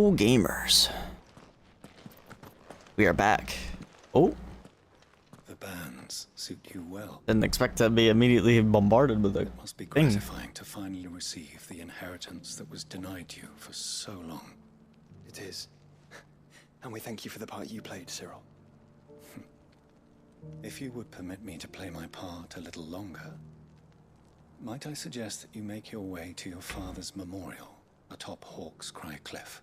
Hello, gamers. We are back. Oh. The bands suit you well. Didn't expect to be immediately bombarded with a It must be thing. gratifying to finally receive the inheritance that was denied you for so long. It is. And we thank you for the part you played, Cyril. If you would permit me to play my part a little longer, might I suggest that you make your way to your father's memorial atop Hawk's Cry Cliff.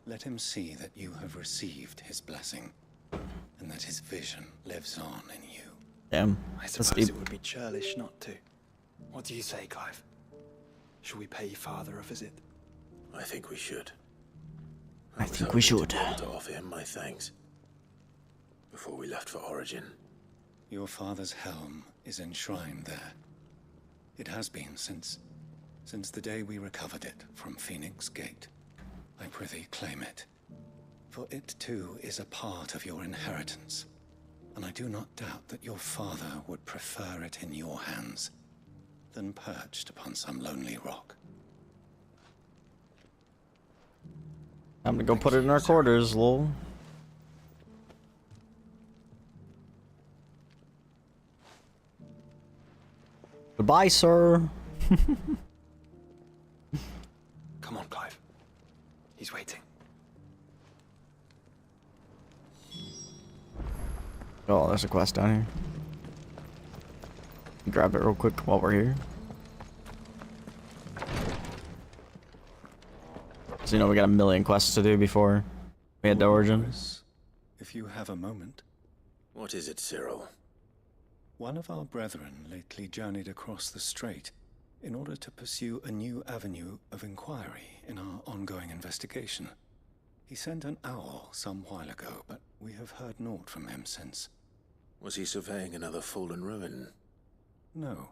Let him see that you have received his blessing, and that his vision lives on in you. Damn. I suppose it would be churlish not to. What do you say, Clive? Should we pay your father a visit? I think we should. I think we should. To offer him my thanks before we left for Origin. Your father's helm is enshrined there. It has been since the day we recovered it from Phoenix Gate. I prithee claim it, for it too is a part of your inheritance, and I do not doubt that your father would prefer it in your hands than perched upon some lonely rock. I'm gonna go put it in our quarters, lol. Goodbye, sir. Come on, Clive. He's waiting. Oh, there's a quest down here. Grab it real quick while we're here. So you know we got a million quests to do before we head to Origin. If you have a moment. What is it, Cyril? One of our brethren lately journeyed across the strait in order to pursue a new avenue of inquiry in our ongoing investigation. He sent an owl some while ago, but we have heard naught from him since. Was he surveying another fallen ruin? No.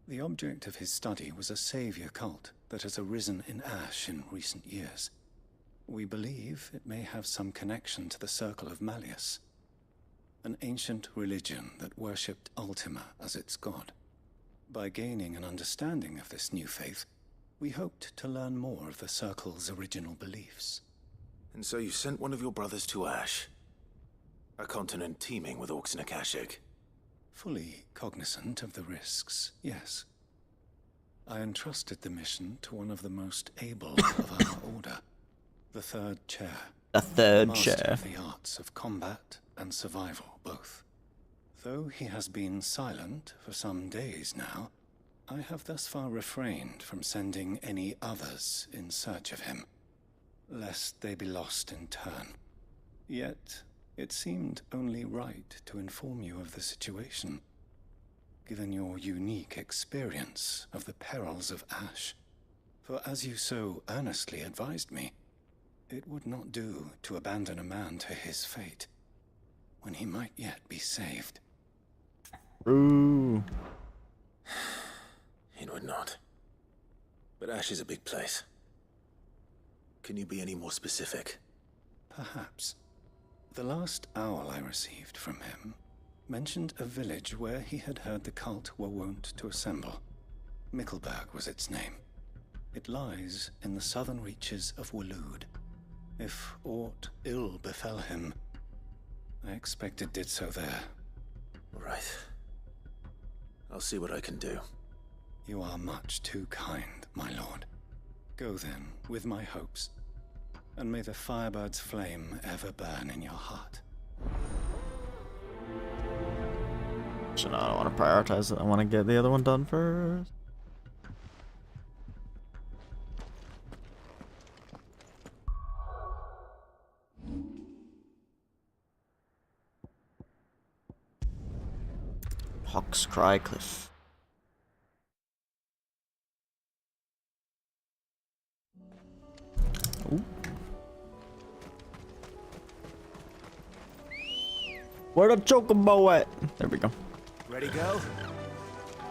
The object of his study was a savior cult that has arisen in Ash in recent years. We believe it may have some connection to the Circle of Malleus, an ancient religion that worshipped Ultima as its god. By gaining an understanding of this new faith, we hoped to learn more of the Circle's original beliefs. And so you sent one of your brothers to Ash? A continent teeming with orcs and Akashic? Fully cognizant of the risks, yes. I entrusted the mission to one of the most able of our order, the Third Chair. The Third Master Chair. of the arts of combat and survival, both. Though he has been silent for some days now, I have thus far refrained from sending any others in search of him, lest they be lost in turn. Yet, it seemed only right to inform you of the situation, given your unique experience of the perils of Ash. For as you so earnestly advised me, it would not do to abandon a man to his fate, when he might yet be saved. Ooh. It would not. But Ash is a big place. Can you be any more specific? Perhaps. The last owl I received from him mentioned a village where he had heard the cult were wont to assemble. Mickleburg was its name. It lies in the southern reaches of Waloed. If aught ill befell him, I expect it did so there. Right. I'll see what I can do. You are much too kind, my lord. Go then, with my hopes, and may the Firebird's flame ever burn in your heart. So no, I don't want to prioritize it. I want to get the other one done first. Hawk's Cry Cliff. Ooh. Where the chocobo at? There we go. Ready, go?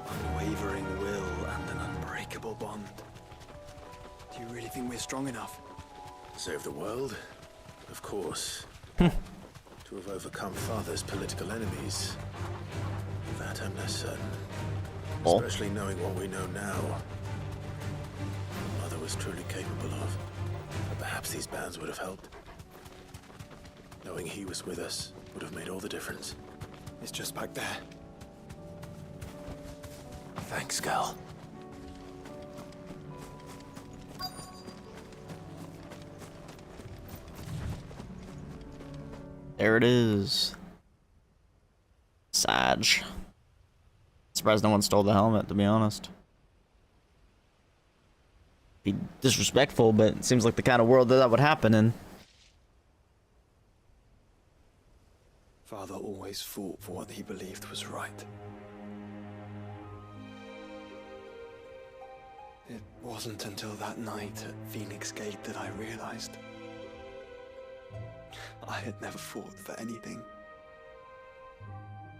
Unwavering will and an unbreakable bond. Do you really think we're strong enough? Save the world? Of course. To have overcome Father's political enemies. That I'm less certain. Oh. Especially knowing what we know now. Mother was truly capable of. But perhaps these bands would have helped. Knowing he was with us would have made all the difference. It's just back there. Thanks, Cal. There it is. Sag. Surprised no one stole the helmet, to be honest. Be disrespectful, but it seems like the kind of world that would happen in. Father always fought for what he believed was right. It wasn't until that night at Phoenix Gate that I realized I had never fought for anything.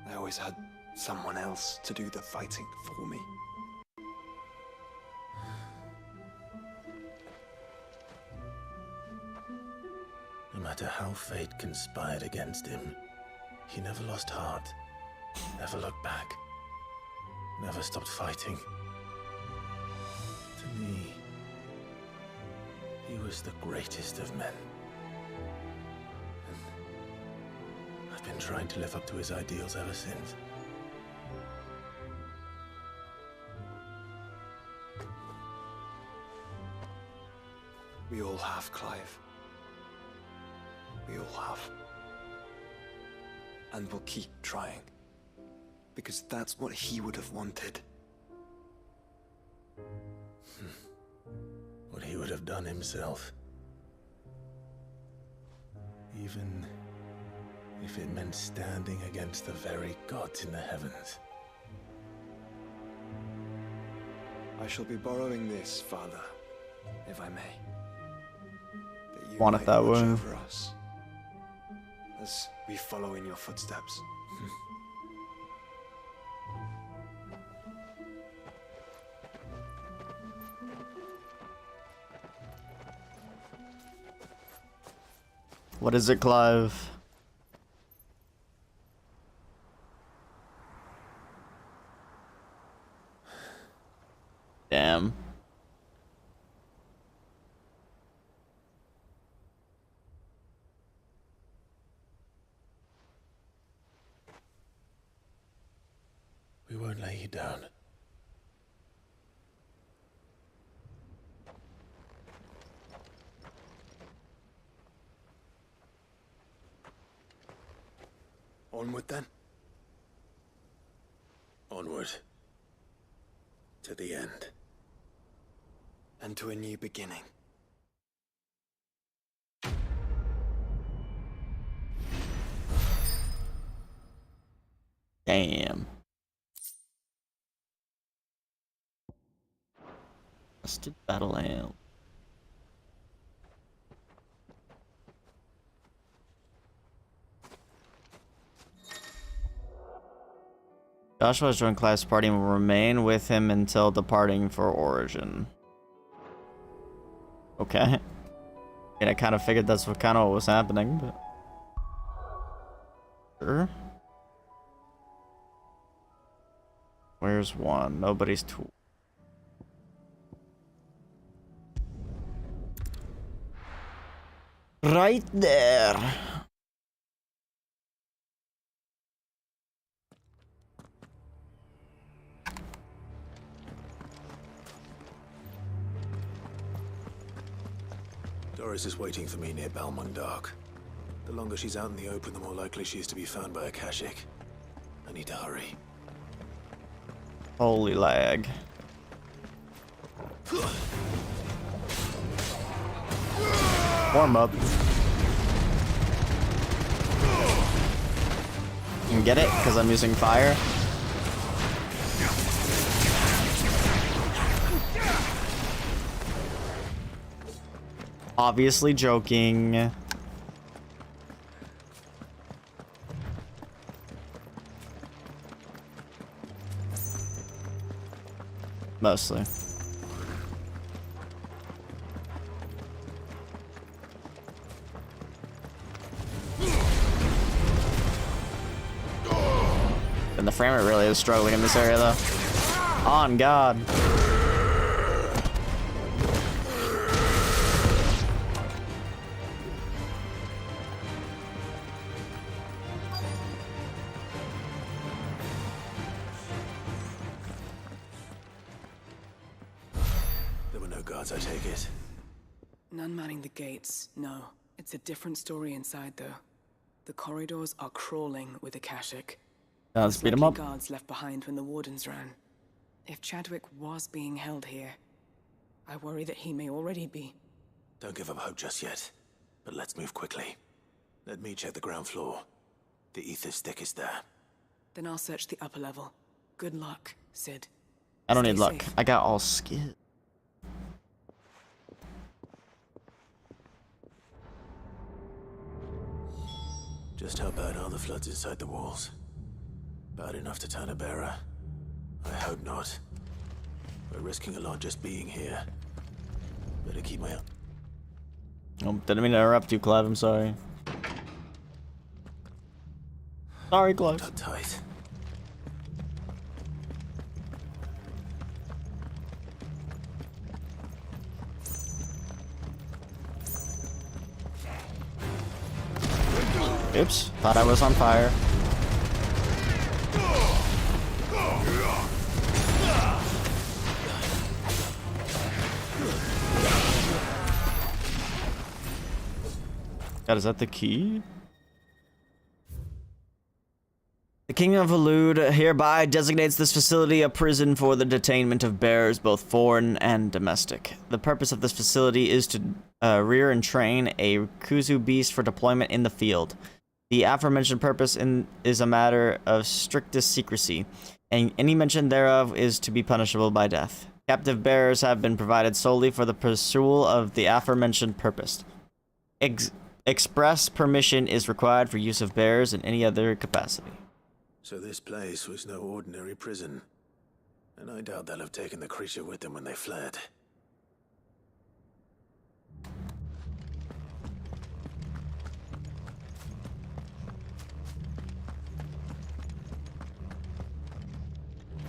I always had someone else to do the fighting for me. No matter how fate conspired against him, he never lost heart, never looked back, never stopped fighting. To me, he was the greatest of men. And I've been trying to live up to his ideals ever since. We all have, Clive. We all have. And we'll keep trying. Because that's what he would have wanted. What he would have done himself. Even if it meant standing against the very gods in the heavens. I shall be borrowing this, Father, if I may. That you Want it might that watch way. over us as we follow in your footsteps. What is it, Clive? Damn. We won't lay you down. Onward then. Onward. To the end. And to a new beginning. Damn. Rusted battle ale. Joshua has joined Clive's party and will remain with him until departing for Origin. Okay. I mean, I kind of figured that's what was happening, but... Sure. Where's one? Nobody's two. Right there. Doris is waiting for me near Balmung Dock. The longer she's out in the open, the more likely she is to be found by a Kashik. I need to hurry. Holy lag. Warm up. You can get it because I'm using fire. Obviously joking. Mostly. And the frame rate really is struggling in this area though. On God. no guards, I take it. None manning the gates, no. It's a different story inside, though. The corridors are crawling with Akashic. Let's beat him up. Guards left behind when the wardens ran. If Chadwick was being held here, I worry that he may already be. Don't give up hope just yet, but let's move quickly. Let me check the ground floor. The ether stick is there. Then I'll search the upper level. Good luck, Sid. I don't Stay need luck. safe. I got all skid. Just how bad are the floods inside the walls? Bad enough to turn a bearer? I hope not. We're risking a lot just being here. Better keep my... Oh, didn't mean to interrupt you, Clive. I'm sorry. Sorry, Clive. Locked up tight. Oops. Thought I was on fire. God, is that the key? The King of Elude hereby designates this facility a prison for the detainment of bearers, both foreign and domestic. The purpose of this facility is to rear and train a Kuzu beast for deployment in the field. The aforementioned purpose is a matter of strictest secrecy, and any mention thereof is to be punishable by death. Captive bearers have been provided solely for the pursuit of the aforementioned purpose. Express permission is required for use of bearers in any other capacity. So this place was no ordinary prison. And I doubt they'll have taken the creature with them when they fled.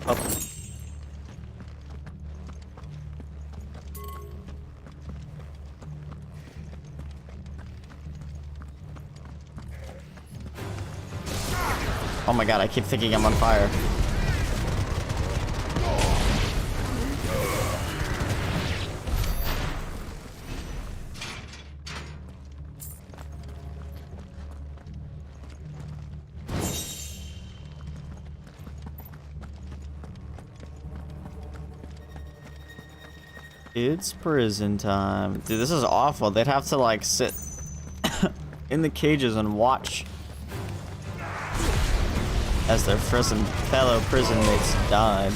Oh. Oh my god, I keep thinking I'm on fire. It's prison time. Dude, this is awful. They'd have to like sit in the cages and watch as their fellow prison mates died.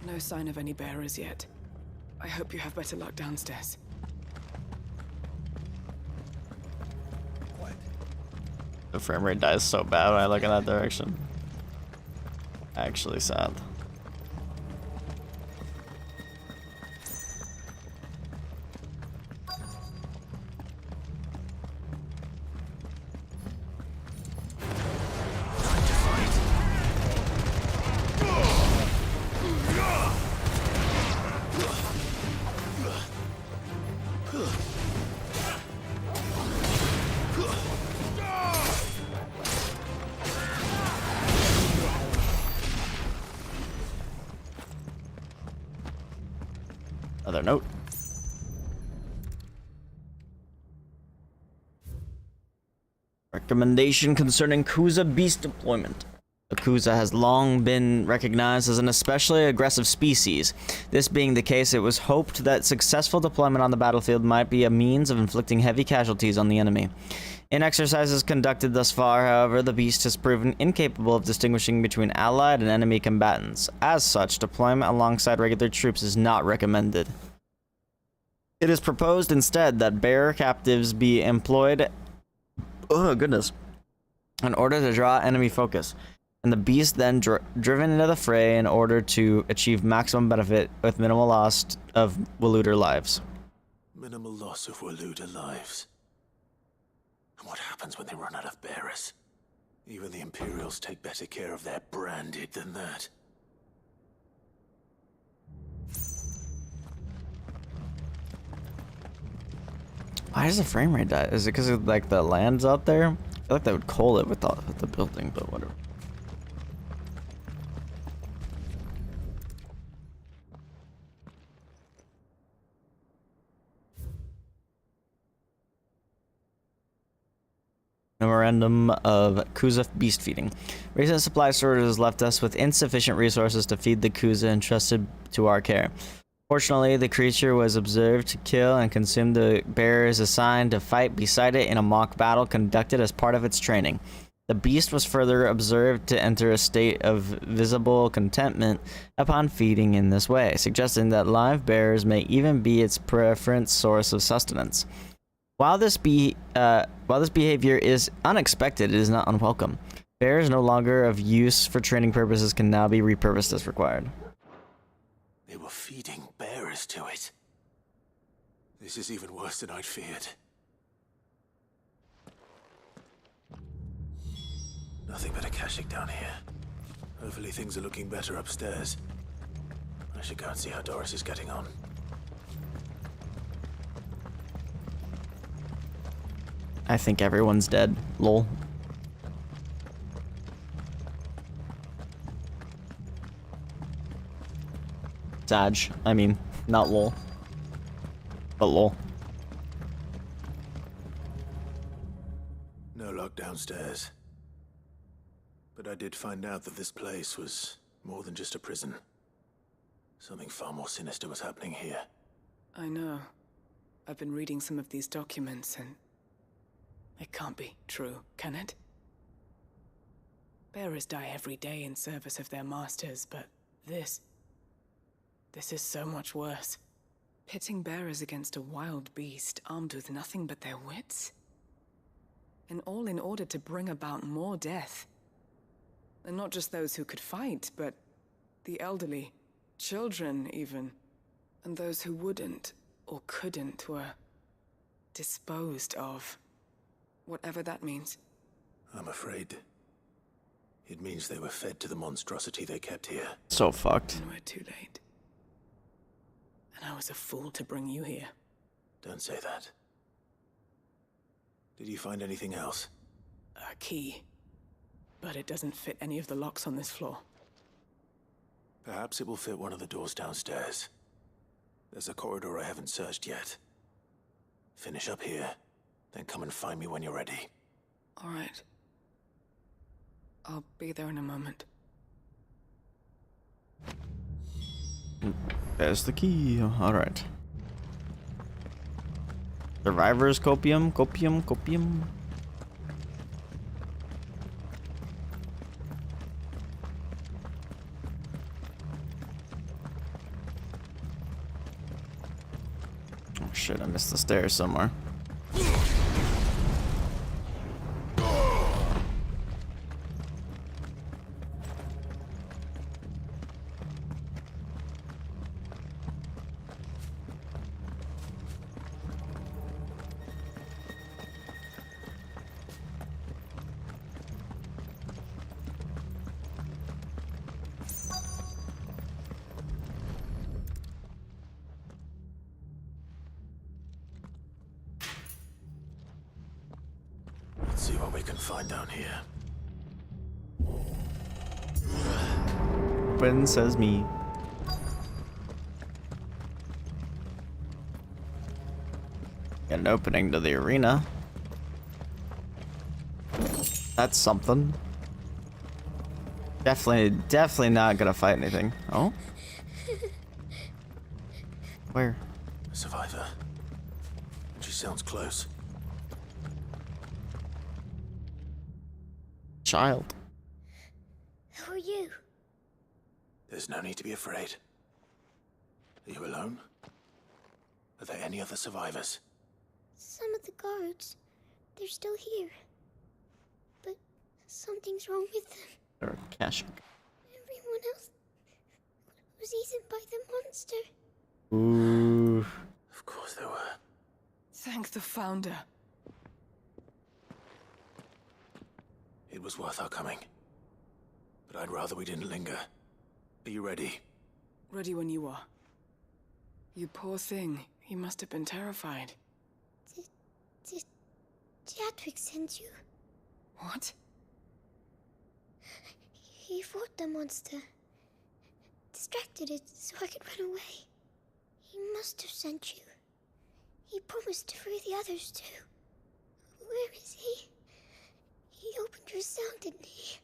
No sign of any bearers yet. I hope you have better luck downstairs. The frame rate dies so bad when I look in that direction. Actually sad. Another note. Recommendation concerning Kuza beast deployment. The Kuza has long been recognized as an especially aggressive species. This being the case, it was hoped that successful deployment on the battlefield might be a means of inflicting heavy casualties on the enemy. In exercises conducted thus far, however, the beast has proven incapable of distinguishing between allied and enemy combatants. As such, deployment alongside regular troops is not recommended. It is proposed instead that bearer captives be employed, in order to draw enemy focus, and the beast then driven into the fray in order to achieve maximum benefit with minimal loss of Waluder lives. Minimal loss of Waluder lives. And what happens when they run out of bearers? Even the Imperials take better care of their branded than that. Why does the frame rate die? Is it because of like the lands out there? I feel like that would coal it with the building, but whatever. Memorandum of Kuza beast feeding. Recent supply shortages left us with insufficient resources to feed the Kuza entrusted to our care. Fortunately, the creature was observed to kill and consume the bearers assigned to fight beside it in a mock battle conducted as part of its training. The beast was further observed to enter a state of visible contentment upon feeding in this way, suggesting that live bearers may even be its preferred source of sustenance. While this behavior is unexpected, it is not unwelcome. Bears no longer of use for training purposes can now be repurposed as required. They were feeding bearers to it. This is even worse than I'd feared. Nothing but a caching down here. Hopefully things are looking better upstairs. I should go and see how Doris is getting on. I think everyone's dead. Lol. Sag. I mean, not lol. But lol. No luck downstairs. But I did find out that this place was more than just a prison. Something far more sinister was happening here. I know. I've been reading some of these documents and it can't be true, can it? Bearers die every day in service of their masters, but this is so much worse. Pitting bearers against a wild beast armed with nothing but their wits? And all in order to bring about more death. And not just those who could fight, but the elderly, children even. And those who wouldn't or couldn't were disposed of. Whatever that means. I'm afraid it means they were fed to the monstrosity they kept here. So fucked. And we're too late. And I was a fool to bring you here. Don't say that. Did you find anything else? A key. But it doesn't fit any of the locks on this floor. Perhaps it will fit one of the doors downstairs. There's a corridor I haven't searched yet. Finish up here, then come and find me when you're ready. All right. I'll be there in a moment. There's the key. Alright. Survivors copium, copium. Oh shit, I missed the stairs somewhere. Let's see what we can find down here. When says me. Got an opening to the arena. That's something. Definitely not gonna fight anything. Oh? Where? A survivor. She sounds close. Child. Who are you? There's no need to be afraid. Are you alone? Are there any other survivors? Some of the guards. They're still here. But something's wrong with them. Or Kashik. Everyone else was eaten by the monster. Ooh. Of course there were. Thank the Founder. It was worth our coming. But I'd rather we didn't linger. Are you ready? Ready when you are. You poor thing. He must have been terrified. Chadwick sent you. What? He fought the monster. Distracted it so I could run away. He must have sent you. He promised to free the others too. Where is he? He opened your cell, didn't he?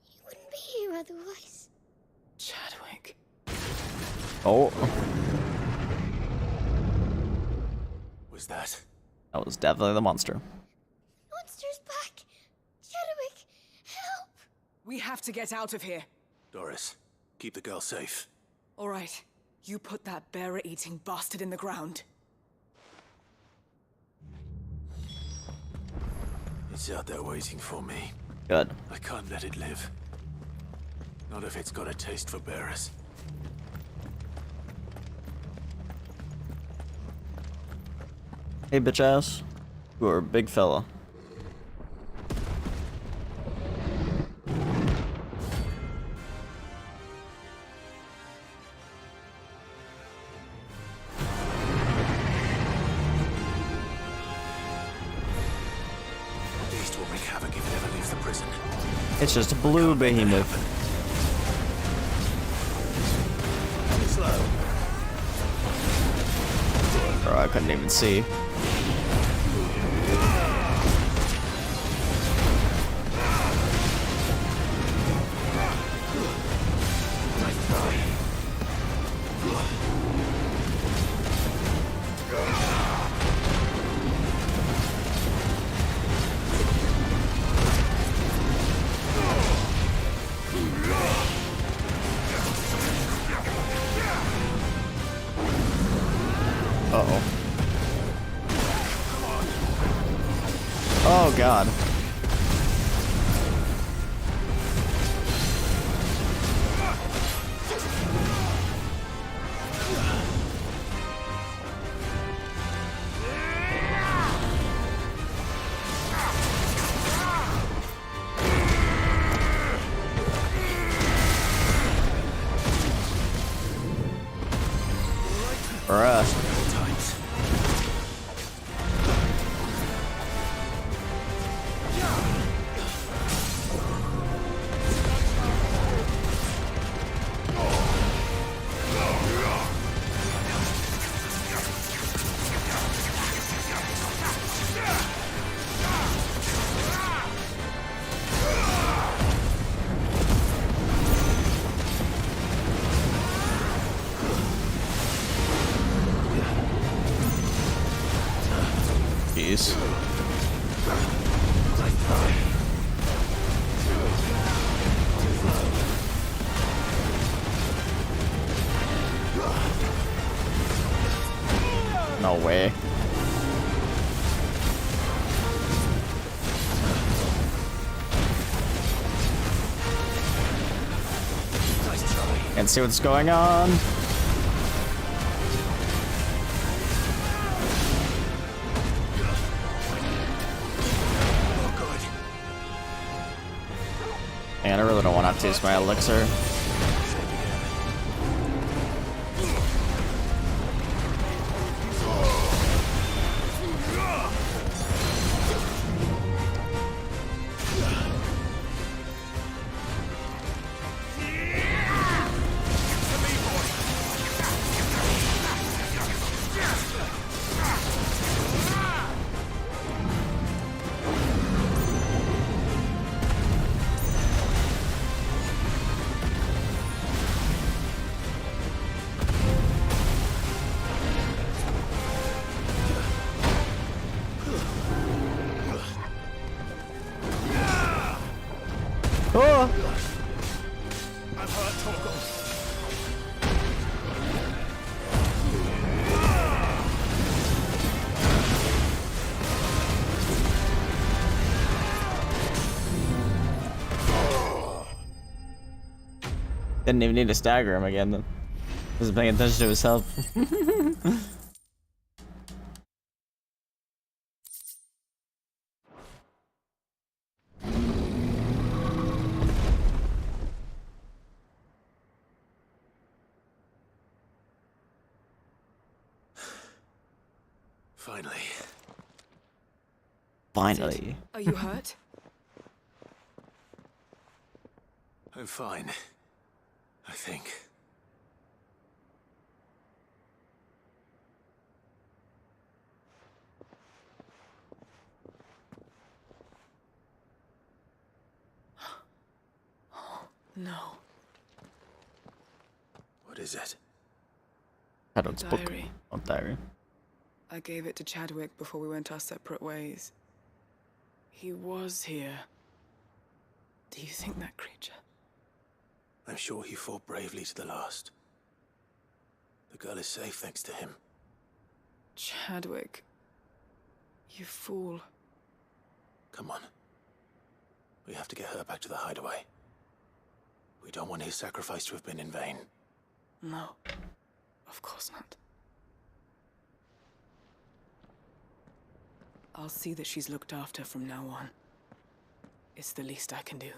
He wouldn't be here otherwise. Chadwick. Oh, Was that? that was definitely the monster. Monster's back! Chadwick, help! We have to get out of here. Doris, keep the girl safe. All right. You put that bearer-eating bastard in the ground. It's out there waiting for me. Good. I can't let it live. Not if it's got a taste for bearers. Hey, bitch ass. You are a big fella. The beast will wreak havoc if it ever leaves the prison. It's just a blue behemoth. Slow. Bro, I couldn't even see. Uh-oh. Oh, God. Bruh. Jeez. No way. And see what's going on. And I really don't want to have to use my elixir. Oh! I'm hurt, Torgal. Didn't even need to stagger him again then. Wasn't paying attention to his health. Finally. Finally. Are you hurt? I'm fine. I think. No. What is it? Chadwick's book. Diary. Oh, diary. I gave it to Chadwick before we went our separate ways. He was here. Do you think that creature? I'm sure he fought bravely to the last. The girl is safe thanks to him. Chadwick. You fool. Come on. We have to get her back to the hideaway. We don't want his sacrifice to have been in vain. No. Of course not. I'll see that she's looked after from now on. It's the least I can do.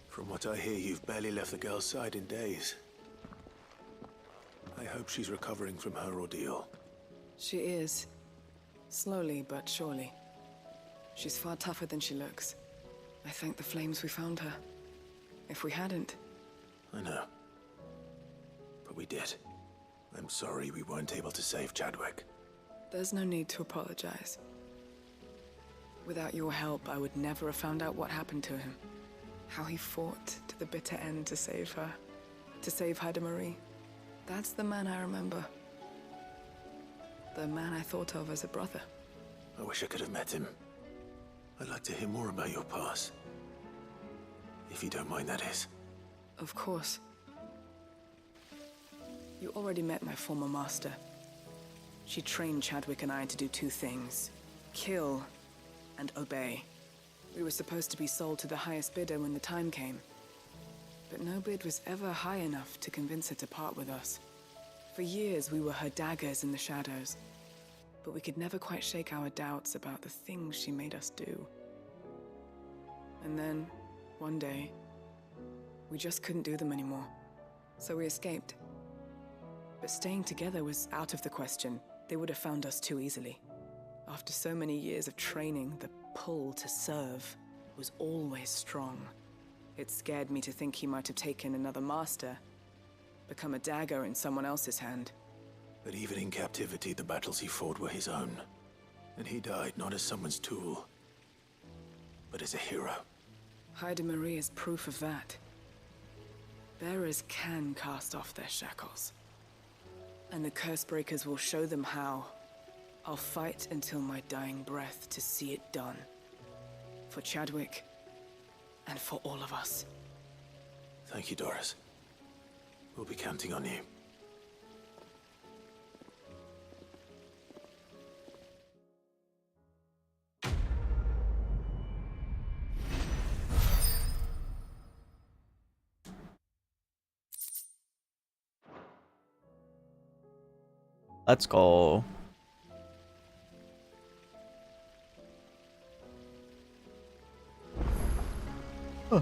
From what I hear, you've barely left the girl's side in days. I hope she's recovering from her ordeal. She is. Slowly but surely. She's far tougher than she looks. I thank the flames we found her. If we hadn't... I know. But we did. I'm sorry we weren't able to save Chadwick. There's no need to apologize. Without your help, I would never have found out what happened to him. How he fought to the bitter end to save her. To save Haida Marie. That's the man I remember. The man I thought of as a brother. I wish I could have met him. I'd like to hear more about your past. If you don't mind, that is. Of course. You already met my former master. She trained Chadwick and I to do two things. Kill and obey. We were supposed to be sold to the highest bidder when the time came. But no bid was ever high enough to convince her to part with us. For years, we were her daggers in the shadows. But we could never quite shake our doubts about the things she made us do. And then, one day, we just couldn't do them anymore. So we escaped. But staying together was out of the question. They would have found us too easily. After so many years of training, the pull to serve was always strong. It scared me to think he might have taken another master, become a dagger in someone else's hand. But even in captivity, the battles he fought were his own. And he died not as someone's tool, but as a hero. Haida Marie is proof of that. Bearers can cast off their shackles. And the Cursebreakers will show them how. I'll fight until my dying breath to see it done. For Chadwick, and for all of us. Thank you, Doris. We'll be counting on you. Let's go. Huh.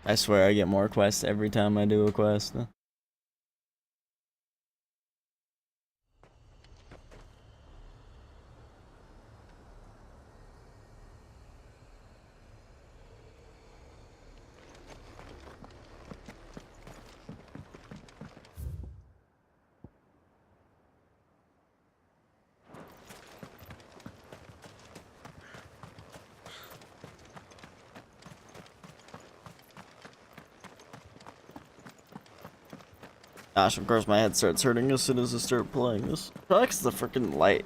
I swear I get more quests every time I do a quest. Gosh, of course my head starts hurting as soon as I start playing this. Probably 'cause the freaking light.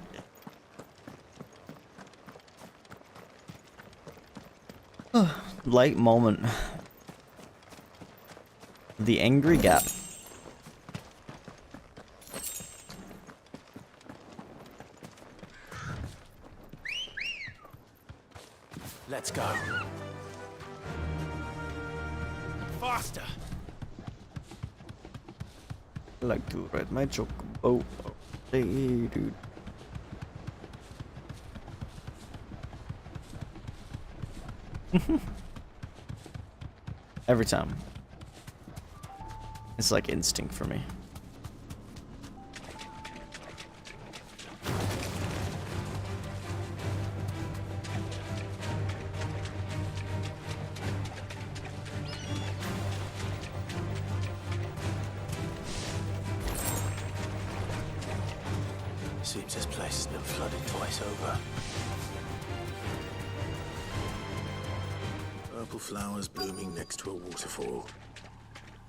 Light moment. The Angry Gap. Let's go. Faster! I like to ride my chocobo. Hey, dude. Every time. It's like instinct for me. Seems this place has been flooded twice over. Purple flowers blooming next to a waterfall.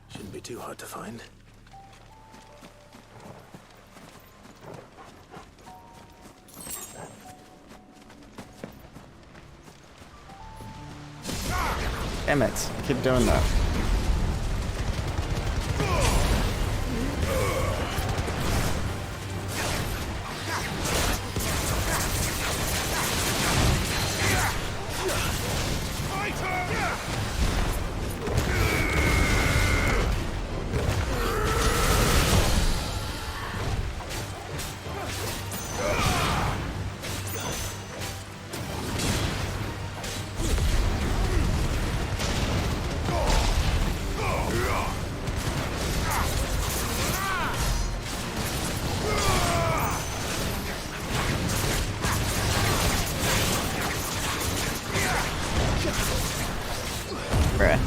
Shouldn't be too hard to find. Damn it. Keep doing that. Bruh.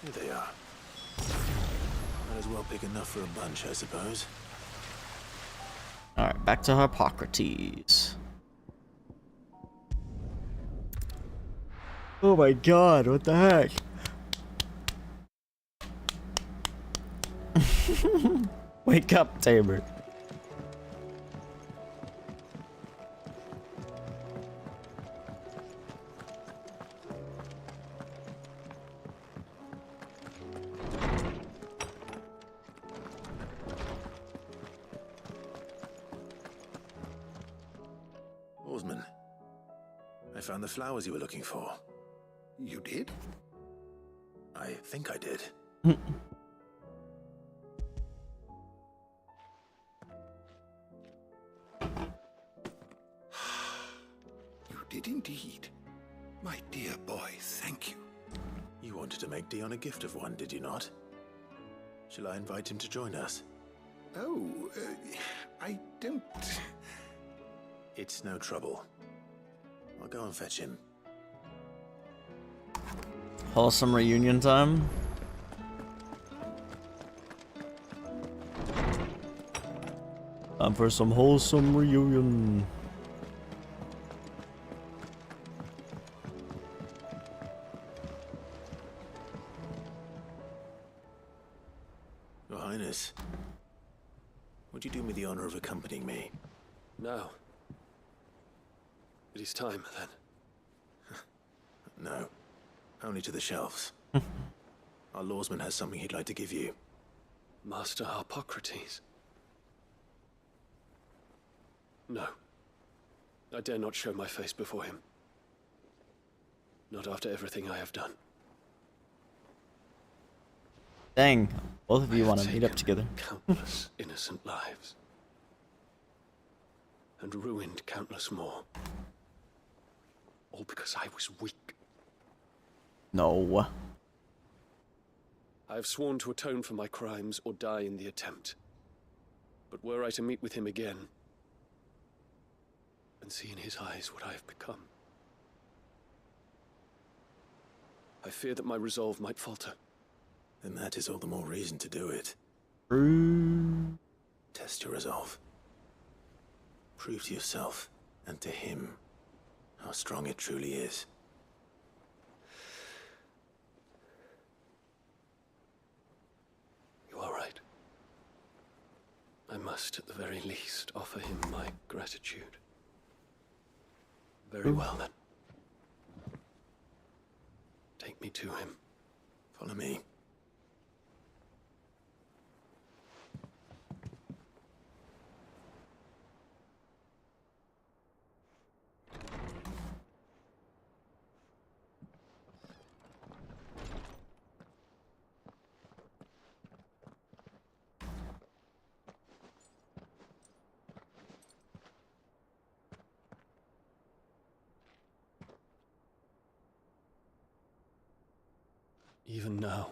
Here they are. Might as well pick enough for a bunch, I suppose. Alright, back to Hippocrates. Oh my god, what the heck? Wake up, Tabor. Oarsman, I found the flowers you were looking for. You did? I think I did. You did indeed. My dear boy, thank you. You wanted to make Dion a gift of one, did you not? Shall I invite him to join us? Oh, I don't... It's no trouble. I'll go and fetch him. Wholesome reunion time. Time for some wholesome reunion. Your Highness, would you do me the honor of accompanying me? Now. It is time, then. No. Only to the shelves. Our lawsman has something he'd like to give you. Master Hippocrates. No. I dare not show my face before him. Not after everything I have done. Dang, both of you I want have to meet up taken together. Countless innocent lives. And ruined countless more. All because I was weak. No. I have sworn to atone for my crimes or die in the attempt. But were I to meet with him again, and see in his eyes what I have become, I fear that my resolve might falter. Then that is all the more reason to do it. True. Test your resolve. Prove to yourself, and to him, how strong it truly is. I must, at the very least, offer him my gratitude. Very well, then. Take me to him. Follow me. Even now,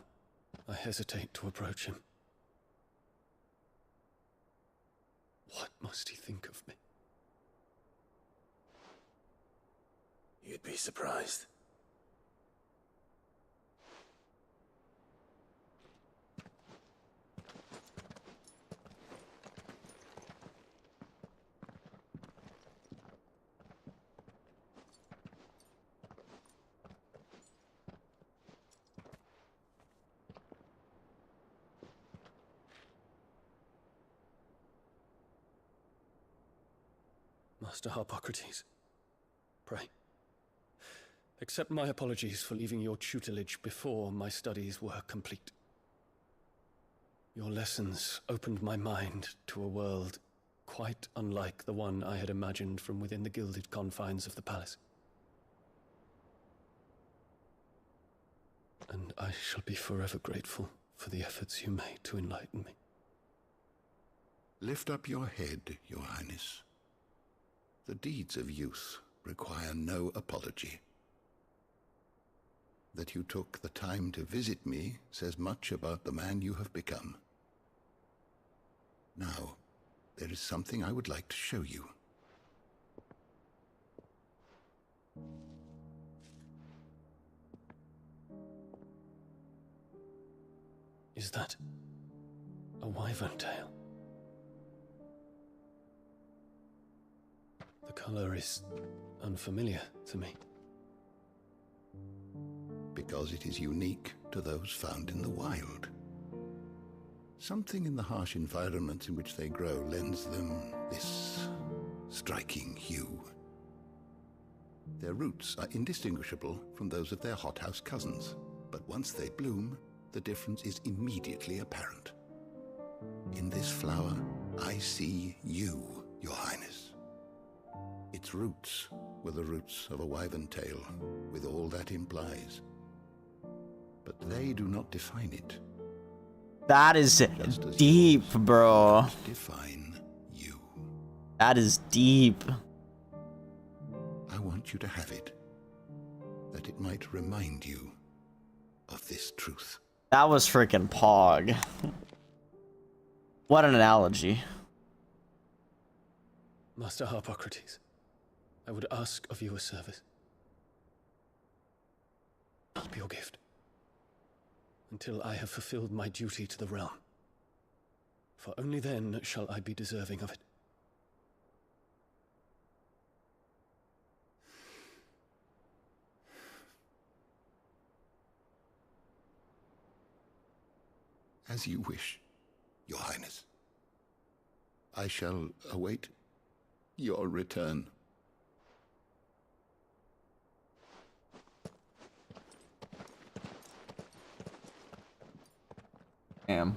I hesitate to approach him. What must he think of me? You'd be surprised. Master Harpocrates, pray, accept my apologies for leaving your tutelage before my studies were complete. Your lessons opened my mind to a world quite unlike the one I had imagined from within the gilded confines of the palace. And I shall be forever grateful for the efforts you made to enlighten me. Lift up your head, Your Highness. The deeds of youth require no apology. That you took the time to visit me says much about the man you have become. Now, there is something I would like to show you. Is that a wyvern tail? The color is unfamiliar to me. Because it is unique to those found in the wild. Something in the harsh environment in which they grow lends them this striking hue. Their roots are indistinguishable from those of their hothouse cousins, but once they bloom, the difference is immediately apparent. In this flower, I see you, Your Highness. Its roots were the roots of a wyvern tail, with all that implies. But they do not define it. That is Just as deep, yours bro. don't define you. That is deep. I want you to have it, that it might remind you of this truth. That was freaking Pog. What an analogy. Master Harpocrates, I would ask of you a service. Keep your gift until I have fulfilled my duty to the realm, for only then shall I be deserving of it. As you wish, Your Highness. I shall await your return. Damn.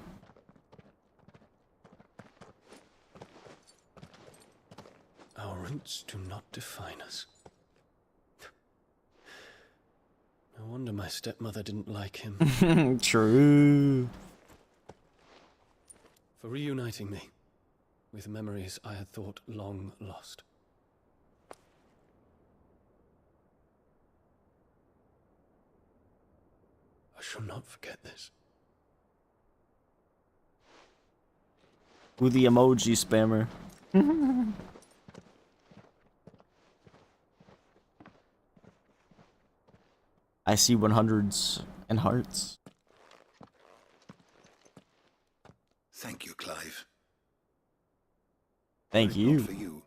Our roots do not define us. No wonder my stepmother didn't like him. True. For reuniting me with memories I had thought long lost. I shall not forget this. Who the emoji spammer? I see 100s and hearts. Thank you, Clive. Thank Were it you. not for you,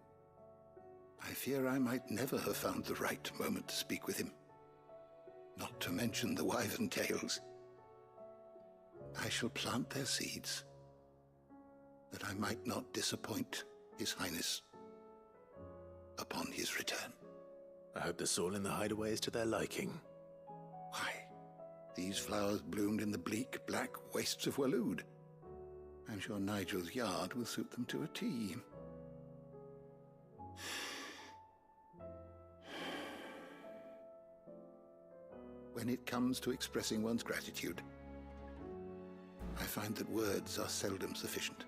I fear I might never have found the right moment to speak with him. Not to mention the wyvern tales. I shall plant their seeds. that I might not disappoint His Highness upon his return. I hope the soil in the hideaway is to their liking. Why, these flowers bloomed in the bleak, black wastes of Waloed. I'm sure Nigel's yard will suit them to a T. When it comes to expressing one's gratitude, I find that words are seldom sufficient.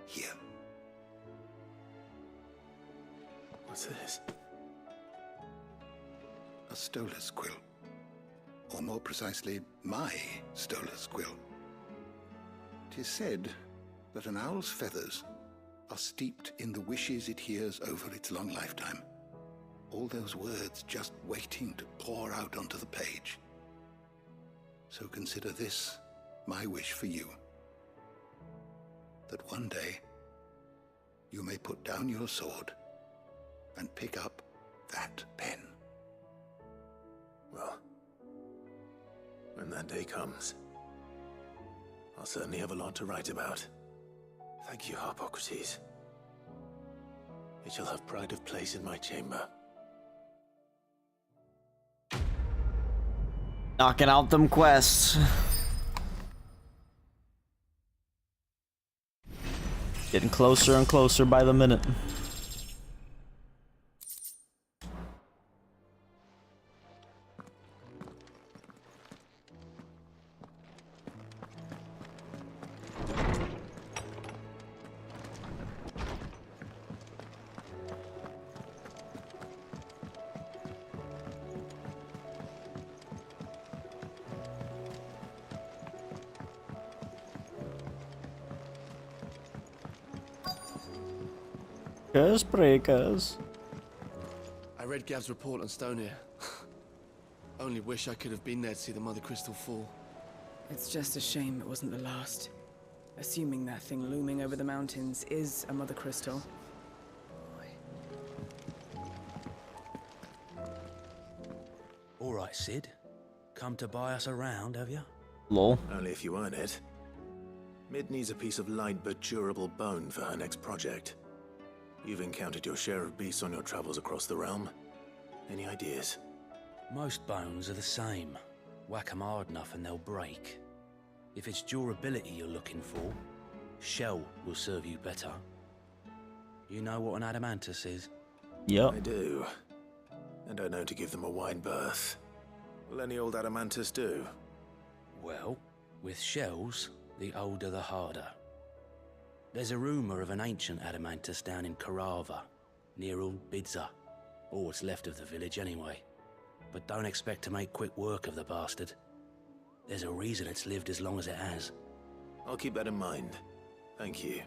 Here. What's this? A stolas quill. Or more precisely, my stolas quill. 'Tis said that an owl's feathers are steeped in the wishes it hears over its long lifetime. All those words just waiting to pour out onto the page. So consider this my wish for you. That one day you may put down your sword and pick up that pen. Well, when that day comes, I'll certainly have a lot to write about. Thank you, Harpocrates. It shall have pride of place in my chamber. Knocking out them quests. Getting closer and closer by the minute. Curse breakers. I read Gav's report on Stone here. Only wish I could have been there to see the Mother Crystal fall. It's just a shame it wasn't the last. Assuming that thing looming over the mountains is a Mother Crystal. All right, Sid. Come to buy us around, have you? Lol. Only if you earn it. Mid needs a piece of light but durable bone for her next project. You've encountered your share of beasts on your travels across the realm. Any ideas? Most bones are the same. Whack 'em hard enough and they'll break. If it's durability you're looking for, shell will serve you better. You know what an adamantus is? Yep. I do. And I know to give them a wide berth. Will any old adamantus do? Well, with shells, the older the harder. There's a rumour of an ancient adamantus down in Karava, near Old Bidza, or what's left of the village anyway. But don't expect to make quick work of the bastard. There's a reason it's lived as long as it has. I'll keep that in mind. Thank you.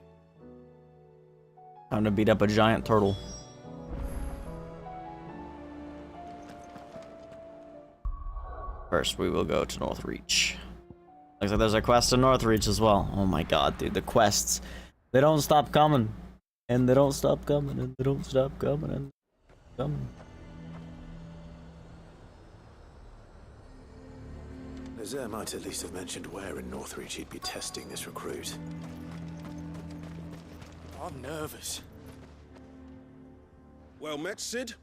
Time to beat up a giant turtle. First, we will go to Northreach. Looks like there's a quest in Northreach as well. Oh my god, dude, the quests. They don't stop coming. And they don't stop coming, and they don't stop coming, and coming. Nazaire might at least have mentioned where in Northreach he'd be testing this recruit. I'm nervous. Well met, Sid.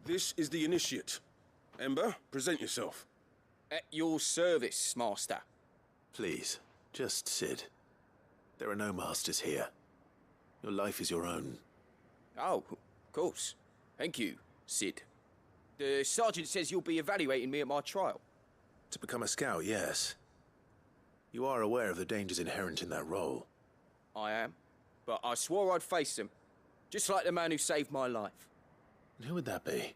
This is the initiate. Ember, present yourself. At your service, Master. Please, just Sid. There are no masters here. Your life is your own. Oh, of course. Thank you, Sid. The sergeant says you'll be evaluating me at my trial. To become a scout, yes. You are aware of the dangers inherent in that role. I am. But I swore I'd face them. Just like the man who saved my life. And who would that be?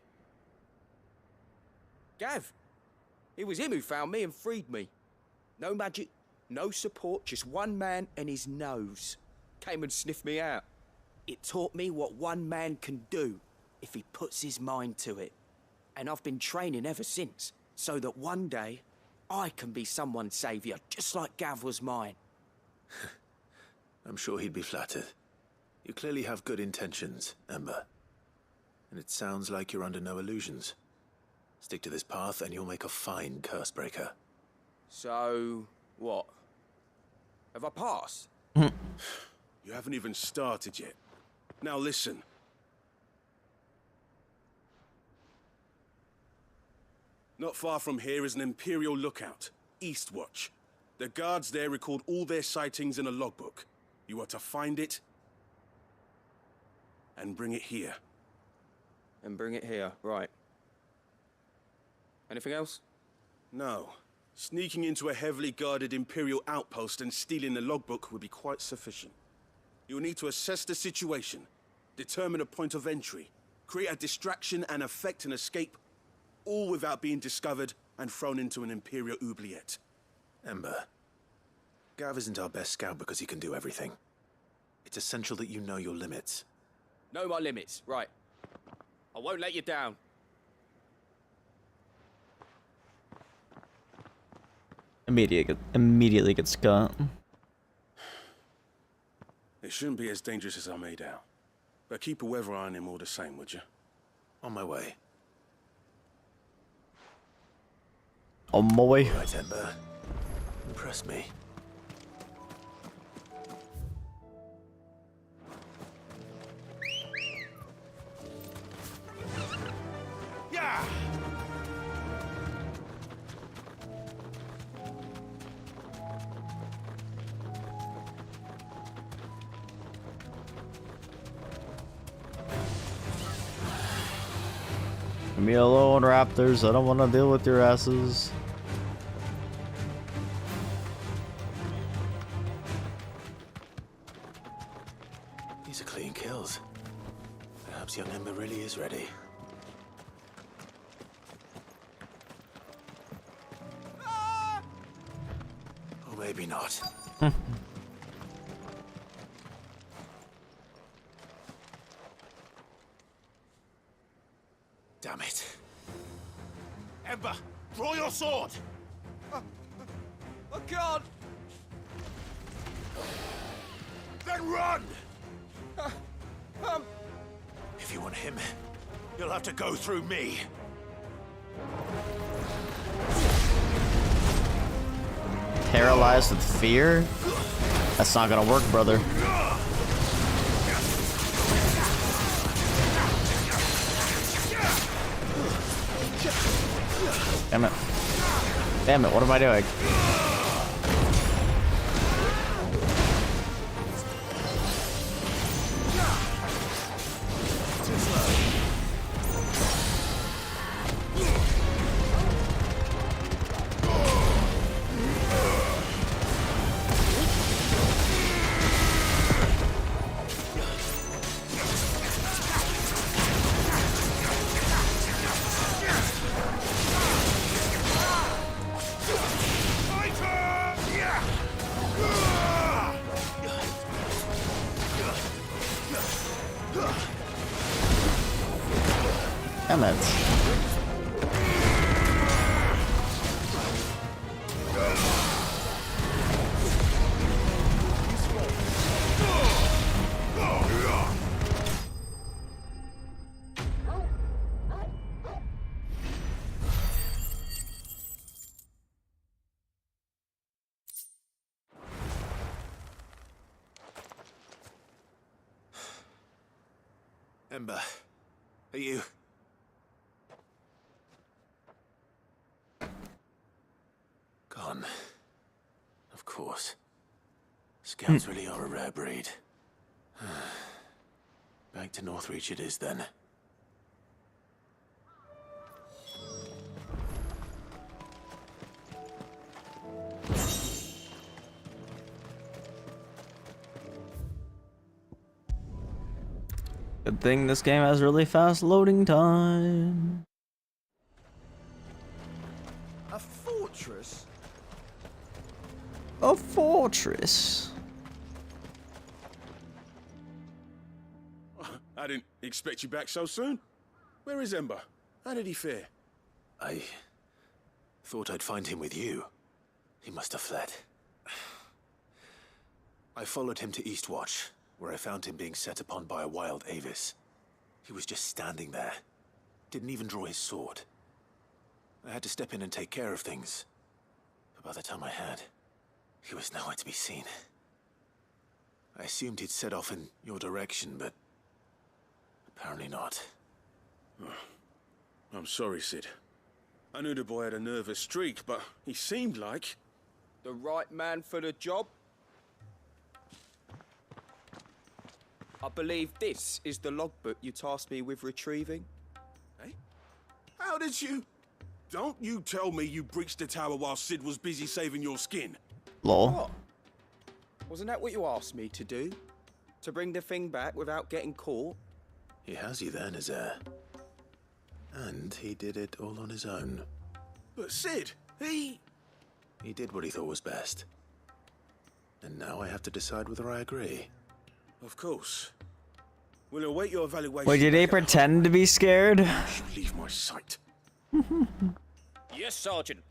Gav. It was him who found me and freed me. No magic, no support, just one man and his nose. Came and sniffed me out. It taught me what one man can do if he puts his mind to it. And I've been training ever since, so that one day I can be someone's saviour, just like Gav was mine. I'm sure he'd be flattered. You clearly have good intentions, Ember. And it sounds like you're under no illusions. Stick to this path and you'll make a fine curse breaker. So, what? Have I passed? You haven't even started yet. Now listen. Not far from here is an Imperial lookout, Eastwatch. The guards there record all their sightings in a logbook. You are to find it and bring it here. And bring it here, right. Anything else? No. Sneaking into a heavily guarded Imperial outpost and stealing the logbook would be quite sufficient. You'll need to assess the situation, determine a point of entry, create a distraction and effect an escape, all without being discovered and thrown into an Imperial oubliette. Ember, Gav isn't our best scout because he can do everything. It's essential that you know your limits. Know my limits, right. I won't let you down. Immediately gets cut. It shouldn't be as dangerous as I made out. But keep a weather eye on him all the same, would you? On my way. On my way. All right, Ember. Impress me. Yeah! Leave me alone, Raptors. I don't want to deal with your asses. These are clean kills. Perhaps young Ember really is ready. Or maybe not. Damn it. Ember, draw your sword! I can't! Then run! If you want him, you'll have to go through me. Paralyzed with fear? That's not gonna work, brother. Damn it. Damn it, what am I doing? Damn it. Ember, are you... Gone. Of course. Scouts really are a rare breed. Back to Northreach it is then. Good thing this game has really fast loading time. A fortress? A fortress. I didn't expect you back so soon. Where is Ember? How did he fare? I thought I'd find him with you. He must have fled. I followed him to Eastwatch, where I found him being set upon by a wild Avis. He was just standing there. Didn't even draw his sword. I had to step in and take care of things. But by the time I had, he was nowhere to be seen. I assumed he'd set off in your direction, but apparently not. I'm sorry, Sid. I knew the boy had a nervous streak, but he seemed like... The right man for the job? I believe this is the logbook you tasked me with retrieving. Hey? How did you... Don't you tell me you breached the tower while Sid was busy saving your skin. Lol. What? Wasn't that what you asked me to do? To bring the thing back without getting caught? He has you there, Nazaire. And he did it all on his own. But Sid, he did what he thought was best. And now I have to decide whether I agree. Of course. We'll await your evaluation. Wait, did they pretend to be scared? You leave my sight. Yes, Sergeant.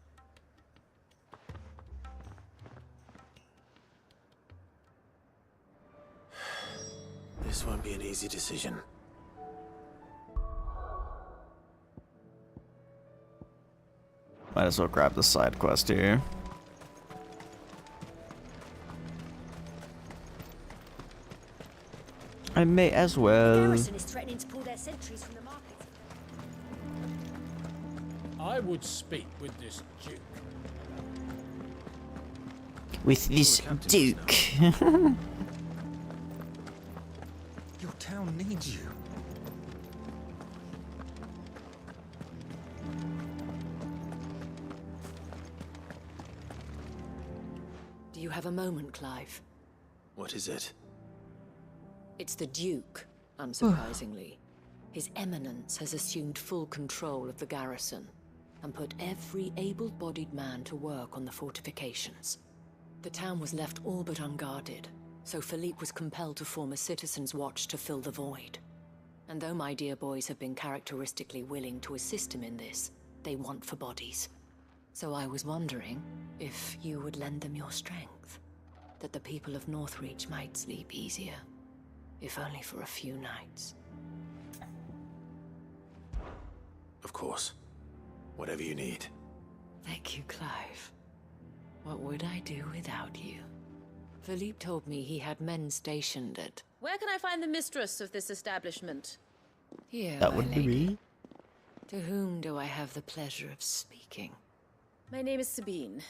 This won't be an easy decision. Might as well grab the side quest here. I may as well. The garrison is threatening to pull their sentries from the market. I would speak with this Duke. With this Duke. Your town needs you. Do you have a moment, Clive? What is it? It's the Duke, unsurprisingly. His Eminence has assumed full control of the garrison and put every able-bodied man to work on the fortifications. The town was left all but unguarded, so Philippe was compelled to form a citizens' watch to fill the void. And though my dear boys have been characteristically willing to assist him in this, they want for bodies. So I was wondering if you would lend them your strength, that the people of Northreach might sleep easier, if only for a few nights. Of course. Whatever you need. Thank you, Clive. What would I do without you? Philippe told me he had men stationed at... Where can I find the mistress of this establishment? Here, That my would be lady. me. To whom do I have the pleasure of speaking? My name is Sabine,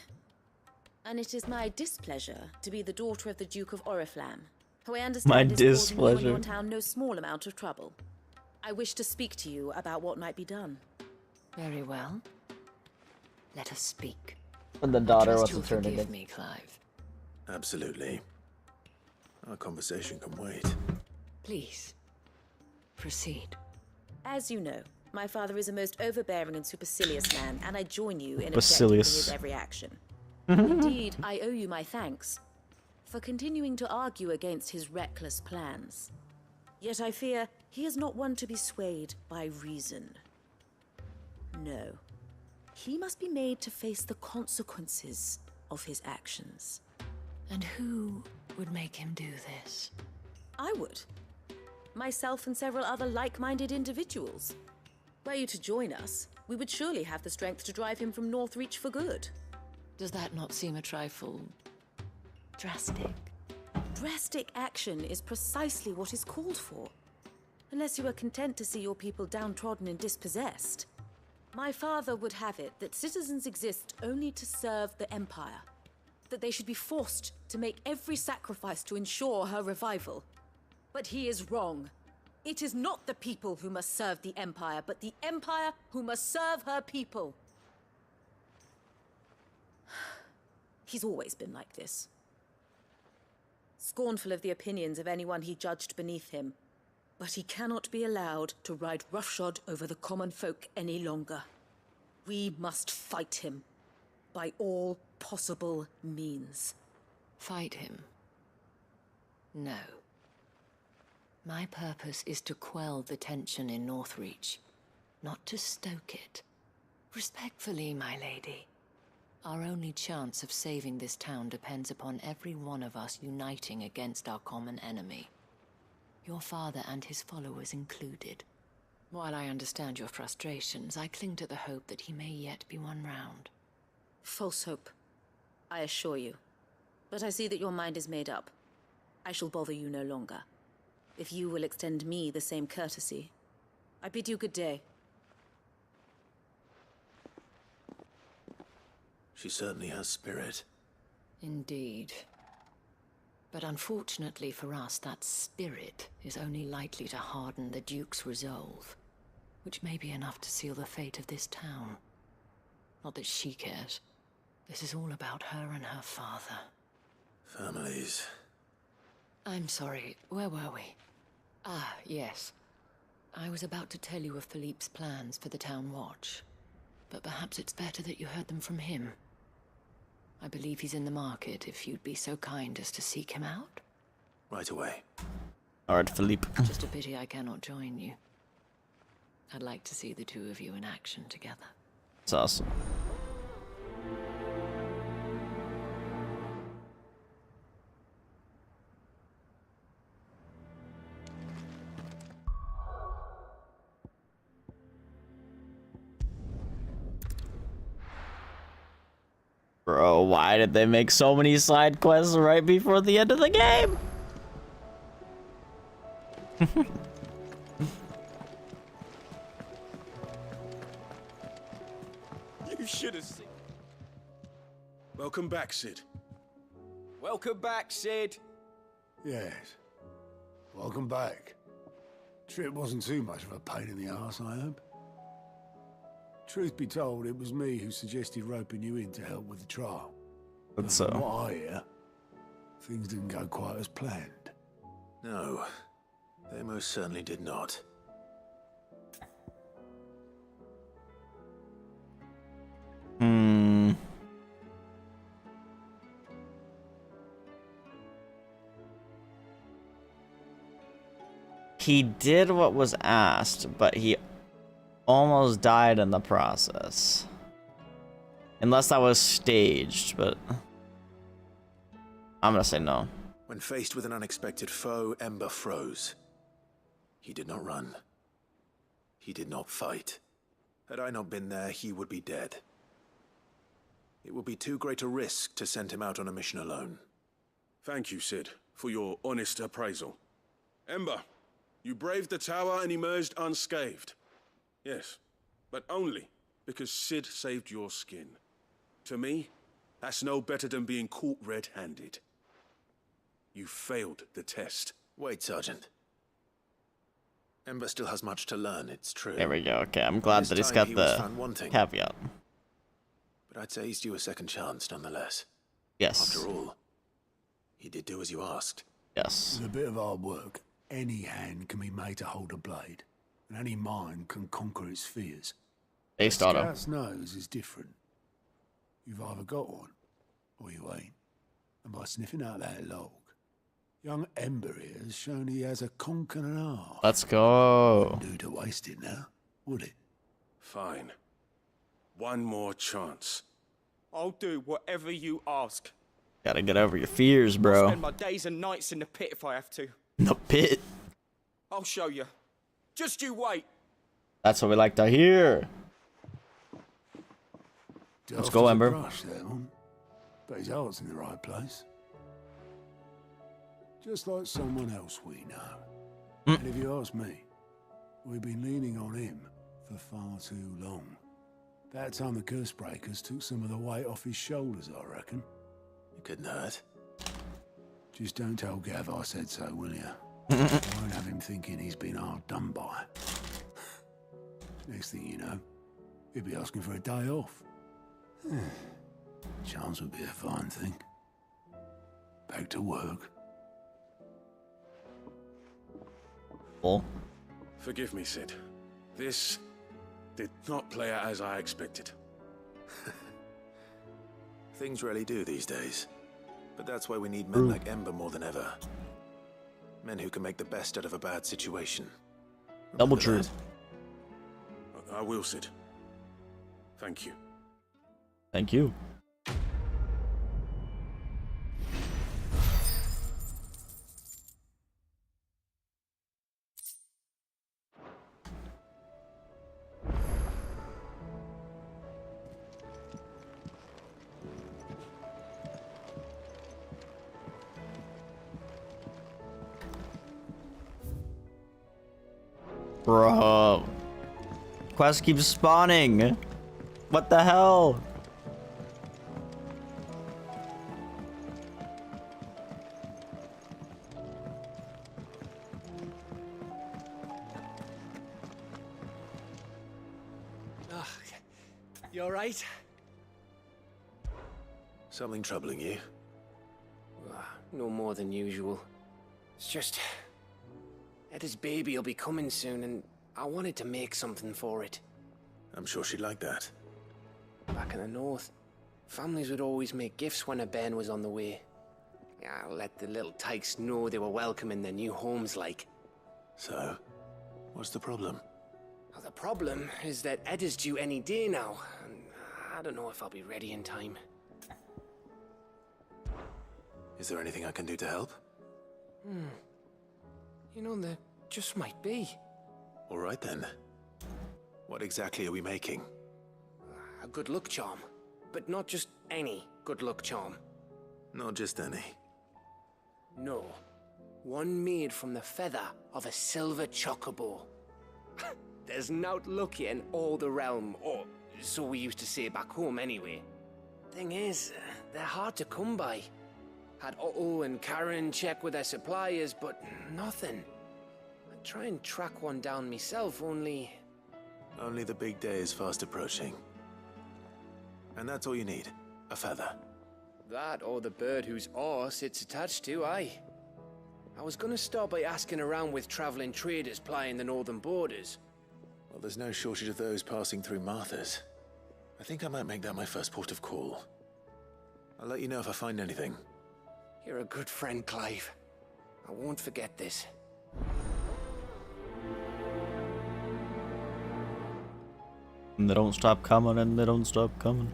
and it is my displeasure to be the daughter of the Duke of Oriflamme, who I understand is causing you and your town no small amount of trouble. I wish to speak to you about what might be done. Very well. Let us speak. And the daughter Trust wants to you'll turn forgive it. me, Clive. Absolutely. Our conversation can wait. Please, proceed. As you know, my father is a most overbearing and supercilious man, and I join you in objecting to Supercilious. his every action. Indeed, I owe you my thanks for continuing to argue against his reckless plans. Yet I fear he is not one to be swayed by reason. No. He must be made to face the consequences of his actions. And who would make him do this? I would. Myself and several other like-minded individuals. Were you to join us, we would surely have the strength to drive him from Northreach for good. Does that not seem a trifle... drastic? Drastic action is precisely what is called for. Unless you are content to see your people downtrodden and dispossessed. My father would have it that citizens exist only to serve the Empire. That they should be forced to make every sacrifice to ensure her revival. But he is wrong. It is not the people who must serve the Empire, but the Empire who must serve her people. He's always been like this. Scornful of the opinions of anyone he judged beneath him. But he cannot be allowed to ride roughshod over the common folk any longer. We must fight him. By all possible means. Fight him? No. My purpose is to quell the tension in Northreach, not to stoke it. Respectfully, my lady. Our only chance of saving this town depends upon every one of us uniting against our common enemy. Your father and his followers included. While I understand your frustrations, I cling to the hope that he may yet be won round. False hope, I assure you. But I see that your mind is made up. I shall bother you no longer. If you will extend me the same courtesy, I bid you good day. She certainly has spirit. Indeed. But unfortunately for us, that spirit is only likely to harden the Duke's resolve, which may be enough to seal the fate of this town. Not that she cares. This is all about her and her father. Families. I'm sorry, where were we? Ah, yes. I was about to tell you of Philippe's plans for the town watch, but perhaps it's better that you heard them from him. I believe he's in the market, if you'd be so kind as to seek him out. Right away. Alright, Philippe. Just a pity I cannot join you. I'd like to see the two of you in action together. It's awesome. Bro, why did they make so many side quests right before the end of the game? You should have seen. Welcome back, Sid. Welcome back, Sid. Yes. Welcome back. Trip wasn't too much of a pain in the arse, I hope. Truth be told, it was me who suggested roping you in to help with the trial. That's From what I hear, things didn't go quite as planned. No, they most certainly did not. He did what was asked, but he almost died in the process. Unless that was staged, but I'm gonna say no. When faced with an unexpected foe, Ember froze. He did not run. He did not fight. Had I not been there, he would be dead. It would be too great a risk to send him out on a mission alone. Thank you, Sid, for your honest appraisal. Ember, you braved the tower and emerged unscathed. Yes, but only because Sid saved your skin. To me, that's no better than being caught red-handed. You failed the test. Wait, Sergeant. Ember still has much to learn, it's true. There we go. Okay, I'm glad that he's got the caveat. But I'd say he's due a second chance, nonetheless. Yes. After all, he did do as you asked. Yes. With a bit of hard work, any hand can be made to hold a blade, and any mind can conquer its fears. Based auto. Scout's nose is different. You've either got one, or you ain't. And by sniffing out that log, young Ember here has shown he has a conk and an half. Let's go. Wouldn't do to waste it now, would it? Fine. One more chance. I'll do whatever you ask. Gotta get over your fears, I'll bro. spend my days and nights in the pit if I have to. The pit. I'll show you. Just you wait. That's what we like to hear. Let's go, Ember. But his heart's in the right place. Just like someone else we know. And if you ask me, we've been leaning on him for far too long. That time the curse breakers took some of the weight off his shoulders, I reckon. It couldn't hurt. Just don't tell Gav I said so, will you? I won't have him thinking he's been hard done by. Next thing you know, he'll be asking for a day off. Chance would be a fine thing. Back to work. Well. Forgive me, Sid. This did not play out as I expected. Things really do these days. But that's why we need men like Ember more than ever. Men who can make the best out of a bad situation. Double true. I will, Sid. Thank you. Thank you. Bro. Quest keeps spawning. What the hell? You alright? Something troubling you? No more than usual. It's just... Eda's baby will be coming soon, and I wanted to make something for it. I'm sure she'd like that. Back in the north, families would always make gifts when a bairn was on the way. I let the little tykes know they were welcome in their new homes, like. So, what's the problem? Well, the problem is that Eda's due any day now, and I don't know if I'll be ready in time. Is there anything I can do to help? You know, there just might be. All right then. What exactly are we making? A good luck charm. But not just any good luck charm. Not just any. No. One made from the feather of a silver chocobo. There's naught lucky in all the realm, or so we used to say back home anyway. Thing is, they're hard to come by. Had Otto and Karen check with their suppliers, but nothing. I'd try and track one down myself, only... Only the big day is fast approaching. And that's all you need, a feather. That or the bird whose horse it's attached to, aye. I was gonna start by asking around with traveling traders plying the northern borders. Well, there's no shortage of those passing through Martha's. I think I might make that my first port of call. I'll let you know if I find anything. You're a good friend, Clive. I won't forget this. And they don't stop coming, and they don't stop coming.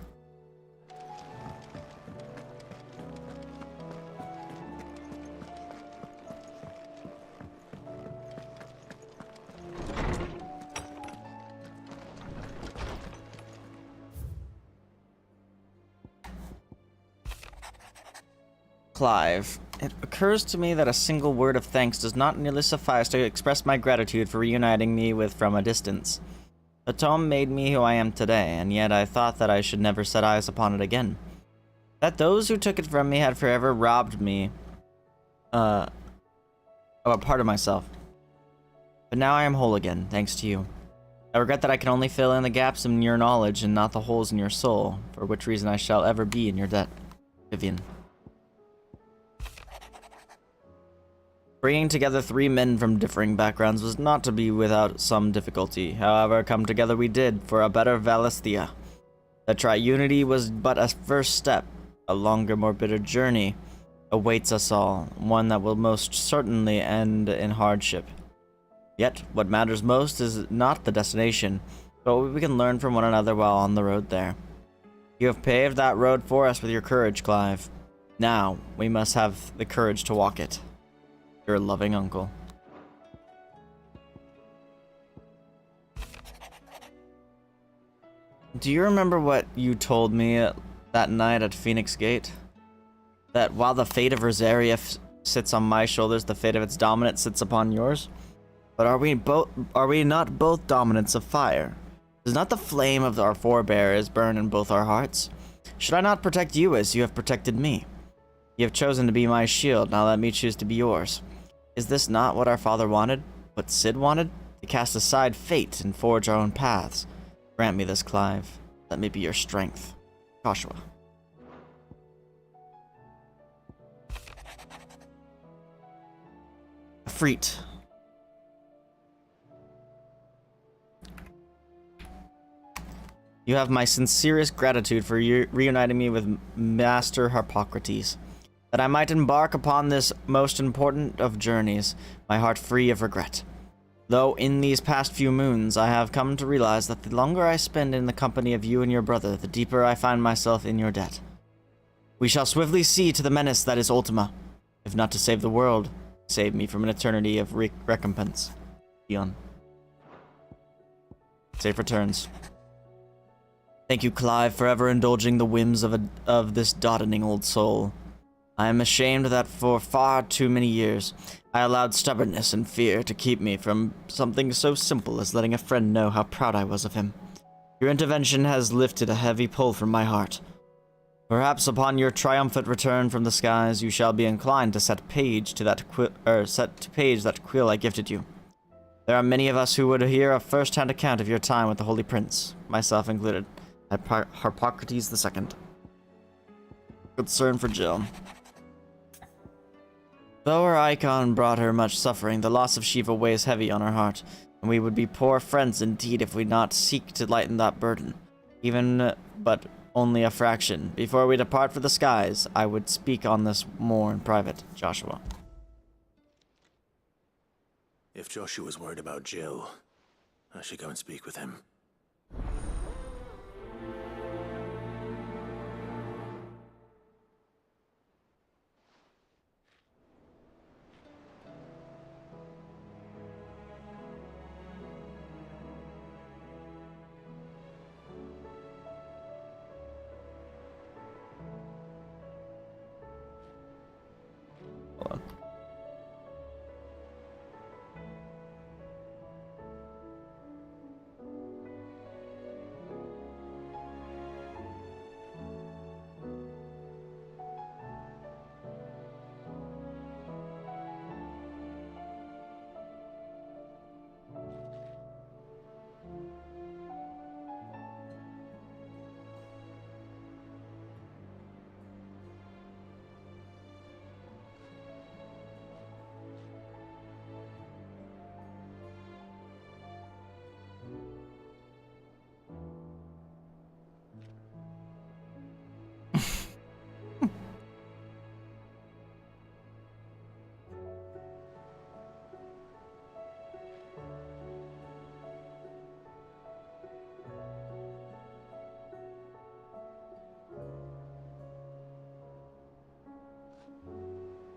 Clive, it occurs to me that a single word of thanks does not nearly suffice to express my gratitude for reuniting me with from a distance. The tome made me who I am today, and yet I thought that I should never set eyes upon it again. That those who took it from me had forever robbed me of a part of myself. But now I am whole again, thanks to you. I regret that I can only fill in the gaps in your knowledge and not the holes in your soul, for which reason I shall ever be in your debt. Vivian. Bringing together three men from differing backgrounds was not to be without some difficulty. However, come together we did for a better Valisthea. The triunity was but a first step. A longer, more bitter journey awaits us all, one that will most certainly end in hardship. Yet, what matters most is not the destination, but what we can learn from one another while on the road there. You have paved that road for us with your courage, Clive. Now, we must have the courage to walk it. Your loving uncle. Do you remember what you told me that night at Phoenix Gate? That while the fate of Rosaria sits on my shoulders, the fate of its dominant sits upon yours? But are we not both dominants of fire? Does not the flame of our forebears burn in both our hearts? Should I not protect you as you have protected me? You have chosen to be my shield, now let me choose to be yours. Is this not what our father wanted? What Sid wanted? To cast aside fate and forge our own paths. Grant me this, Clive. Let me be your strength. Joshua. Freet. You have my sincerest gratitude for reuniting me with Master Harpocrates, that I might embark upon this most important of journeys, my heart free of regret. Though in these past few moons I have come to realize that the longer I spend in the company of you and your brother, the deeper I find myself in your debt. We shall swiftly see to the menace that is Ultima, if not to save the world, save me from an eternity of recompense. Dion. Safe returns. Thank you, Clive, for ever indulging the whims of this doddening old soul. I am ashamed that for far too many years, I allowed stubbornness and fear to keep me from something so simple as letting a friend know how proud I was of him. Your intervention has lifted a heavy pull from my heart. Perhaps upon your triumphant return from the skies, you shall be inclined to set page to that quill I gifted you. There are many of us who would hear a first-hand account of your time with the Holy Prince, myself included, at Harpocrates II. Concern for Jill. Though her icon brought her much suffering, the loss of Shiva weighs heavy on her heart, and we would be poor friends indeed if we not seek to lighten that burden, even but only a fraction. Before we depart for the skies, I would speak on this more in private. Joshua. If Joshua's worried about Jill, I should go and speak with him. Hold on.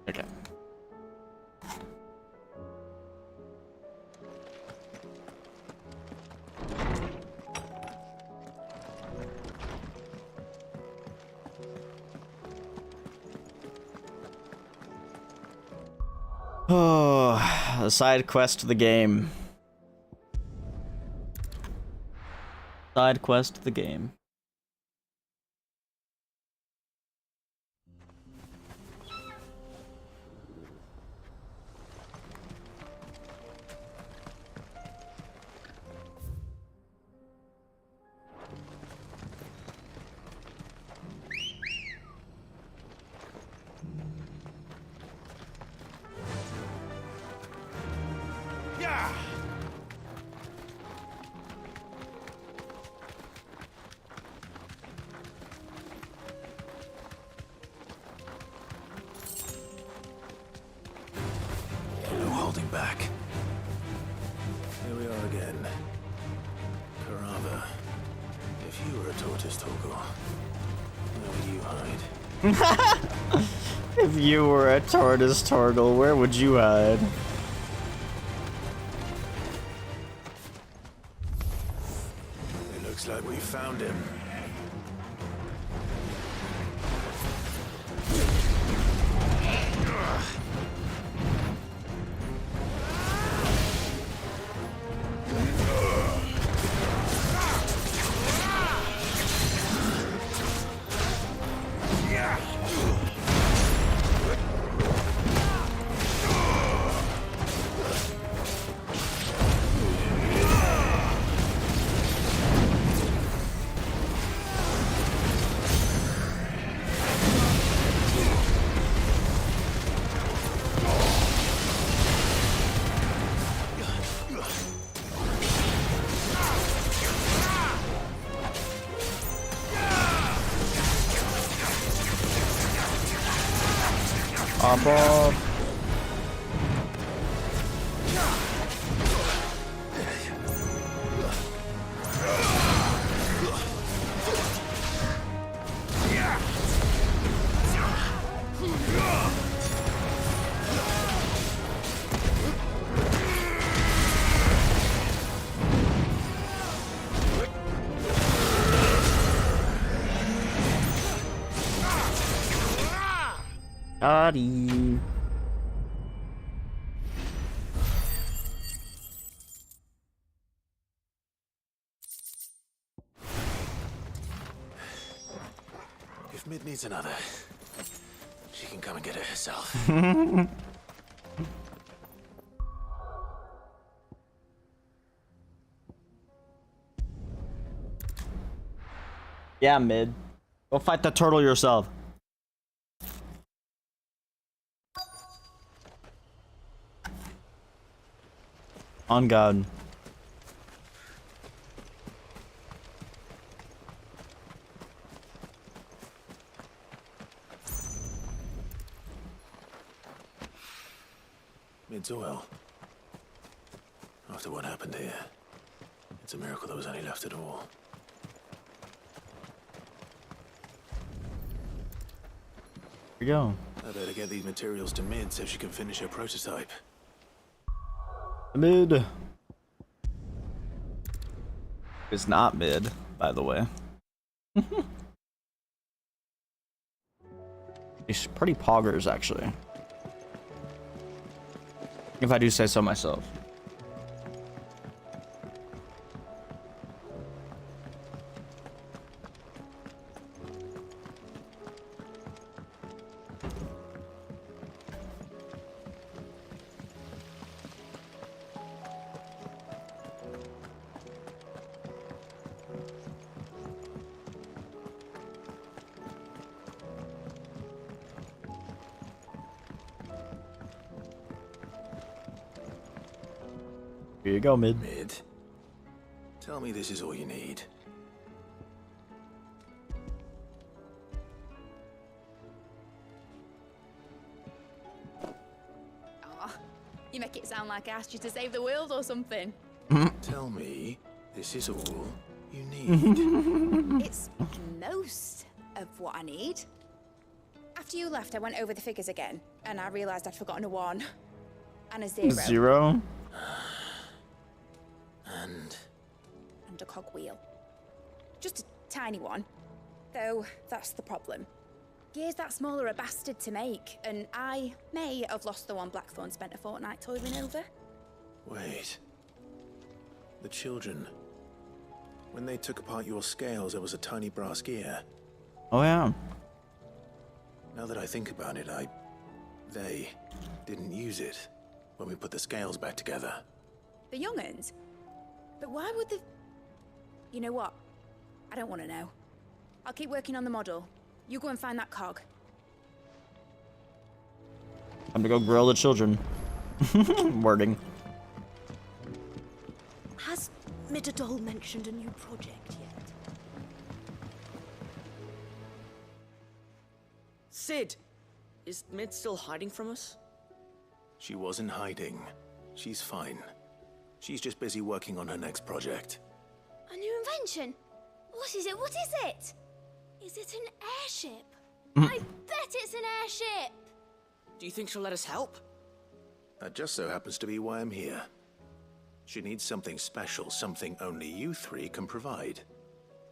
Okay. Oh, a side quest to the game. Side quest to the game. No holding back. Here we are again. Karava, if you were a tortoise, Togo, where would you hide? If you were a tortoise, Torgle, where would you hide? It looks like we found him. Bob. Adi. If Mid needs another, she can come and get it herself. Yeah, Mid. Go fight the turtle yourself. On God. Mid's oil. After what happened here, it's a miracle there was any left at all. Here we go. I better get these materials to Mid so she can finish her prototype. Mid. It's not Mid, by the way. He's pretty poggers, actually. If I do say so myself. Here you go, Mid. Mid, tell me this is all you need. Aw, you make it sound like I asked you to save the world or something. Tell me this is all you need. It's most of what I need. After you left, I went over the figures again, and I realized I'd forgotten a 1 and a 0. 0? And a cogwheel. Just a tiny one. Though, that's the problem. Gears that small are a bastard to make, and I may have lost the one Blackthorn spent a fortnight toiling over. wait. The children. When they took apart your scales, there was a tiny brass gear. Oh, yeah. Now that I think about it, they didn't use it when we put the scales back together. The young'uns? But why would the... You know what? I don't want to know. I'll keep working on the model. You go and find that cog. Time to go grill the children. Wording. Has Midadol mentioned a new project yet? Sid! Is Mid still hiding from us? She wasn't hiding. She's fine. She's just busy working on her next project. A new invention? What is it? What is it? Is it an airship? I bet it's an airship! Do you think she'll let us help? That just so happens to be why I'm here. She needs something special, something only you three can provide.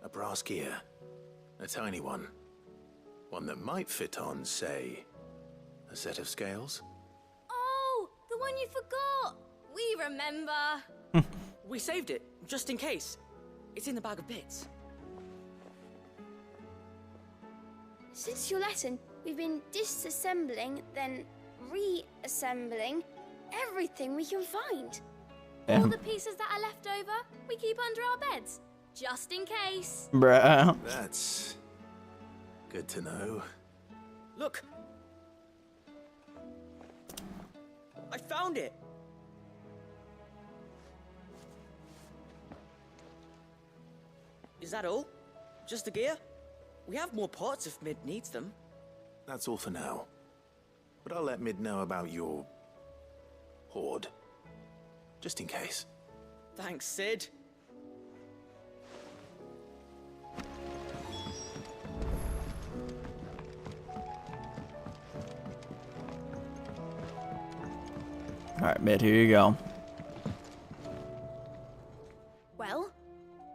A brass gear. A tiny one. One that might fit on, say, a set of scales? Oh, the one you forgot! We remember! We saved it, just in case. It's in the bag of bits. Since your lesson, we've been disassembling, then reassembling everything we can find. Damn. All the pieces that are left over, we keep under our beds, just in case. Bruh. That's good to know. Look! I found it! Is that all? Just the gear? We have more parts if Mid needs them. That's all for now. But I'll let Mid know about your hoard. Just in case. Thanks, Sid. Alright, Mid, here you go. Well,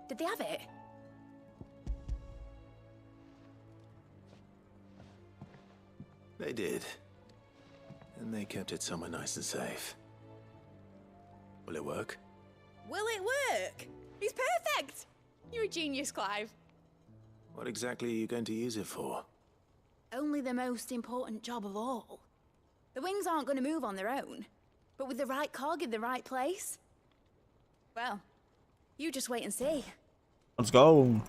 did they have it? They did. And they kept it somewhere nice and safe. Will it work? Will it work? It's perfect! You're a genius, Clive. What exactly are you going to use it for? Only the most important job of all. The wings aren't going to move on their own, but with the right cog in the right place, well, you just wait and see. Let's go.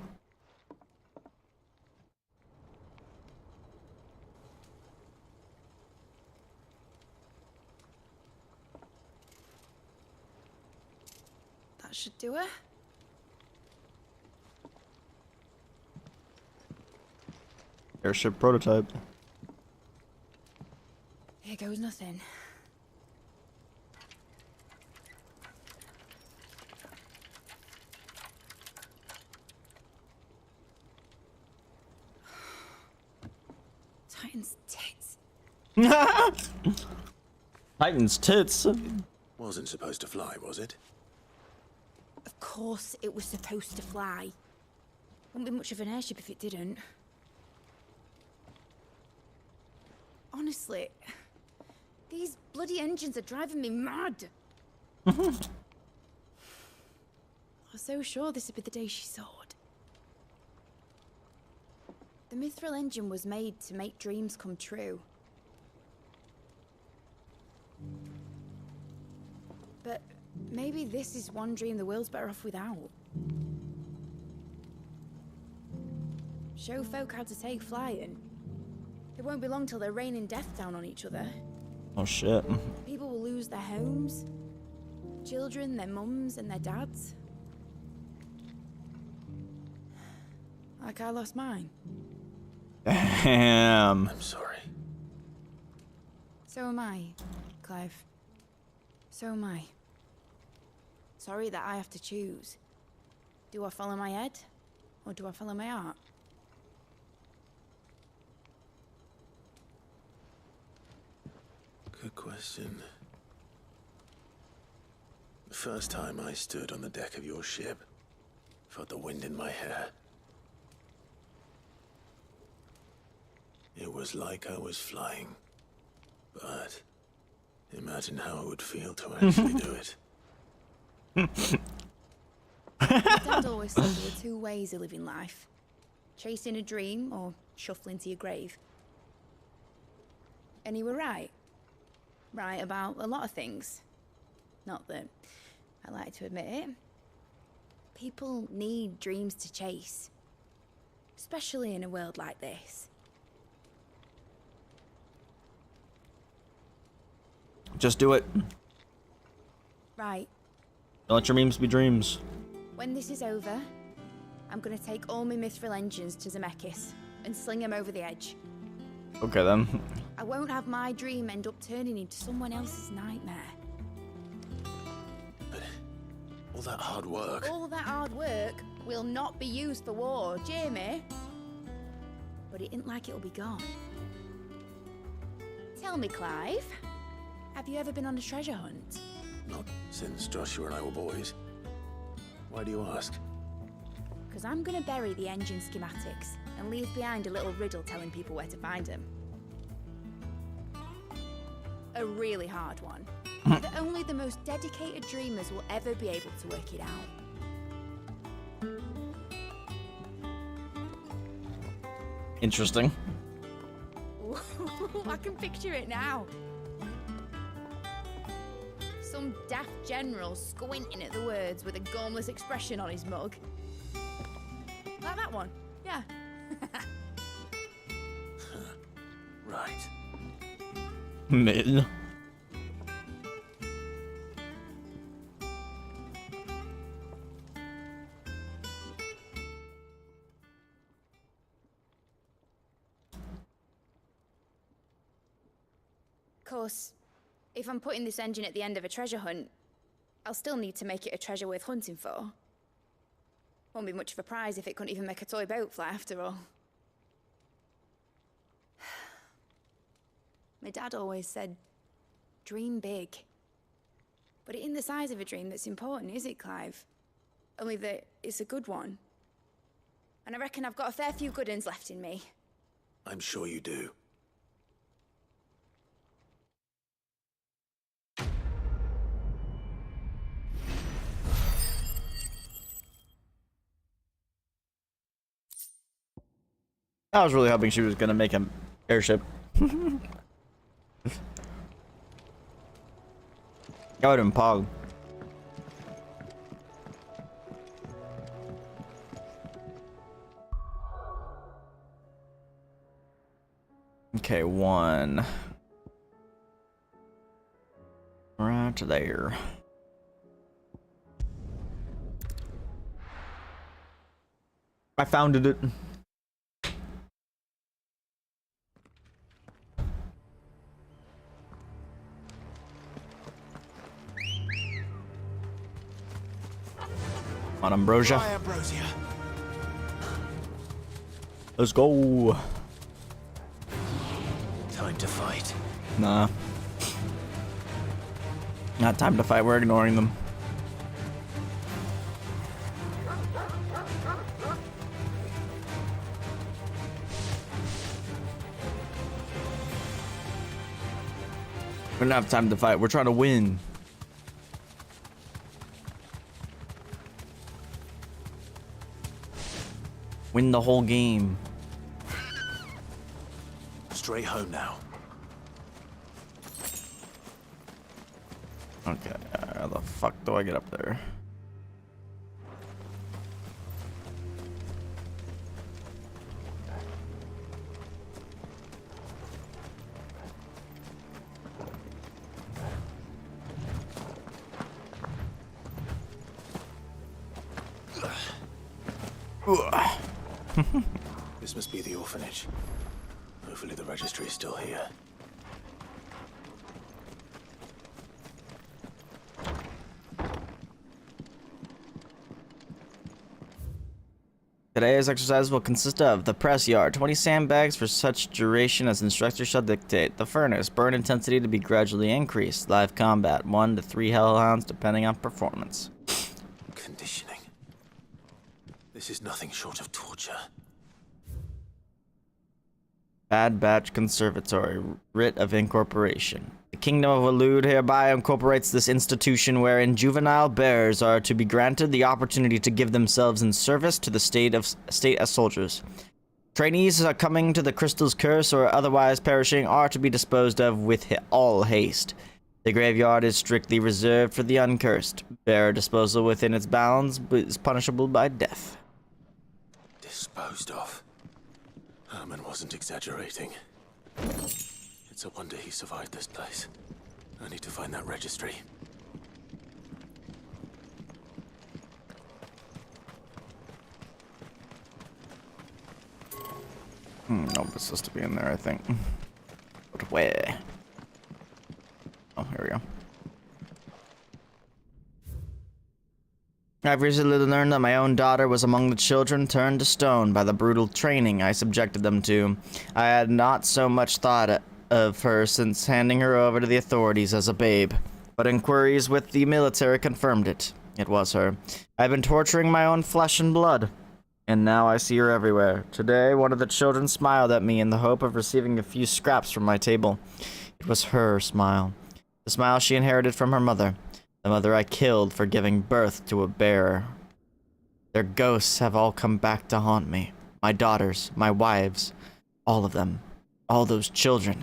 That should do it. Airship prototype. Here goes nothing. Titan's tits. Titan's tits. Wasn't supposed to fly, was it? Of course it was supposed to fly. Wouldn't be much of an airship if it didn't. Honestly, these bloody engines are driving me mad. I was so sure this would be the day she soared. The Mithril engine was made to make dreams come true. But maybe this is one dream the world's better off without. Show folk how to take flying. It won't be long till they're raining death down on each other. Oh shit. People will lose their homes. Children, their mums and their dads. Like I lost mine. Damn. I'm sorry. So am I, Clive. So am I. Sorry that I have to choose. Do I follow my head? Or do I follow my heart? Good question. The first time I stood on the deck of your ship, felt the wind in my hair. It was like I was flying. But imagine how it would feel to actually do it. Dad always said there were two ways of living life. Chasing a dream or shuffling to your grave. And he were right. Right about a lot of things. Not that I like to admit it. People need dreams to chase. Especially in a world like this. Just do it. Right. Don't let your memes be dreams. When this is over, I'm gonna take all my Mithril engines to Zemeckis and sling them over the edge. Okay then. I won't have my dream end up turning into someone else's nightmare. All that hard work. All that hard work will not be used for war, Jamie. But it isn't like it'll be gone. Tell me, Clive, have you ever been on a treasure hunt? Not since Joshua and I were boys. Why do you ask? Because I'm gonna bury the engine schematics and leave behind a little riddle telling people where to find them. A really hard one. That only the most dedicated dreamers will ever be able to work it out. Interesting. I can picture it now. Some daft general squinting at the words with a gormless expression on his mug. Like that one, yeah. Right. Mid. Of course, if I'm putting this engine at the end of a treasure hunt, I'll still need to make it a treasure worth hunting for. Won't be much of a prize if it couldn't even make a toy boat fly after all. My dad always said, dream big. But it ain't the size of a dream that's important, is it, Clive? Only that it's a good one. And I reckon I've got a fair few good uns left in me. I'm sure you do. I was really hoping she was gonna make an airship. Go ahead and pog. Okay, one. Right there. I found it. On Ambrosia. Hi, Ambrosia. Let's go. Time to fight. Nah. Not time to fight, we're ignoring them. We don't have time to fight, we're trying to win. Win the whole game. Straight home now. Okay, how the fuck do I get up there? This must be the orphanage. Hopefully the registry is still here. Today's exercise will consist of the press yard, 20 sandbags for such duration as instructor shall dictate. The furnace, burn intensity to be gradually increased. Live combat, 1 to 3 hellhounds depending on performance. Conditioning. This is nothing short of torture. Bad Batch Conservatory, writ of incorporation. The Kingdom of Elude hereby incorporates this institution wherein juvenile bearers are to be granted the opportunity to give themselves in service to the state as soldiers. Trainees are coming to the Crystal's Curse or otherwise perishing are to be disposed of with all haste. The graveyard is strictly reserved for the uncursed. Bearer disposal within its bounds is punishable by death. Disposed of. Herman wasn't exaggerating. It's a wonder he survived this place. I need to find that registry. Nope, it's supposed to be in there, I think. But where? Oh, here we go. I've recently learned that my own daughter was among the children turned to stone by the brutal training I subjected them to. I had not so much thought of her since handing her over to the authorities as a babe, but inquiries with the military confirmed it. It was her. I've been torturing my own flesh and blood, and now I see her everywhere. Today, one of the children smiled at me in the hope of receiving a few scraps from my table. It was her smile. The smile she inherited from her mother. The mother I killed for giving birth to a bearer. Their ghosts have all come back to haunt me. My daughters, my wives, all of them. All those children.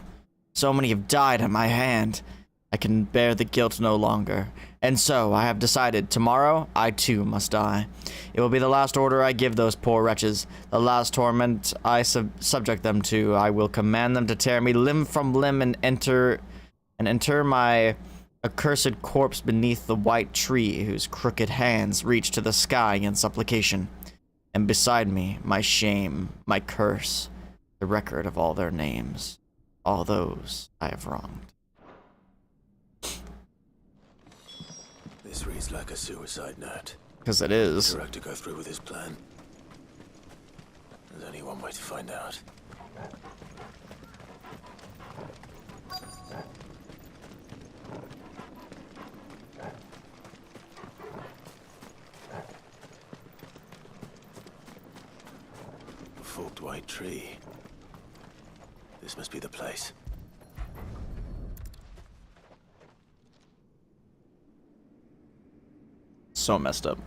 So many have died at my hand. I can bear the guilt no longer. And so, I have decided, tomorrow, I too must die. It will be the last order I give those poor wretches. The last torment I subject them to. I will command them to tear me limb from limb and enter my accursed corpse beneath the white tree whose crooked hands reach to the sky in supplication. And beside me, my shame, my curse, the record of all their names, all those I have wronged. This reads like a suicide note. Because it is. Correct to go through with his plan. There's only one way to find out. Forked white tree. This must be the place. So messed up.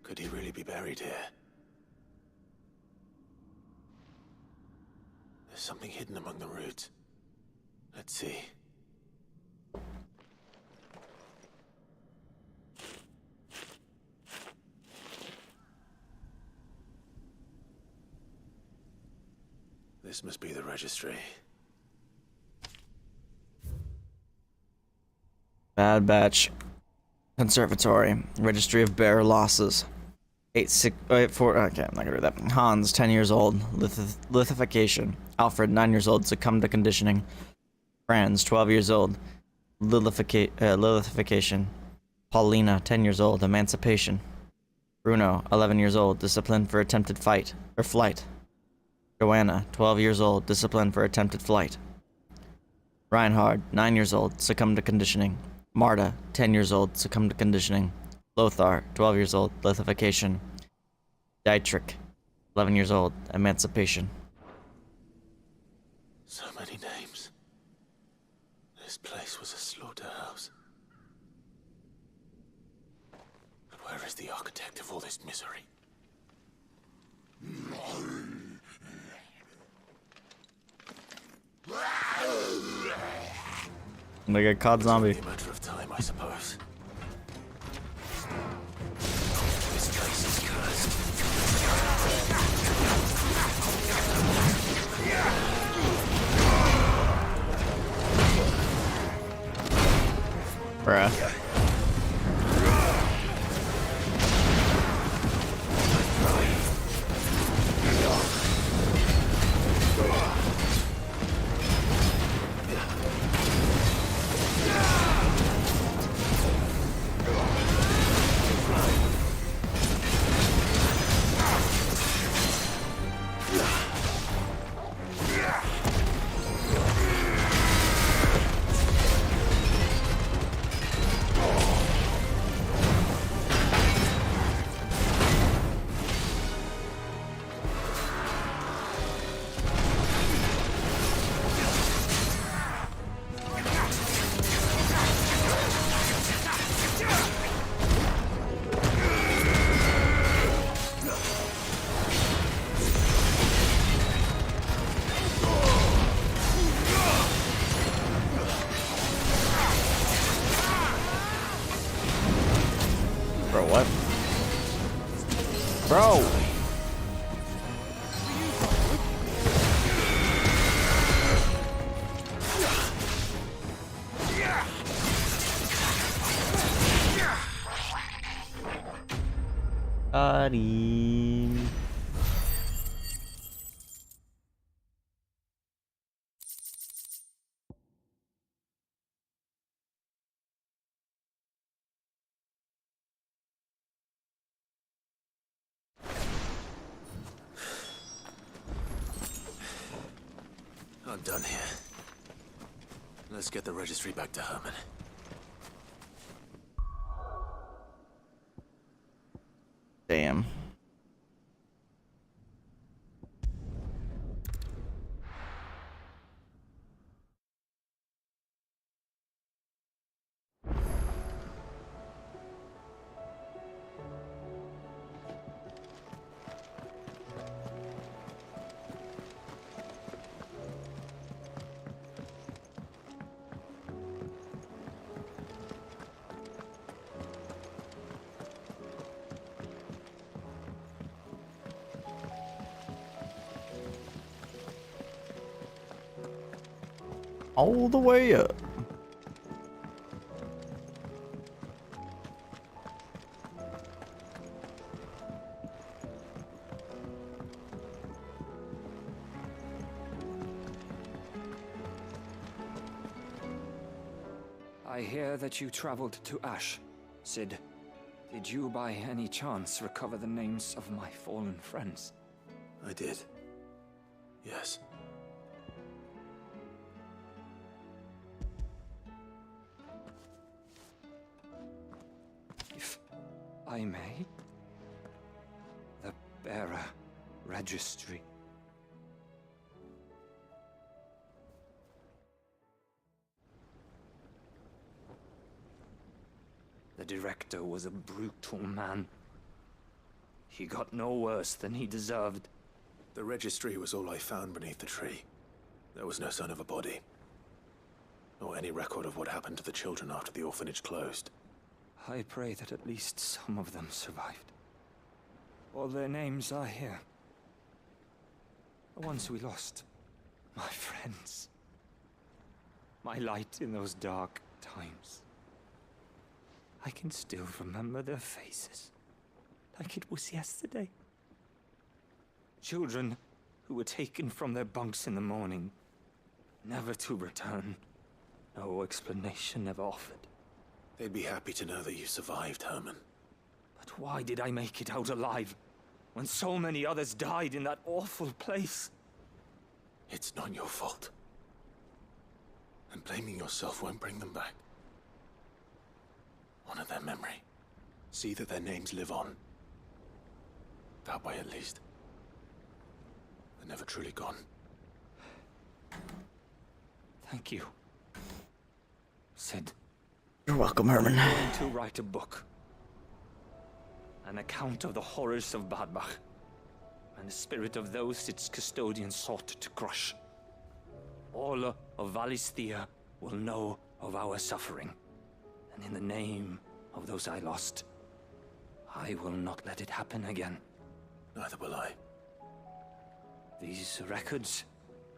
Could he really be buried here? something hidden among the roots. Let's see. This must be the registry. Bad Batch. Conservatory. Registry of Bearer Losses. 8-6-4. Okay, I'm not gonna do that. Hans, 10 years old. Lithification. Alfred, 9 years old. Succumbed to conditioning. Franz, 12 years old. Lithification. Paulina, 10 years old. Emancipation. Bruno, 11 years old. Disciplined for attempted flight. Joanna, 12 years old. Disciplined for attempted flight. Reinhard, 9 years old. Succumbed to conditioning. Marta, 10 years old. Succumbed to conditioning. Lothar, 12 years old. Lithification. Dietrich, 11 years old. Emancipation. So many names. This place was a slaughterhouse. But where is the architect of all this misery? Like a cod zombie. It's only a matter of time, I suppose. This place is cursed. Bruh. Bro, what? Bro! Karim. I'm done here. Let's get the registry back to Herman. Damn. All the way up. I hear that you traveled to Ash, Sid. Did you by any chance recover the names of my fallen friends? I did. Yes. If I may? The bearer registry. The director was a brutal man. He got no worse than he deserved. The registry was all I found beneath the tree. There was no sign of a body, or any record of what happened to the children after the orphanage closed. I pray that at least some of them survived. All their names are here. The ones we lost. My friends. My light in those dark times. I can still remember their faces, like it was yesterday. Children who were taken from their bunks in the morning, never to return. No explanation ever offered. They'd be happy to know that you survived, Herman. But why did I make it out alive, when so many others died in that awful place? It's not your fault. And blaming yourself won't bring them back. Honor their memory. See that their names live on. That way, at least. They're never truly gone. Thank you. Sid. You're welcome, Herman. I'm going to write a book. An account of the horrors of Badbach, and the spirit of those its custodians sought to crush. All of Valisthea will know of our suffering, and in the name of those I lost, I will not let it happen again. Neither will I. These records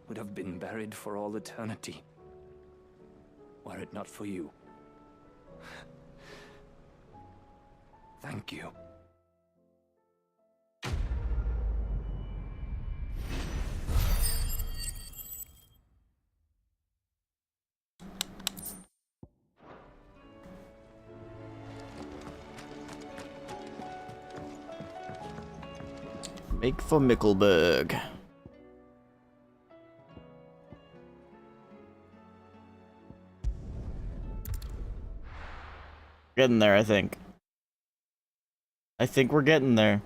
would have been buried for all eternity, were it not for you. Thank you. Make for Mickelberg. Getting there, I think. I think we're getting there.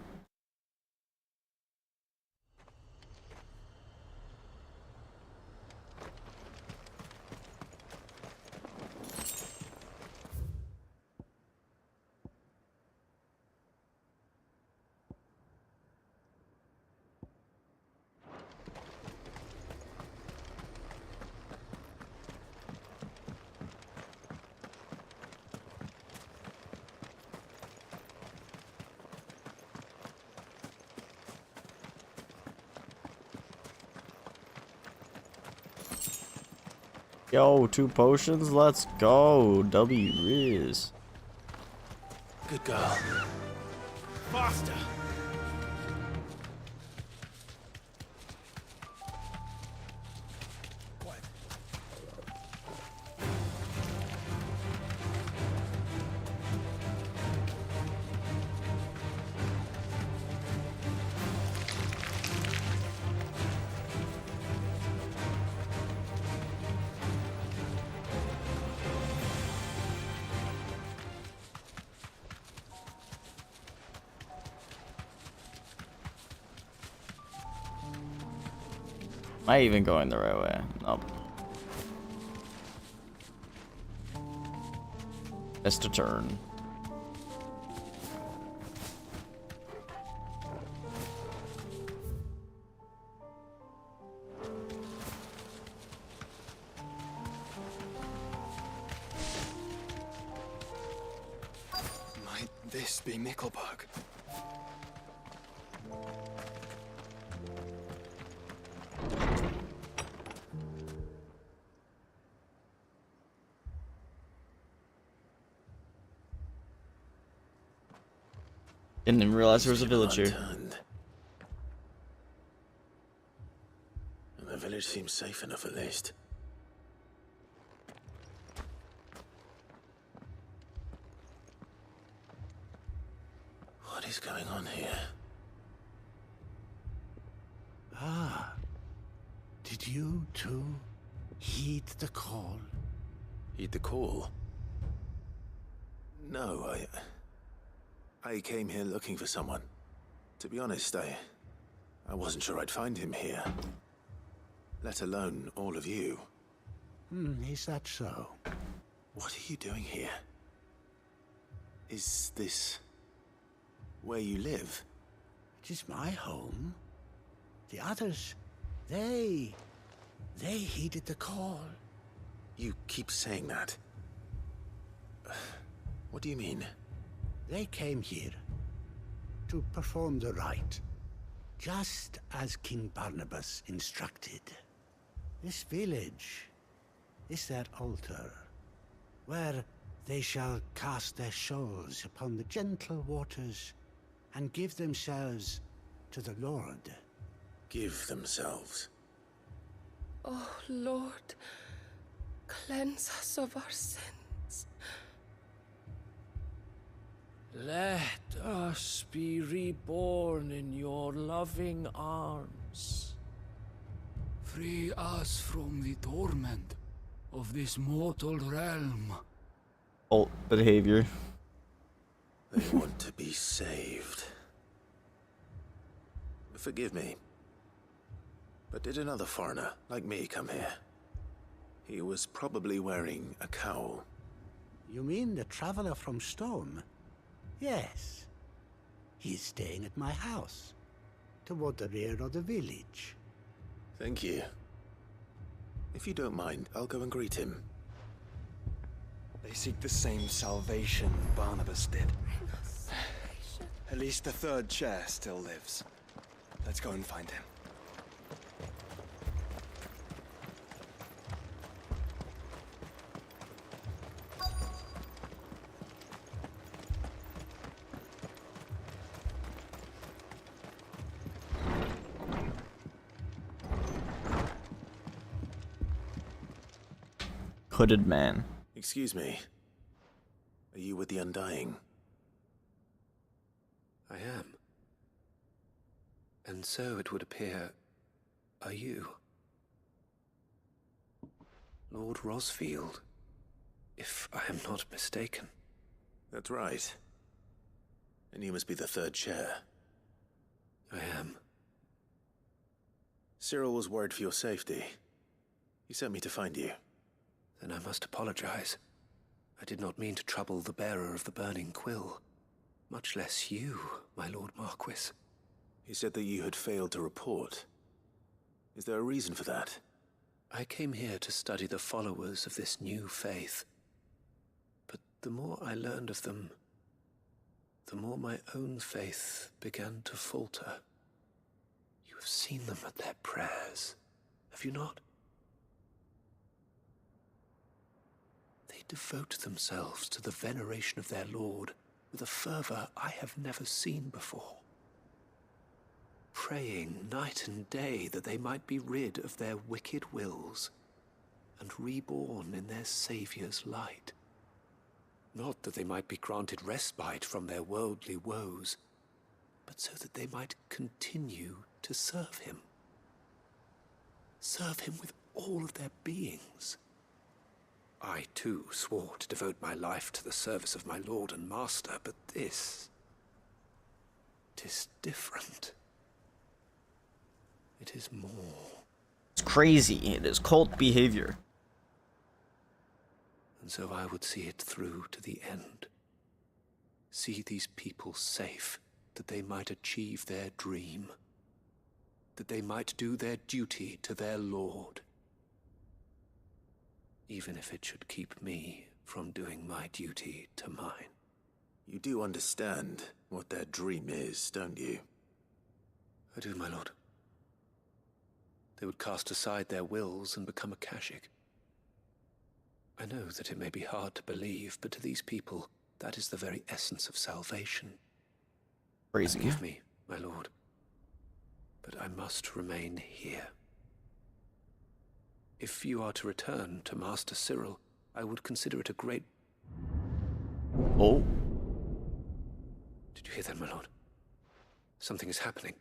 Yo, 2 potions? Let's go. W Riz. Good girl. Faster! Am I even going the right way? Nope. Missed a turn. Might this be Mickelberg? Didn't even realize there was a village here. Unturned. And the village seems safe enough at least. What is going on here? Ah. Did you too heed the call? Heed the call? No, I came here looking for someone. To be honest, I wasn't sure I'd find him here. Let alone all of you. Is that so? What are you doing here? Is this where you live? It is my home. The others, they They heeded the call. You keep saying that. What do you mean? They came here to perform the rite, just as King Barnabas instructed. This village is their altar, where they shall cast their souls upon the gentle waters and give themselves to the Lord. Give themselves? Oh, Lord, cleanse us of our sins. Let us be reborn in your loving arms. Free us from the torment of this mortal realm. Alt behavior. They want to be saved. Forgive me. But did another foreigner, like me, come here? He was probably wearing a cowl. You mean the traveler from Stone? Yes. He's staying at my house, toward the rear of the village. Thank you. If you don't mind, I'll go and greet him. They seek the same salvation Barnabas did. At least the third chair still lives. Let's go and find him. Hooded man. Excuse me. Are you with the Undying? I am. And so it would appear, are you? Lord Rosfield, if I am not mistaken. That's right. And you must be the third chair. I am. Cyril was worried for your safety. He sent me to find you. Then I must apologize. I did not mean to trouble the bearer of the burning quill. Much less you, my Lord Marquis. He said that you had failed to report. Is there a reason for that? I came here to study the followers of this new faith. But the more I learned of them, the more my own faith began to falter. You have seen them at their prayers, have you not? They devote themselves to the veneration of their Lord with a fervor I have never seen before. Praying night and day that they might be rid of their wicked wills and reborn in their Saviour's light. Not that they might be granted respite from their worldly woes, but so that they might continue to serve him. Serve him with all of their beings. I, too, swore to devote my life to the service of my Lord and Master, but this... 'tis different. It is more. It's crazy. It is cult behavior. And so I would see it through to the end. See these people safe, that they might achieve their dream. That they might do their duty to their Lord. Even if it should keep me from doing my duty to mine. You do understand what their dream is, don't you? I do, my lord. They would cast aside their wills and become a Kashik. I know that it may be hard to believe, but to these people, that is the very essence of salvation. Forgive me, my lord, but I must remain here. If you are to return to Master Cyril, I would consider it a great... Oh. Did you hear that, my lord? Something is happening.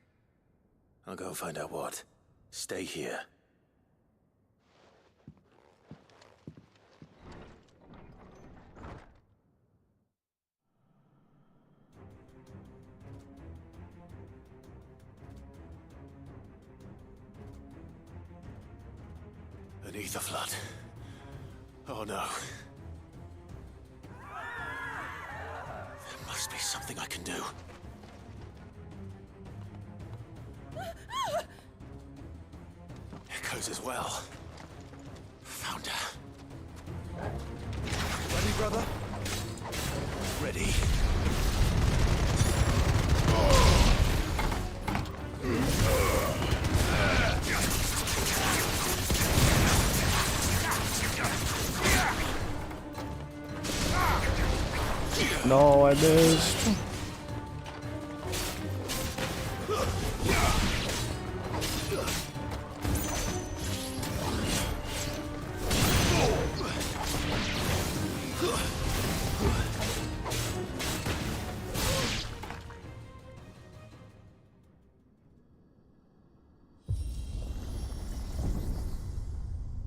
I'll go and find out what. Stay here. An ether flood. Oh no. There must be something I can do. Echoes those as well. Found her. Ready, brother? Ready. No, I missed.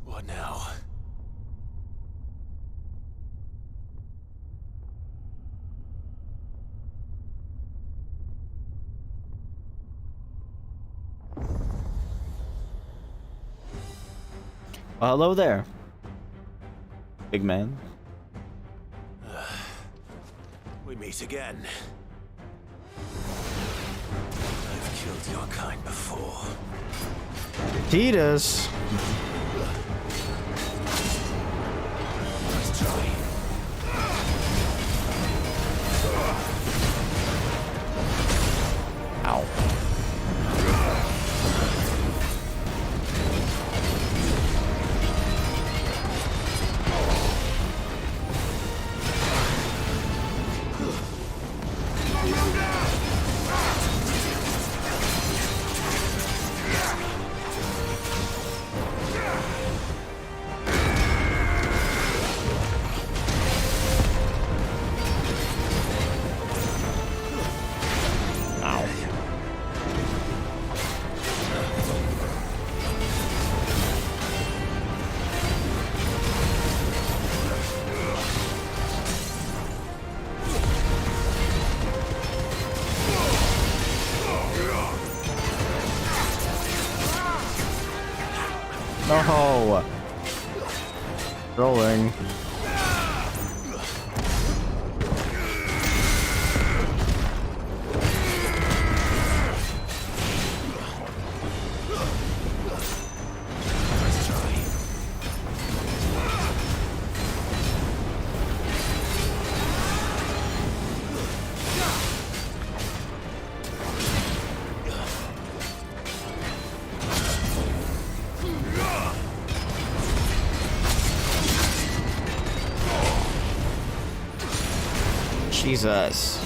What now? Hello there, big man. We meet again. I've killed your kind before. Titus. Let's try. Ow. No! Rolling. Jesus.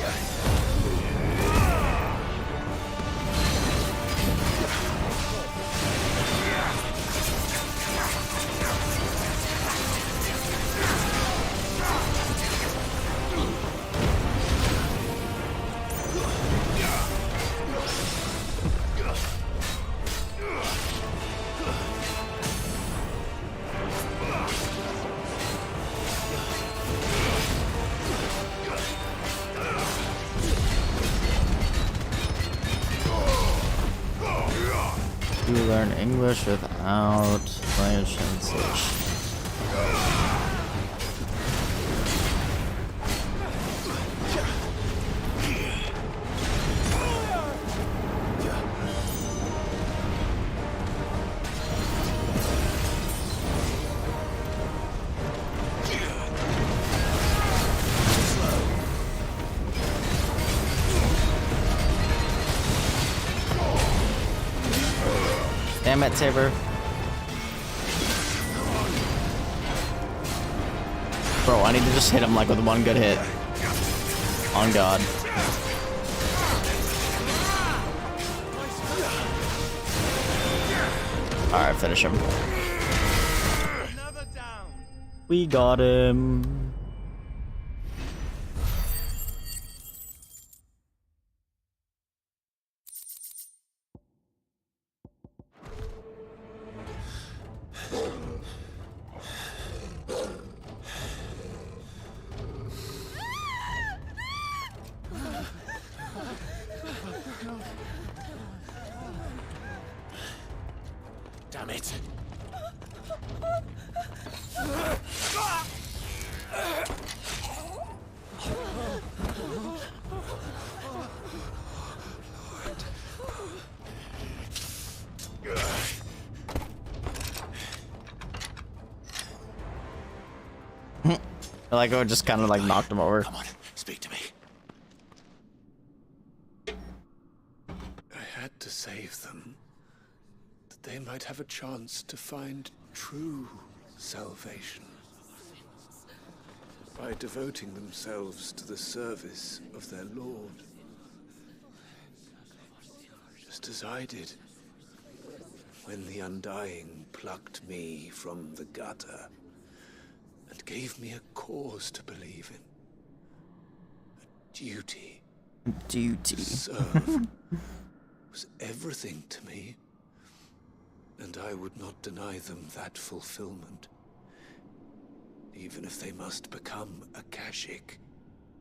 You learn English without language translation. Damn it, Tabor. Bro, I need to just hit him like with one good hit. On God. Alright, finish him. We got him. Damn it. Like, oh, just kind of like knocked him over. Come on, speak to me. I had to save them, that they might have a chance to find true salvation. By devoting themselves to the service of their Lord. Just as I did, when the Undying plucked me from the gutter and gave me a cause to believe in. A duty. Duty. To serve was everything to me, and I would not deny them that fulfillment, even if they must become a Kashik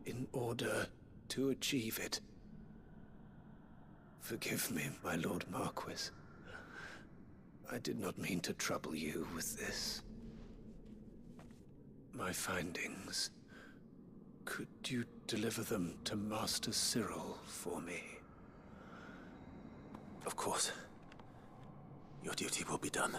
in order to achieve it. Forgive me, my Lord Marquis. I did not mean to trouble you with this. My findings. Could you deliver them to Master Cyril for me? Of course. Your duty will be done.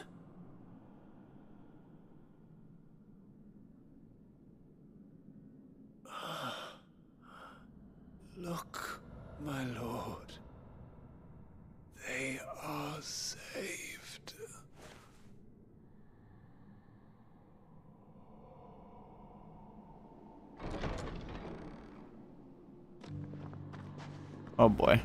Look, my lord. They are saved. Oh boy.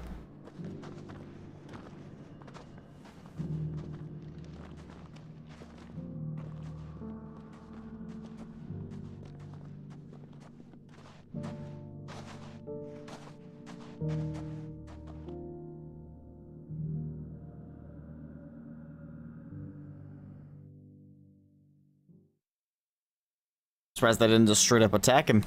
Surprised they didn't just straight up attack him.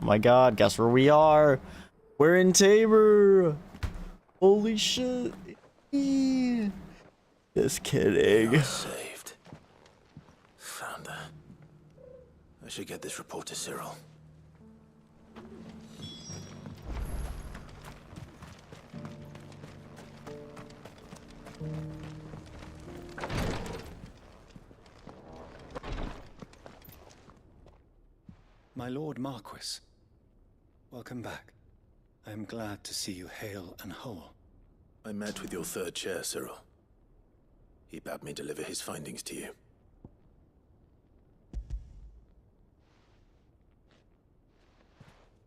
Oh my god, guess where we are? We're in Tabor! Holy shit. Just kidding. You're saved. Found her. I should get this report to Cyril. My Lord Marquis, welcome back. I am glad to see you hale and whole. I met with your third chair, Cyril. He bade me deliver his findings to you.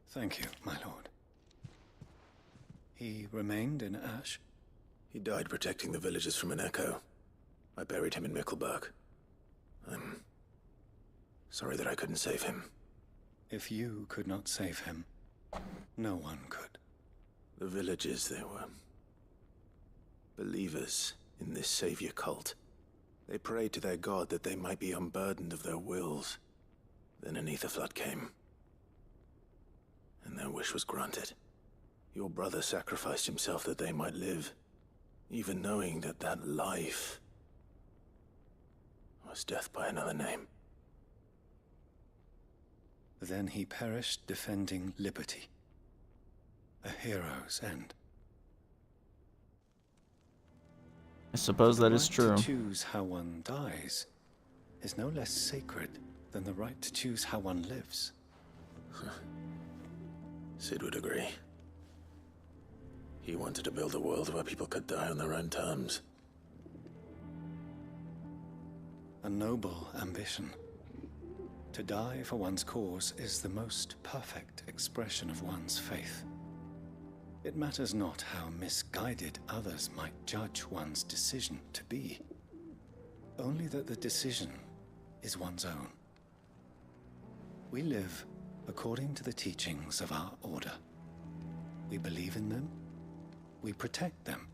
Thank you, my lord. He remained in Ash? He died protecting the villagers from an echo. I buried him in Mickelberg. I'm sorry that I couldn't save him. If you could not save him, no one could. The villagers, they were believers in this savior cult. They prayed to their god that they might be unburdened of their wills. Then an ether flood came, and their wish was granted. Your brother sacrificed himself that they might live, even knowing that that life was death by another name. Then he perished defending liberty. A hero's end. I suppose that is true. The right to choose how one dies is no less sacred than the right to choose how one lives. Sid would agree. He wanted to build a world where people could die on their own terms. A noble ambition. To die for one's cause is the most perfect expression of one's faith. It matters not how misguided others might judge one's decision to be. Only that the decision is one's own. We live according to the teachings of our order. We believe in them, we protect them,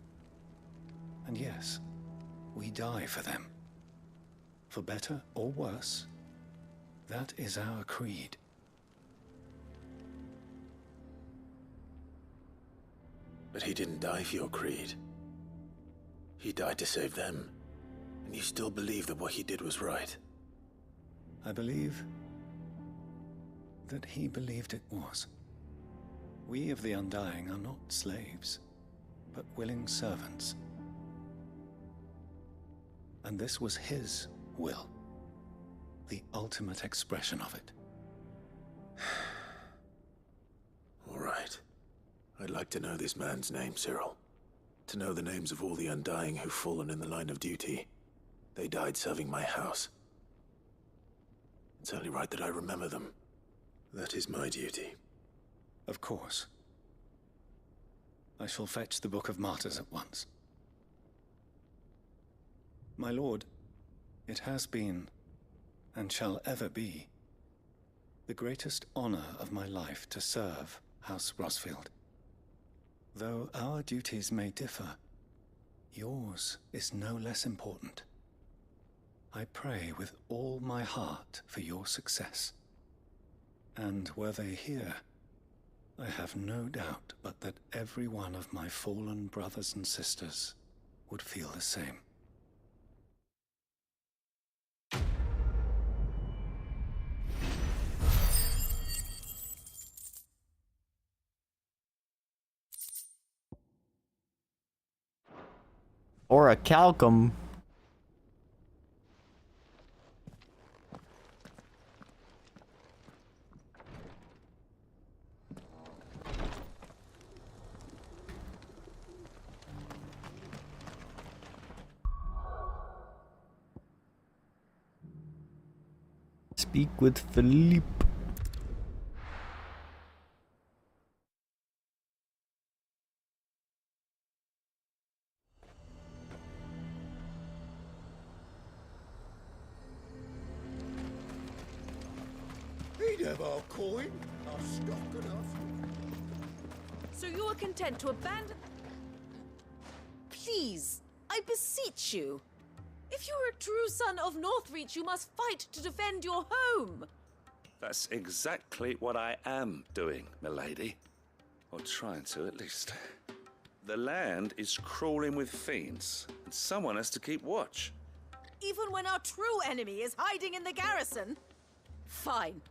and yes, we die for them. For better or worse, that is our creed. But he didn't die for your creed. He died to save them. And you still believe that what he did was right. I believe that he believed it was. We of the Undying are not slaves, but willing servants. And this was his will. the ultimate expression of it. All right. I'd like to know this man's name, Cyril. To know the names of all the Undying who've fallen in the line of duty. They died serving my house. It's only right that I remember them. That is my duty. Of course. I shall fetch the Book of Martyrs at once. My lord, it has been, and shall ever be, the greatest honor of my life to serve House Rosfield. Though our duties may differ, yours is no less important. I pray with all my heart for your success. And were they here, I have no doubt but that every one of my fallen brothers and sisters would feel the same. Or a calcum. Speak with Philippe. He'd have our coin, our stock and our... So you are content to abandon... Please, I beseech you. If you are a true son of Northreach, you must fight to defend your home. That's exactly what I am doing, milady. Or trying to, at least. The land is crawling with fiends, and someone has to keep watch. Even when our true enemy is hiding in the garrison? Fine.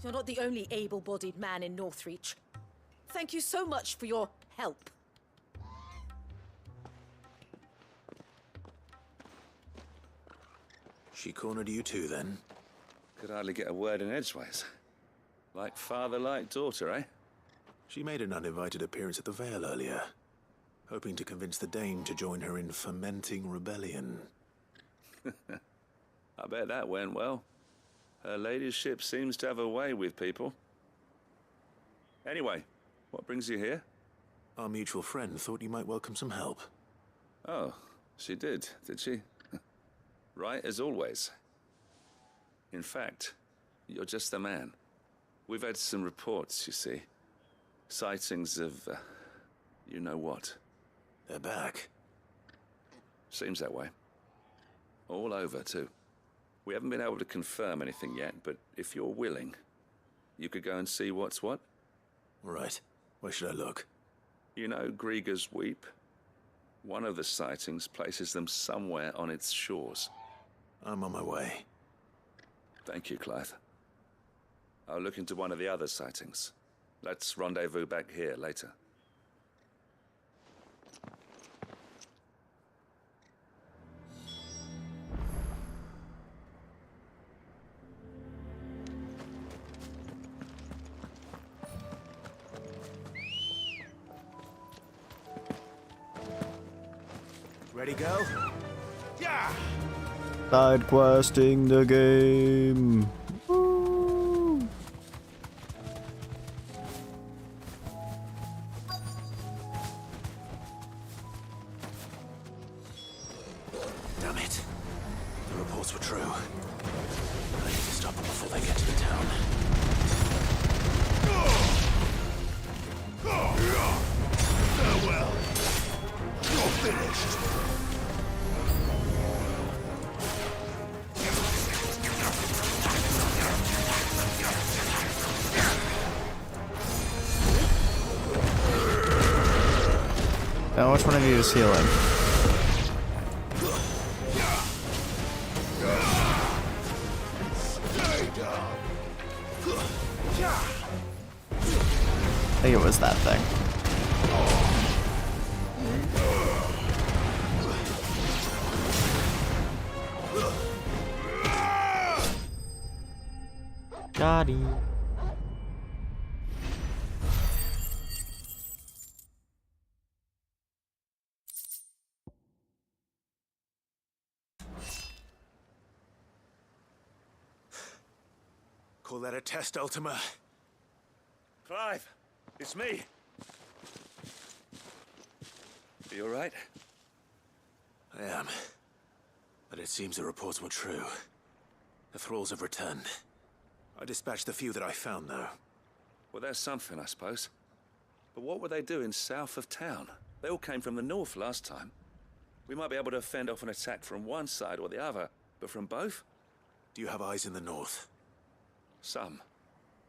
You're not the only able-bodied man in Northreach. Thank you so much for your help. She cornered you too, then? Could hardly get a word in edgeways. Like father, like daughter, eh? She made an uninvited appearance at the Vale earlier, hoping to convince the Dame to join her in fomenting rebellion. I bet that went well. Her ladyship seems to have a way with people. Anyway, what brings you here? Our mutual friend thought you might welcome some help. Oh, she did she? Right as always. In fact, you're just the man. We've had some reports, you see. Sightings of, you know what. They're back. Seems that way. All over, too. We haven't been able to confirm anything yet, but if you're willing, you could go and see what's what. Right. Where should I look? You know Grieger's Weep? One of the sightings places them somewhere on its shores. I'm on my way. Thank you, Clive. I'll look into one of the other sightings. Let's rendezvous back here later. Ready, go? Yeah! Side questing the game. Woo. Damn it. The reports were true. I need to stop them before they get to the town. Farewell. You're finished. Now, which one of you is healing? I think it was that thing. Scotty. Call that a test, Ultima? Clive, it's me. Are you all right? I am. But it seems the reports were true. The thralls have returned. I dispatched the few that I found, though. Well, there's something, I suppose. But what were they doing south of town? They all came from the north last time. We might be able to fend off an attack from one side or the other, but from both? Do you have eyes in the north? Some.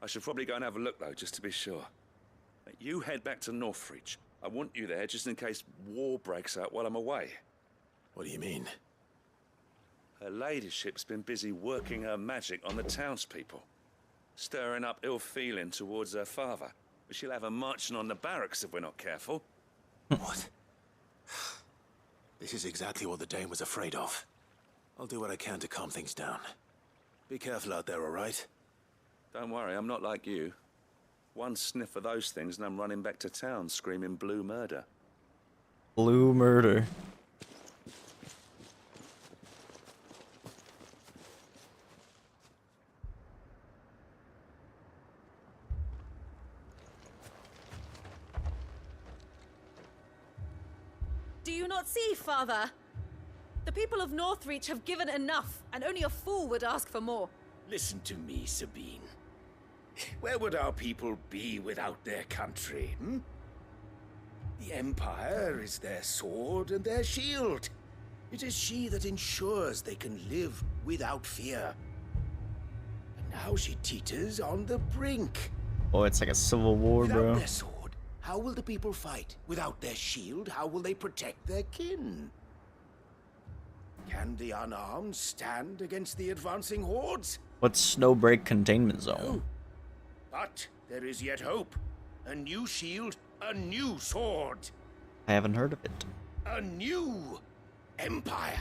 I should probably go and have a look, though, just to be sure. You head back to Northreach. I want you there just in case war breaks out while I'm away. What do you mean? Her ladyship's been busy working her magic on the townspeople, stirring up ill feeling towards her father. But she'll have her marching on the barracks if we're not careful. What? This is exactly what the Dane was afraid of. I'll do what I can to calm things down. Be careful out there, all right? Don't worry, I'm not like you. One sniff of those things and I'm running back to town screaming blue murder. Blue murder. Do you not see, Father? The people of Northreach have given enough, and only a fool would ask for more. Listen to me, Sabine. Where would our people be without their country, hmm? The Empire is their sword and their shield. It is she that ensures they can live without fear. And now she teeters on the brink. Oh, it's like a civil war, Without bro. their sword, how will the people fight? Without their shield, how will they protect their kin? Can the unarmed stand against the advancing hordes? What's Snowbreak Containment Zone? But there is yet hope. A new shield, a new sword. I haven't heard of it. A new empire.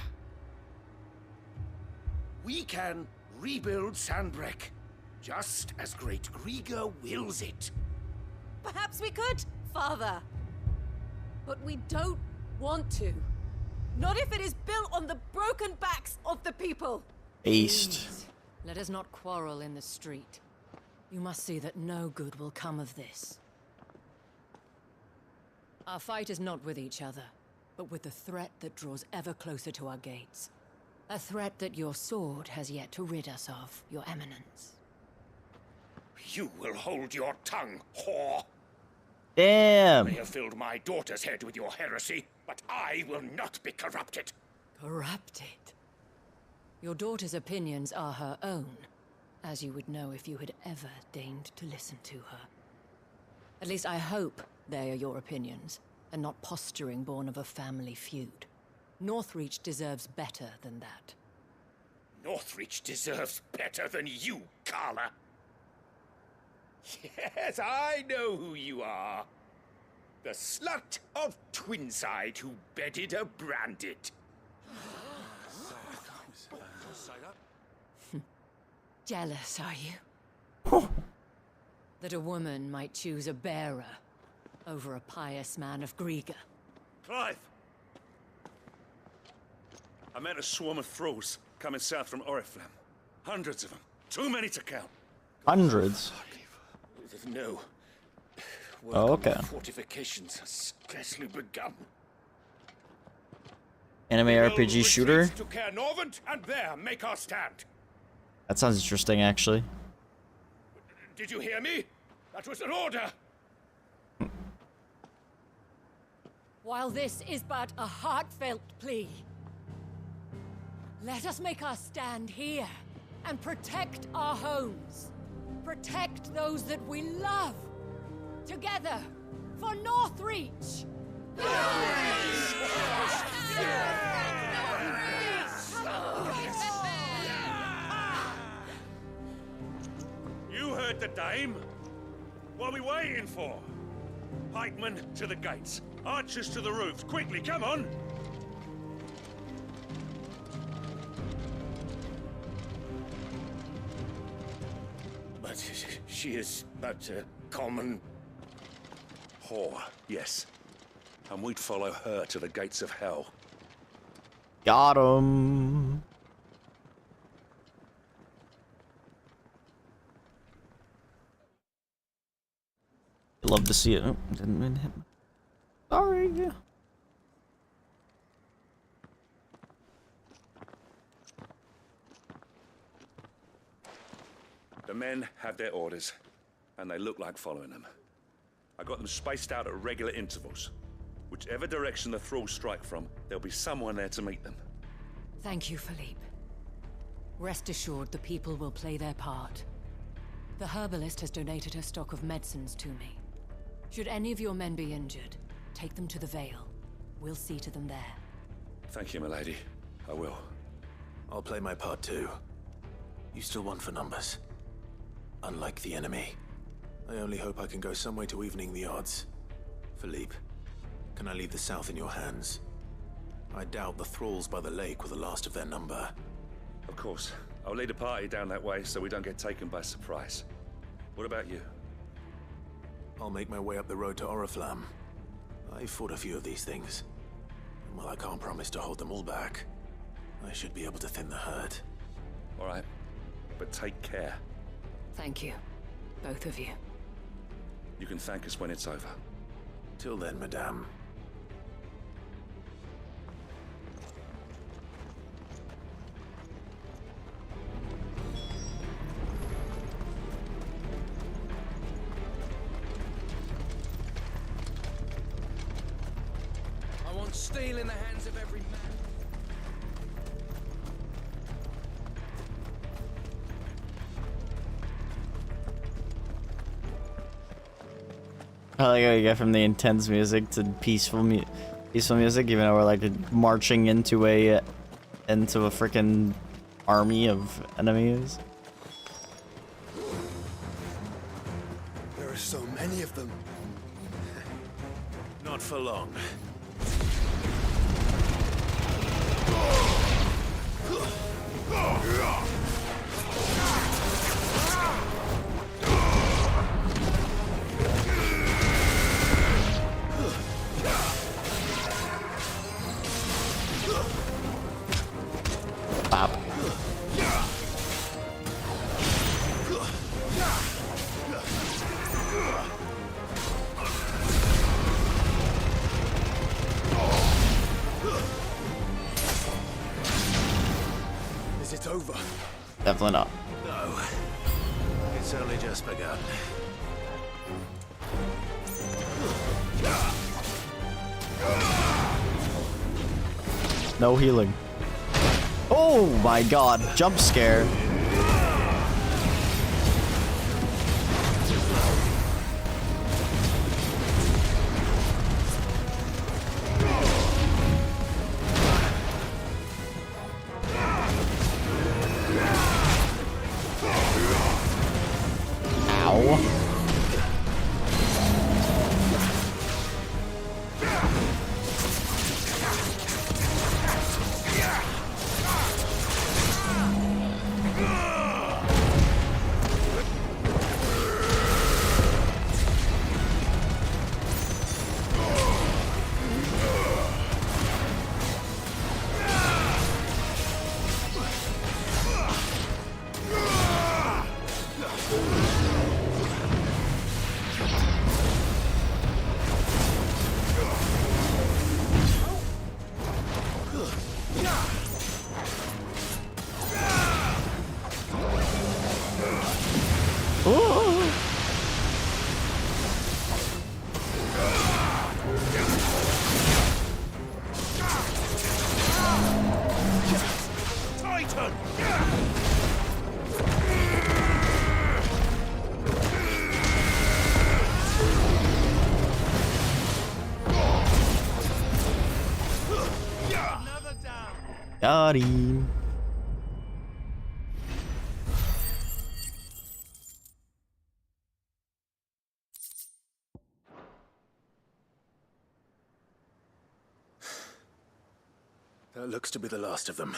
We can rebuild Sandbreck, just as Great Grieger wills it. Perhaps we could, Father. But we don't want to. Not if it is built on the broken backs of the people. East. Let us not quarrel in the street. You must see that no good will come of this. Our fight is not with each other, but with the threat that draws ever closer to our gates. A threat that your sword has yet to rid us of, Your Eminence. You will hold your tongue, whore. Damn. I have filled my daughter's head with your heresy, but I will not be corrupted. Corrupted? Your daughter's opinions are her own, as you would know if you had ever deigned to listen to her. At least I hope they are your opinions, and not posturing born of a family feud. Northreach deserves better than that. Northreach deserves better than you, Carla. Yes, I know who you are. The slut of Twinside who bedded a Branded. Jealous, are you? That a woman might choose a bearer over a pious man of Grieger. Clive! I met a swarm of thralls coming south from Oriflamme. Hundreds of them. Too many to count. Hundreds? No. Work Oh, on okay. the fortifications has scarcely begun. Anime RPG shooter? To Caer Norvent, and there make our stand. That sounds interesting, actually. Did you hear me? That was an order. While this is but a heartfelt plea, let us make our stand here and protect our homes. Protect those that we love. Together, for Northreach! You heard the dame. What are we waiting for? Pikemen to the gates. Archers to the roofs. Quickly, come on! But she is but a common... whore, yes. And we'd follow her to the gates of hell. Got him. Love to see it. Oh, didn't mean to hit me. Sorry. The men have their orders, and they look like following them. I got them spaced out at regular intervals. Whichever direction the thralls strike from, there'll be someone there to meet them. Thank you, Philippe. Rest assured the people will play their part. The herbalist has donated her stock of medicines to me. Should any of your men be injured, take them to the Vale. We'll see to them there. Thank you, milady. I will. I'll play my part too. You still want for numbers. Unlike the enemy. I only hope I can go some way to evening the odds. Philippe, can I leave the south in your hands? I doubt the thralls by the lake were the last of their number. Of course. I'll lead a party down that way so we don't get taken by surprise. What about you? I'll make my way up the road to Oriflamme. I fought a few of these things. And while I can't promise to hold them all back, I should be able to thin the herd. All right. But take care. Thank you. Both of you. You can thank us when it's over. Till then, madame. I want steel in the hands of every man. I like how you get from the intense music to peaceful music, even though we're like marching into a freaking army of enemies. There are so many of them. Not for long. Bop. Is it over? Definitely not. No. It's only just begun. No healing. Oh my god, jump scare. Ow. Got him. That looks to be the last of them.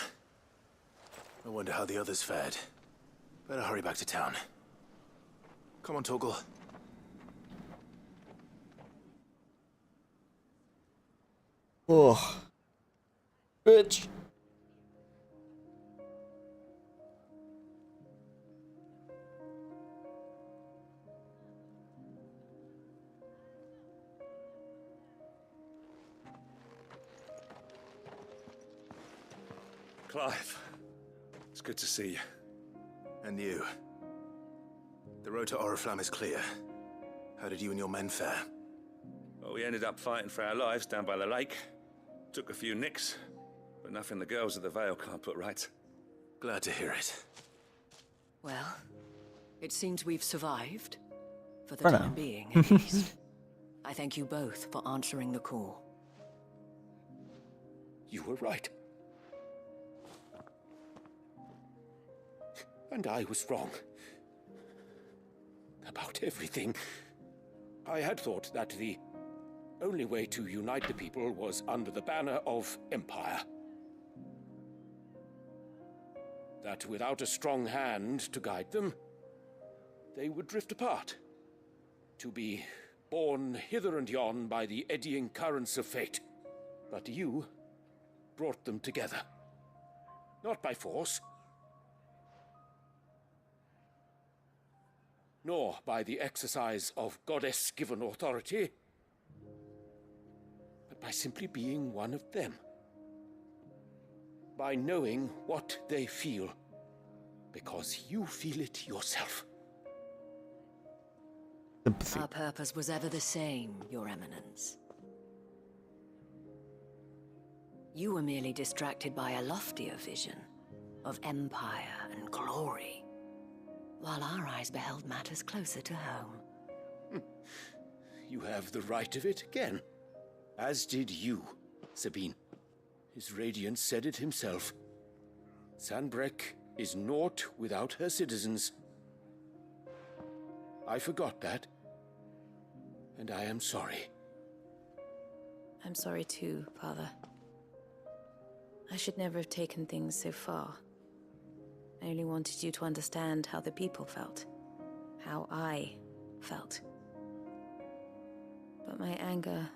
I wonder how the others fared. Better hurry back to town. Come on, Torgal. Oh. Bitch. Clive, it's good to see you. And you. The road to Oriflamme is clear. How did you and your men fare? Well, we ended up fighting for our lives down by the lake. Took a few nicks, but nothing the girls of the Vale can't put right. Glad to hear it. Well, it seems we've survived. For the For time now. being, at least. I thank you both for answering the call. You were right. And I was wrong. About everything. I had thought that the only way to unite the people was under the banner of Empire. That without a strong hand to guide them, they would drift apart. To be borne hither and yon by the eddying currents of fate. But you brought them together. Not by force, nor by the exercise of goddess-given authority, but by simply being one of them. By knowing what they feel, because you feel it yourself. Sympathy. Our purpose was ever the same, Your Eminence. You were merely distracted by a loftier vision of empire and glory, while our eyes beheld matters closer to home. You have the right of it again. As did you, Sabine. His Radiance said it himself. Sanbreque is naught without her citizens. I forgot that, and I am sorry. I'm sorry too, Father. I should never have taken things so far. I only wanted you to understand how the people felt. How I felt. But my anger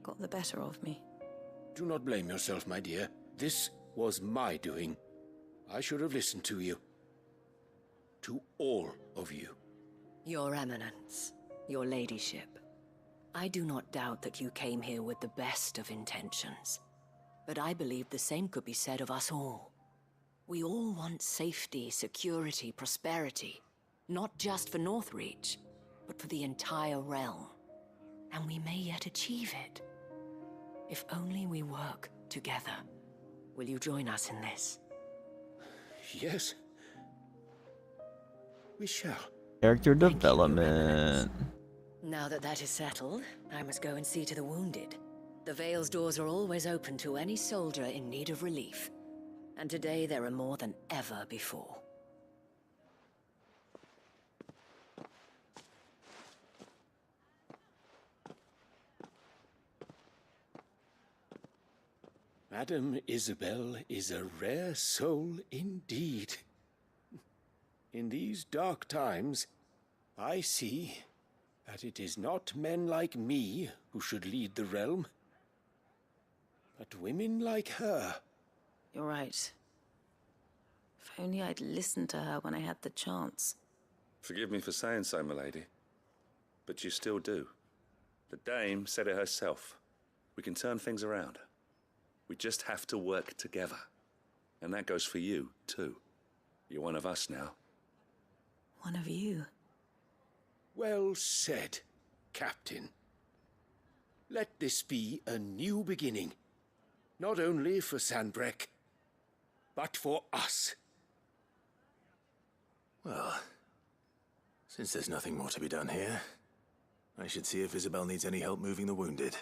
got the better of me. Do not blame yourself, my dear. This was my doing. I should have listened to you. To all of you. Your Eminence, your Ladyship, I do not doubt that you came here with the best of intentions. But I believe the same could be said of us all. We all want safety, security, prosperity. Not just for Northreach, but for the entire realm. And we may yet achieve it. If only we work together. Will you join us in this? Yes. We shall. Character development. Now that that is settled, I must go and see to the wounded. The Vale's doors are always open to any soldier in need of relief. And today there are more than ever before. Madame Isabel is a rare soul indeed. In these dark times, I see that it is not men like me who should lead the realm, but women like her. You're right. If only I'd listened to her when I had the chance. Forgive me for saying so, milady, but you still do. The Dame said it herself. We can turn things around. We just have to work together. And that goes for you, too. You're one of us now. One of you. Well said, Captain. Let this be a new beginning. Not only for Sanbreque, but for us. Well, since there's nothing more to be done here, I should see if Isabel needs any help moving the wounded.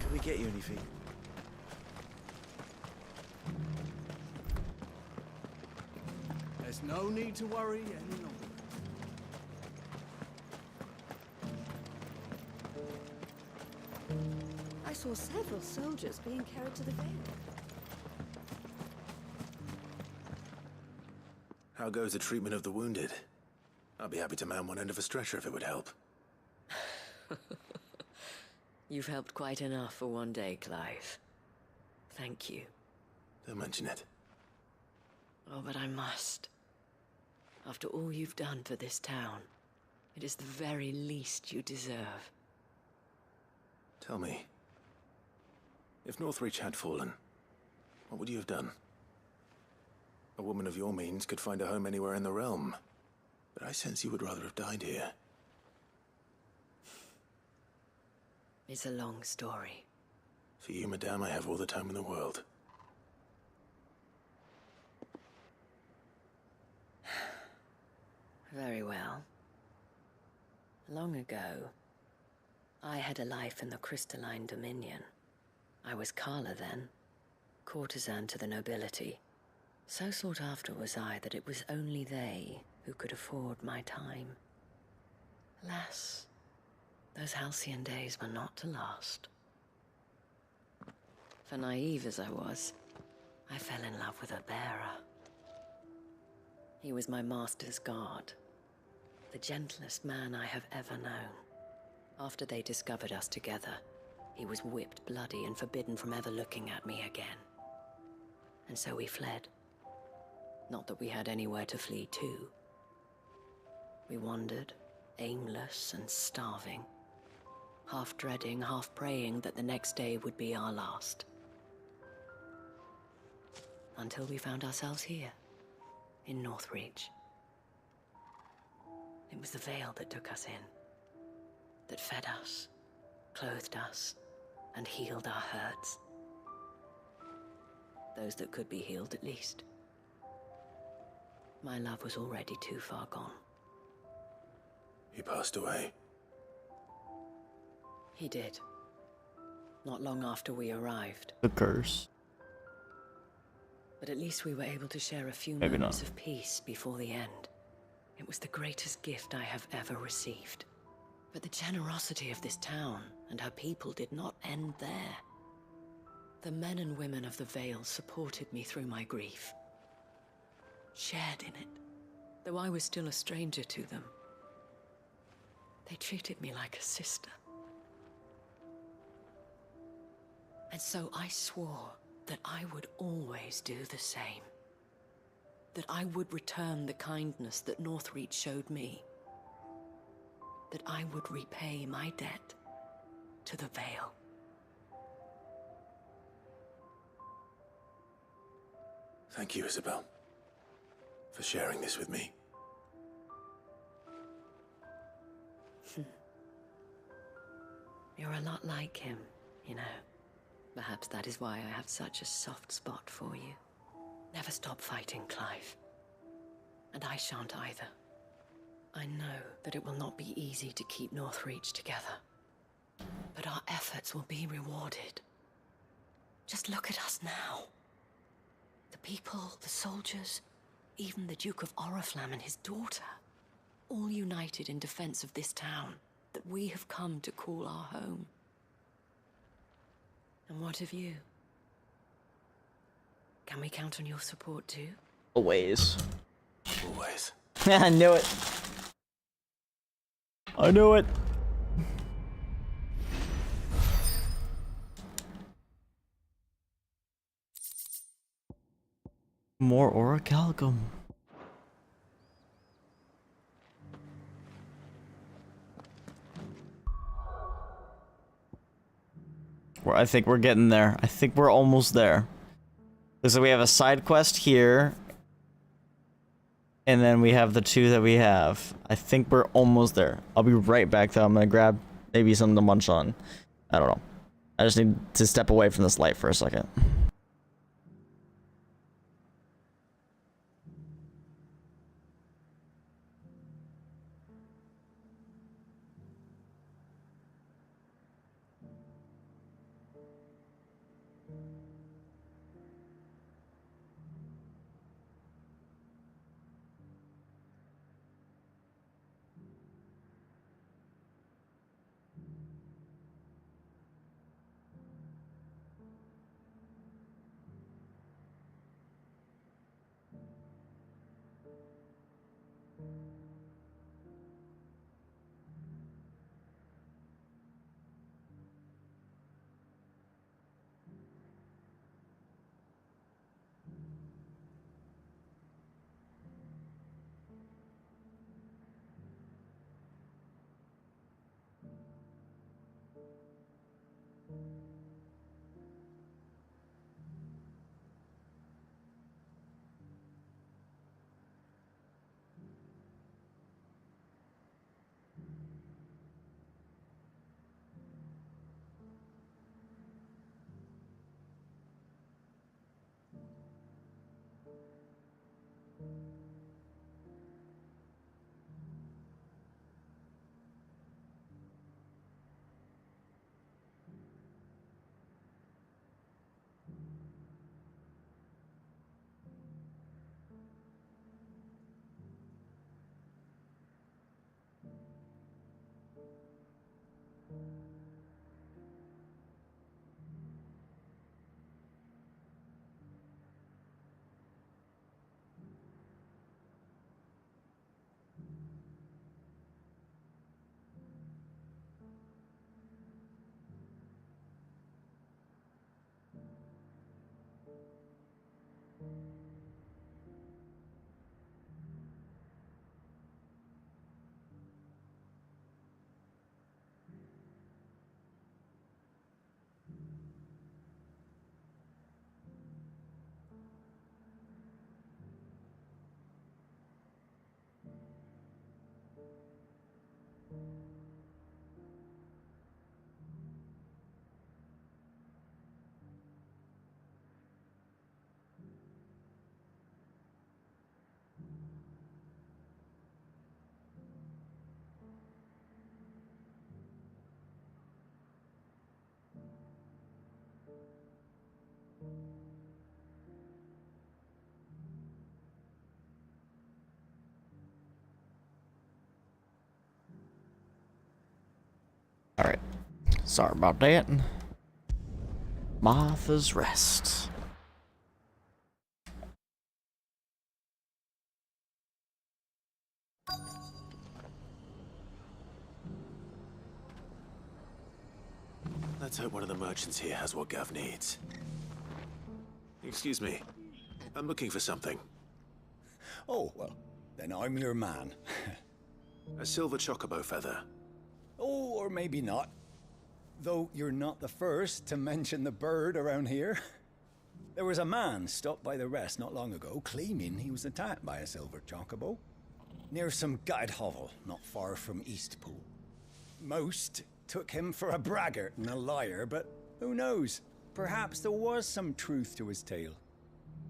Can we get you anything? There's no need to worry any longer. I saw several soldiers being carried to the Vale. How goes the treatment of the wounded? I'll be happy to man one end of a stretcher if it would help. You've helped quite enough for one day, Clive. Thank you. Don't mention it. Oh, but I must. After all you've done for this town, it is the very least you deserve. Tell me, if Northreach had fallen, what would you have done? A woman of your means could find a home anywhere in the realm, but I sense you would rather have died here. It's a long story. For you, madame, I have all the time in the world. Very well. Long ago, I had a life in the Crystalline Dominion. I was Carla then, courtesan to the nobility. So sought after was I that it was only they who could afford my time. Alas, those halcyon days were not to last. For naive as I was, I fell in love with a bearer. He was my master's guard, the gentlest man I have ever known. After they discovered us together, he was whipped bloody and forbidden from ever looking at me again. And so we fled. Not that we had anywhere to flee to. We wandered, aimless and starving, half dreading, half praying that the next day would be our last. Until we found ourselves here, in Northreach. It was the Veil that took us in, that fed us, clothed us, and healed our hurts. Those that could be healed, at least. My love was already too far gone. He passed away. He did. Not long after we arrived. The curse. But at least we were able to share a few Maybe moments not. of peace before the end. It was the greatest gift I have ever received. But the generosity of this town and her people did not end there. The men and women of the Vale supported me through my grief. Shared in it, though I was still a stranger to them. They treated me like a sister. And so I swore that I would always do the same. That I would return the kindness that Northreach showed me. That I would repay my debt to the Vale. Thank you, Isabel, for sharing this with me. You're a lot like him, you know. Perhaps that is why I have such a soft spot for you. Never stop fighting, Clive. And I shan't either. I know that it will not be easy to keep Northreach together. But our efforts will be rewarded. Just look at us now. The people, the soldiers, even the Duke of Oriflamme and his daughter, all united in defense of this town that we have come to call our home. And what of you? Can we count on your support too? Always. Always. I knew it. I knew it. More orichalcum. I think we're getting there. I think we're almost there. So we have a side quest here. And then we have the two that we have. I think we're almost there. I'll be right back though. I'm gonna grab maybe something to munch on. I don't know. I just need to step away from this light for a second. Sorry about that. Martha's Rest. Let's hope one of the merchants here has what Gav needs. Excuse me. I'm looking for something. Oh, well, then I'm your man. A silver chocobo feather. Oh, or maybe not. Though you're not the first to mention the bird around here. There was a man stopped by the rest not long ago claiming he was attacked by a silver chocobo near some gutted hovel not far from Eastpool. Most took him for a braggart and a liar, but who knows? Perhaps there was some truth to his tale.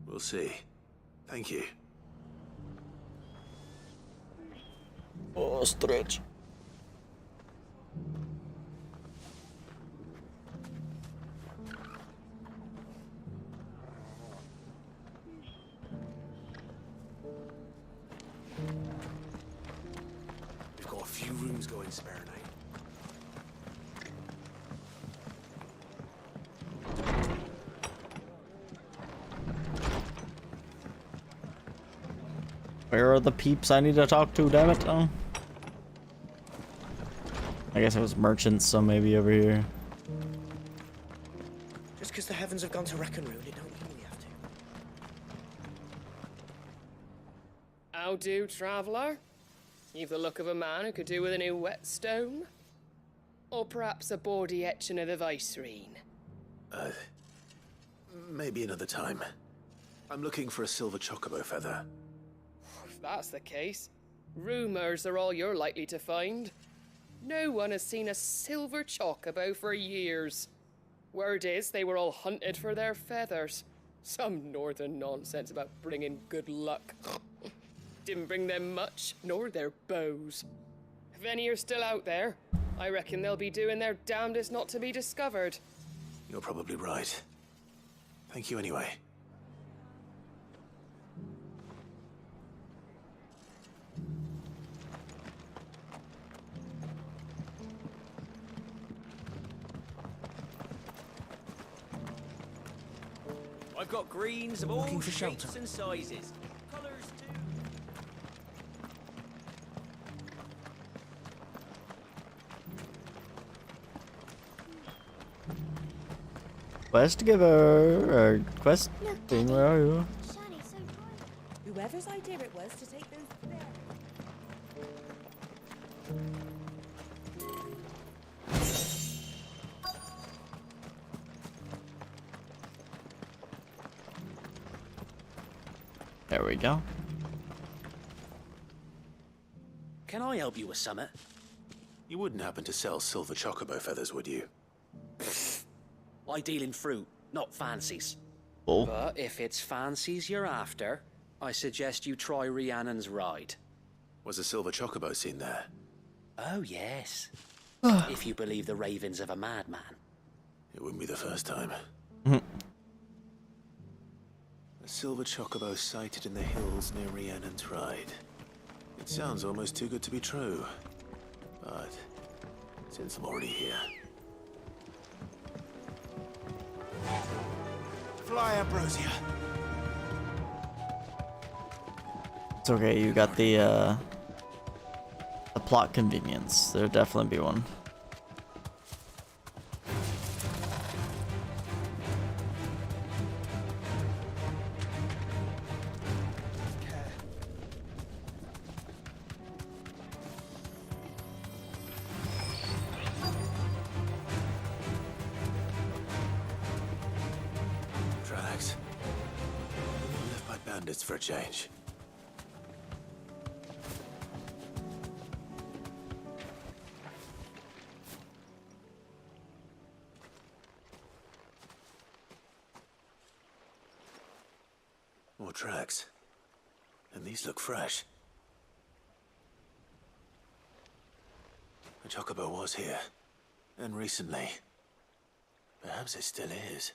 We'll see. Thank you. Ostrich. We've got a few rooms going spare night. Where are the peeps I need to talk to, damn it? Oh. I guess it was merchants, so maybe over here. Just because the heavens have gone to wreck and ruin, it don't mean we have to. How do, traveller? You've the look of a man who could do with a new whetstone. Or perhaps a bawdy etching of the Vicerine. Maybe another time. I'm looking for a silver chocobo feather. If that's the case, rumours are all you're likely to find. No one has seen a silver chocobo for years. Word is they were all hunted for their feathers. Some northern nonsense about bringing good luck. Didn't bring them much, nor their bows. If any are still out there, I reckon they'll be doing their damnedest not to be discovered. You're probably right. Thank you anyway. I've got greens of all Looking for shapes shelter. and sizes. Colours too. Quest giver, or quest thing, where are you? Whoever's idea it was to take those there. There we go. Can I help you with summit? You wouldn't happen to sell silver chocobo feathers, would you? I deal in fruit, not fancies. Oh. But if it's fancies you're after, I suggest you try Rhiannon's ride. Was a silver chocobo seen there? Oh, yes. If you believe the ravings of a madman. It wouldn't be the first time. A silver chocobo sighted in the hills near Rhiannon's Ride. It sounds almost too good to be true. But since I'm already here... Fly, Ambrosia. It's okay, you got the plot convenience. There'll definitely be one. Tracks. Left by bandits for a change. More tracks. And these look fresh. The chocobo was here. And recently. Perhaps it still is.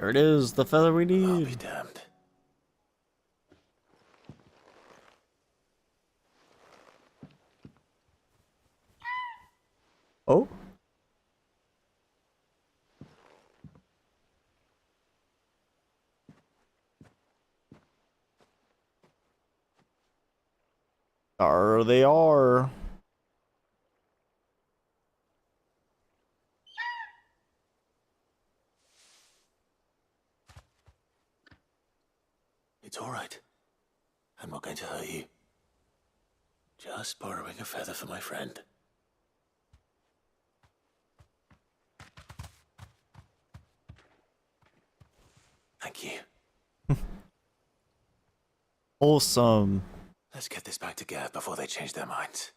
There it is, the feather we need. I'll be damned. Oh. There they are. It's all right. I'm not going to hurt you. Just borrowing a feather for my friend. Thank you. Awesome. Let's get this back to Gav before they change their minds.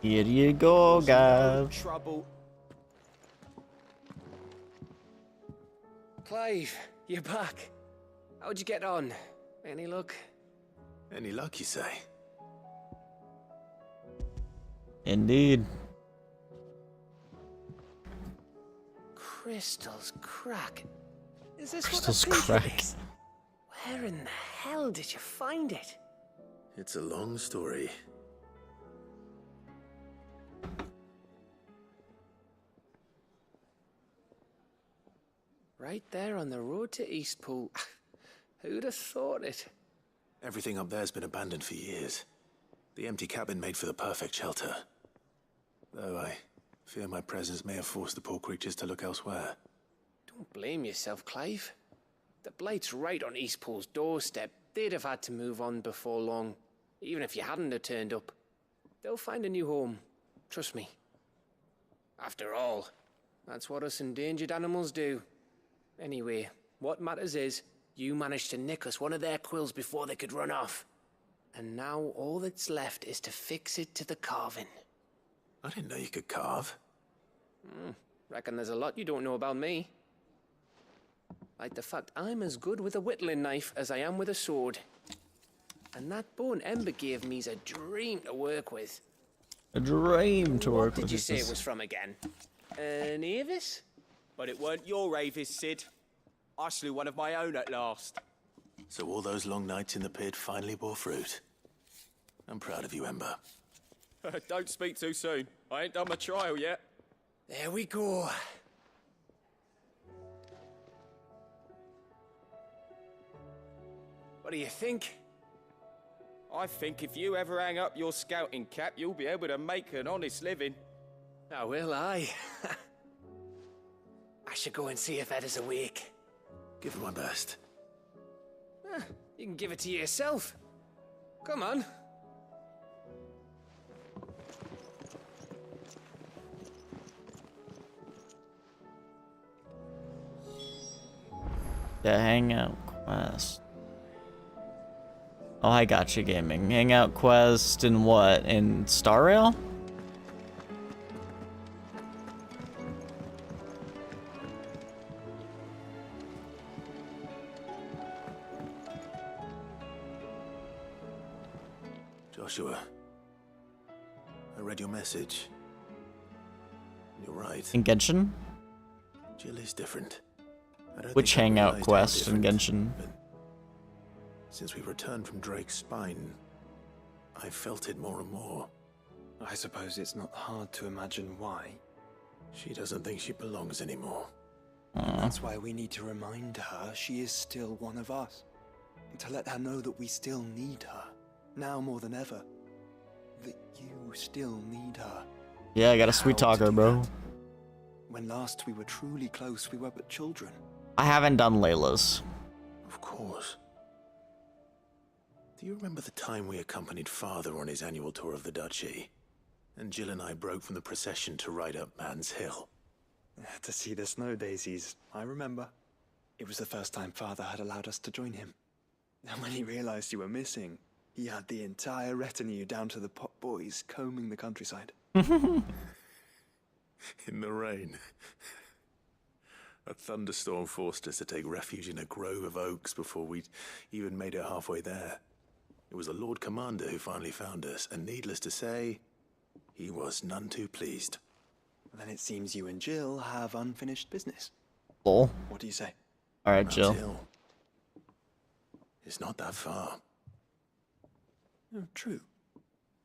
Here you go, Gav. Trouble. Clive, you're back. How'd you get on? Any luck? Any luck, you say? Indeed. Crystal's crack. Is this Crystal's what I think crack. it is? Where in the hell did you find it? It's a long story. Right there on the road to Eastpool. Who'd have thought it? Everything up there's been abandoned for years. The empty cabin made for the perfect shelter. Though I fear my presence may have forced the poor creatures to look elsewhere. Don't blame yourself, Clive. The Blight's right on Eastpool's doorstep. They'd have had to move on before long, even if you hadn't have turned up. They'll find a new home. Trust me. After all, that's what us endangered animals do. Anyway, what matters is, you managed to nick us one of their quills before they could run off. And now all that's left is to fix it to the carving. I didn't know you could carve. Reckon there's a lot you don't know about me. Like the fact I'm as good with a whittling knife as I am with a sword. And that bone Ember gave me's a dream to work with. A dream to work What with. did you say it was from again? An Avis? But it weren't your Avis, Sid. I slew one of my own at last. So all those long nights in the pit finally bore fruit. I'm proud of you, Ember. Don't speak too soon. I ain't done my trial yet. There we go. What do you think? I think if you ever hang up your scouting cap, you'll be able to make an honest living. Now will I? I should go and see if Ed is awake. Give it my best. You can give it to yourself. Come on. The Hangout Quest. Oh, I got you, gaming. Hangout Quest in what? In Star Rail? Joshua, I read your message. You're right. In Genshin? Jill is different. I don't Which think I Hangout realized how Quest in different, Genshin? but since we returned from Drake's spine, I felt it more and more. I suppose it's not hard to imagine why. She doesn't think she belongs anymore. That's why we need to remind her she is still one of us. To let her know that we still need her. Now more than ever. That you still need her. Yeah, I got a sweet talker, bro. When last we were truly close, we were but children. I haven't done Layla's. Of course. Do you remember the time we accompanied Father on his annual tour of the Duchy? And Jill and I broke from the procession to ride up Man's Hill. To see the snow daisies, I remember. It was the first time Father had allowed us to join him. And when he realized you were missing, He had the entire retinue down to the pot boys combing the countryside. In the rain. A thunderstorm forced us to take refuge in a grove of oaks before we'd even made it halfway there. It was the Lord Commander who finally found us, and needless to say, he was none too pleased. Then it seems you and Jill have unfinished business. Lol. What do you say? Alright, Mount Jill. Hill. It's not that far. Oh, true.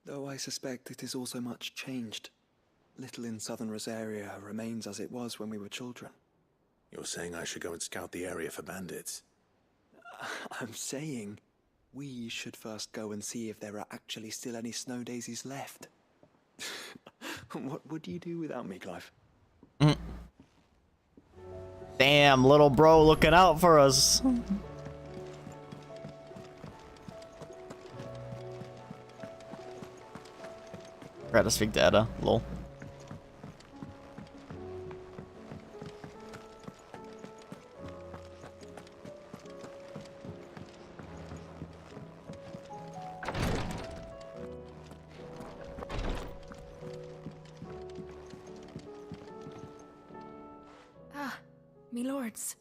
Though I suspect it is also much changed. Little in southern Rosaria remains as it was when we were children. You're saying I should go and scout the area for bandits? I'm saying we should first go and see if there are actually still any snow daisies left. What would you do without me, Clive? Damn, little bro looking out for us. Try to speak to Edda. Lol. Me lords.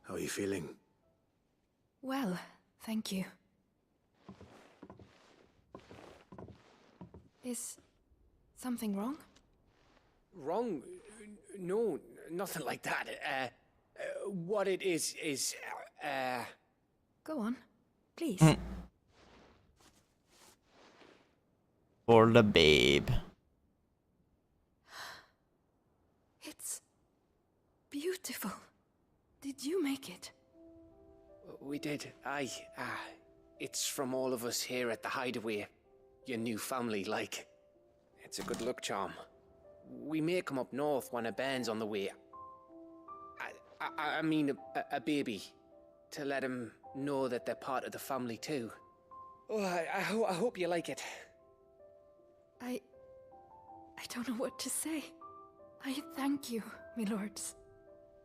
How are you feeling? Well, thank you. Is something wrong? Wrong? No, nothing like that. What it is, Go on, please. For the babe. It's beautiful. Did you make it? We did. Aye. It's from all of us here at the Hideaway. Your new family, like. It's a good luck charm. We may come up north when a band's on the way. I mean a baby. To let him know that they're part of the family too. Oh, I hope you like it. I don't know what to say. I thank you, my lords,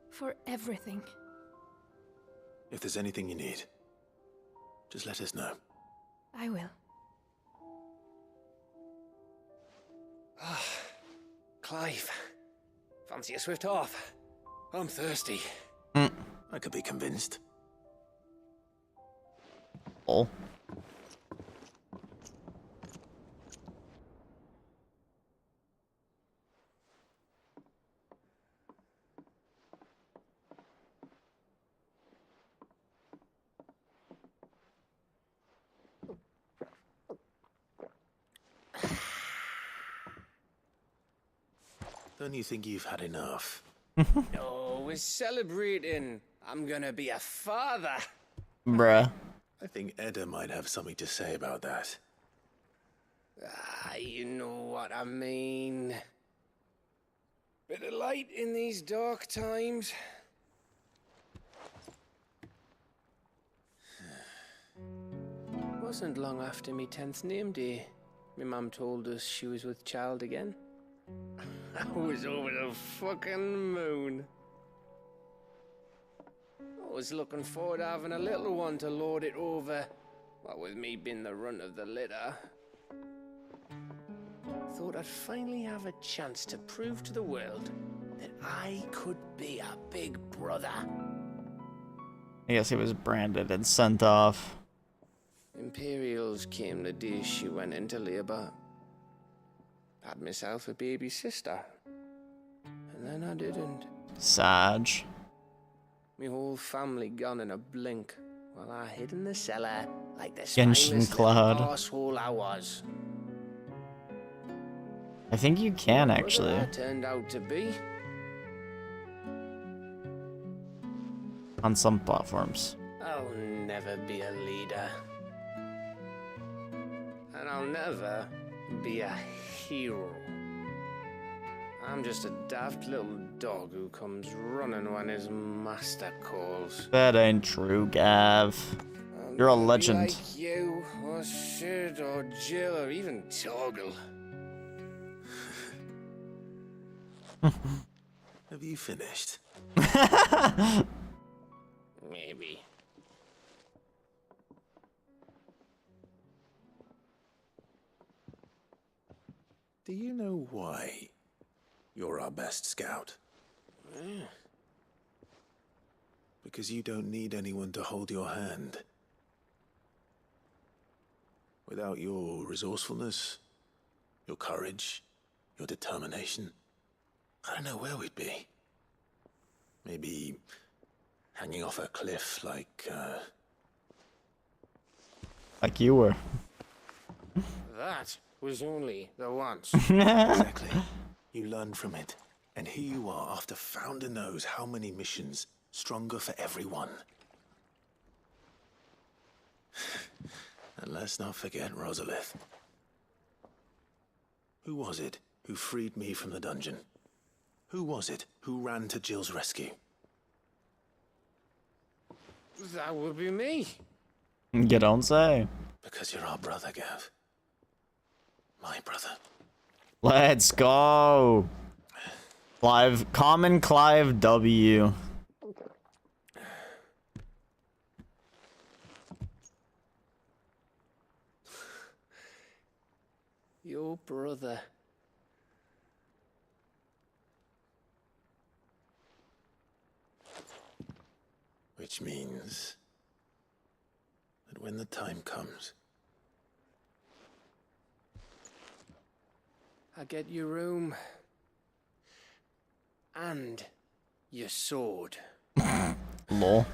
for everything. If there's anything you need, just let us know. I will. Clive, fancy a swift off? I'm thirsty. I could be convinced. Oh. Don't you think you've had enough? No, we're celebrating. I'm gonna be a father. Bruh. I think Edda might have something to say about that. You know what I mean. Bit of light in these dark times. Wasn't long after me 10th name day. My mum told us she was with child again. I was over the fucking moon. I was looking forward to having a little one to lord it over. What with me being the runt of the litter. Thought I'd finally have a chance to prove to the world that I could be a big brother. I guess he was branded and sent off. Imperials came the day she went into labor. Had myself a baby sister. And then I didn't. Saj. My whole family gone in a blink, while I hid in the cellar like the Genshin spineless Cloud. little arsehole I was. I think you can Brother actually. I turned out to be. On some platforms. I'll never be a leader. And I'll never be a hero. I'm just a daft little dog who comes running when his master calls. That ain't true, Gav. You're a legend. Like you, or Sid, or Jill, or even Torgal. Have you finished? Maybe. Do you know why you're our best scout? Because you don't need anyone to hold your hand. Without your resourcefulness, your courage, your determination, I don't know where we'd be. Maybe hanging off a cliff like you were. That was only the once. Exactly. You learn from it. And here you are after Founder knows how many missions, stronger for everyone. And let's not forget Rosalith. Who was it who freed me from the dungeon? Who was it who ran to Jill's rescue? That would be me. You don't say. Because you're our brother, Gav. My brother. Let's go. Clive, common Clive W. Your brother. Which means that when the time comes, I get your room. And your sword. Lol.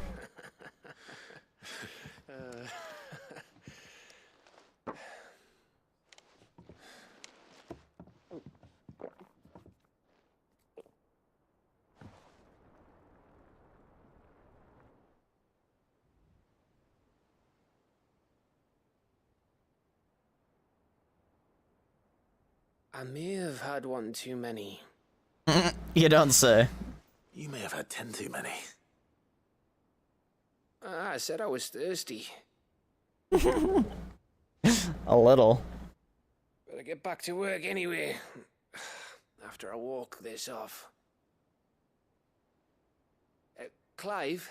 I may have had one too many. You don't say. you may have had 10 too many. I said I was thirsty. A little. Better get back to work anyway. After I walk this off. Clive?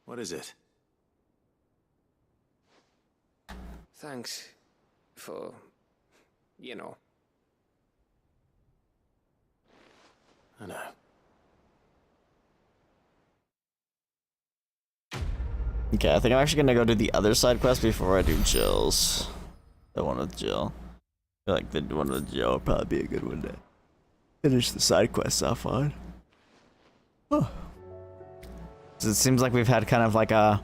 What is it? Thanks for, you know. I know. Okay, I think I'm actually gonna go do the other side quest before I do Jill's. The one with Jill. I feel like the one with Jill would probably be a good one to finish the side quests off on. Oh. So it seems like we've had kind of like a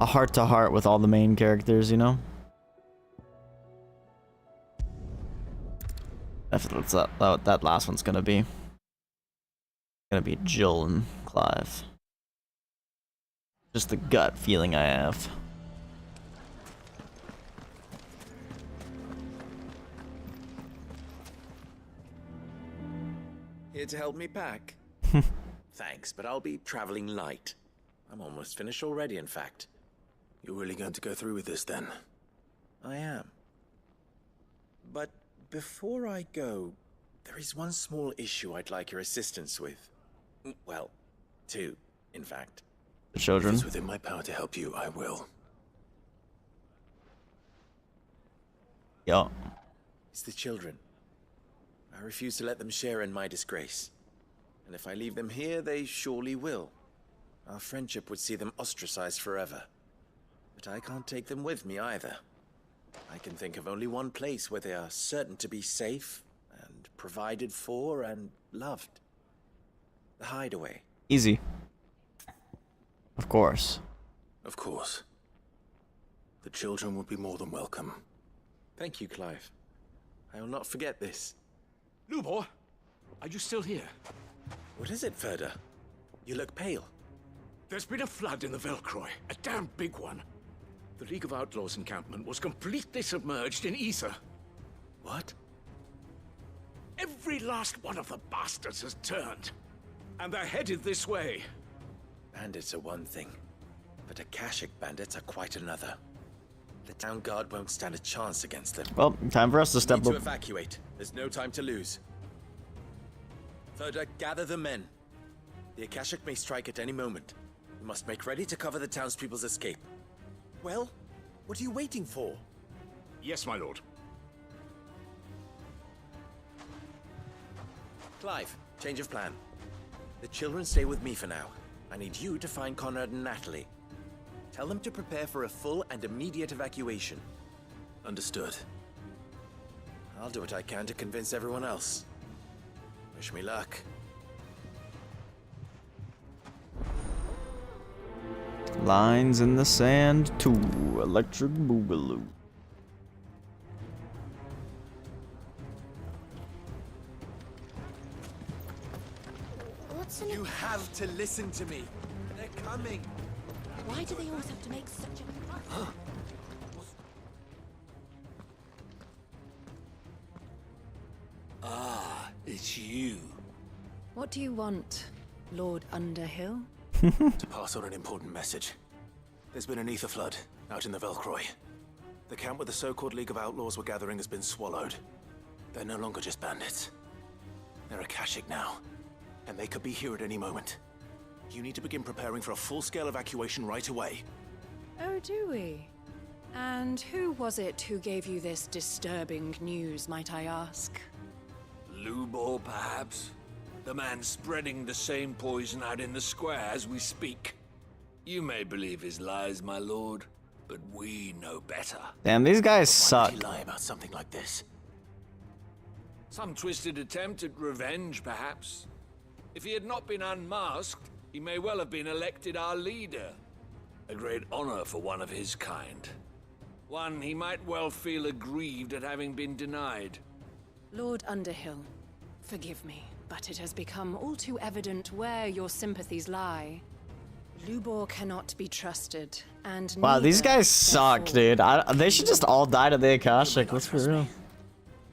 heart-to-heart with all the main characters, you know? That's what that last one's gonna be. Gonna be Jill and Clive. Just the gut feeling I have. Here to help me pack? Thanks, but I'll be traveling light. I'm almost finished already, in fact. You're really going to go through with this, then? I am. But before I go, there is one small issue I'd like your assistance with. Well, two, in fact. The children? If it's within my power to help you, I will. Yeah. It's the children. I refuse to let them share in my disgrace. And if I leave them here, they surely will. Our friendship would see them ostracized forever. But I can't take them with me either. I can think of only one place where they are certain to be safe and provided for and loved. The hideaway. Easy. Of course. Of course. The children would be more than welcome. Thank you, Clive. I will not forget this. Lubor, are you still here? What is it, Ferda? You look pale. There's been a flood in the Velcroy, a damn big one. The League of Outlaws encampment was completely submerged in ether. What? Every last one of the bastards has turned. And they're headed this way. Bandits are one thing, but Akashic bandits are quite another. The town guard won't stand a chance against them. Well, time for us to step We need up. to evacuate. There's no time to lose. Ferda, gather the men. The Akashic may strike at any moment. We must make ready to cover the townspeople's escape. Well, what are you waiting for? Yes, my lord. Clive, change of plan. The children stay with me for now. I need you to find Conrad and Natalie. Tell them to prepare for a full and immediate evacuation. Understood. I'll do what I can to convince everyone else. Wish me luck. Lines in the sand 2. Electric Boogaloo. You have to listen to me. They're coming. Why do they always have to make such a fuss? Ah, it's you. What do you want, Lord Underhill? To pass on an important message. There's been an ether flood out in the Velcroy. The camp where the so-called League of Outlaws were gathering has been swallowed. They're no longer just bandits. They're Akashic now, and they could be here at any moment. You need to begin preparing for a full-scale evacuation right away. Oh, do we? And who was it who gave you this disturbing news, might I ask? Lubor, perhaps? The man spreading the same poison out in the square as we speak. You may believe his lies, my lord, but we know better. Damn, these guys Why suck. would he lie about something like this? Some twisted attempt at revenge, perhaps. If he had not been unmasked, he may well have been elected our leader. A great honor for one of his kind. One he might well feel aggrieved at having been denied. Lord Underhill, forgive me, but it has become all too evident where your sympathies lie. Lubor cannot be trusted, and Wow, these guys suck, dude. They should just all die to the Akashic. Let's be real.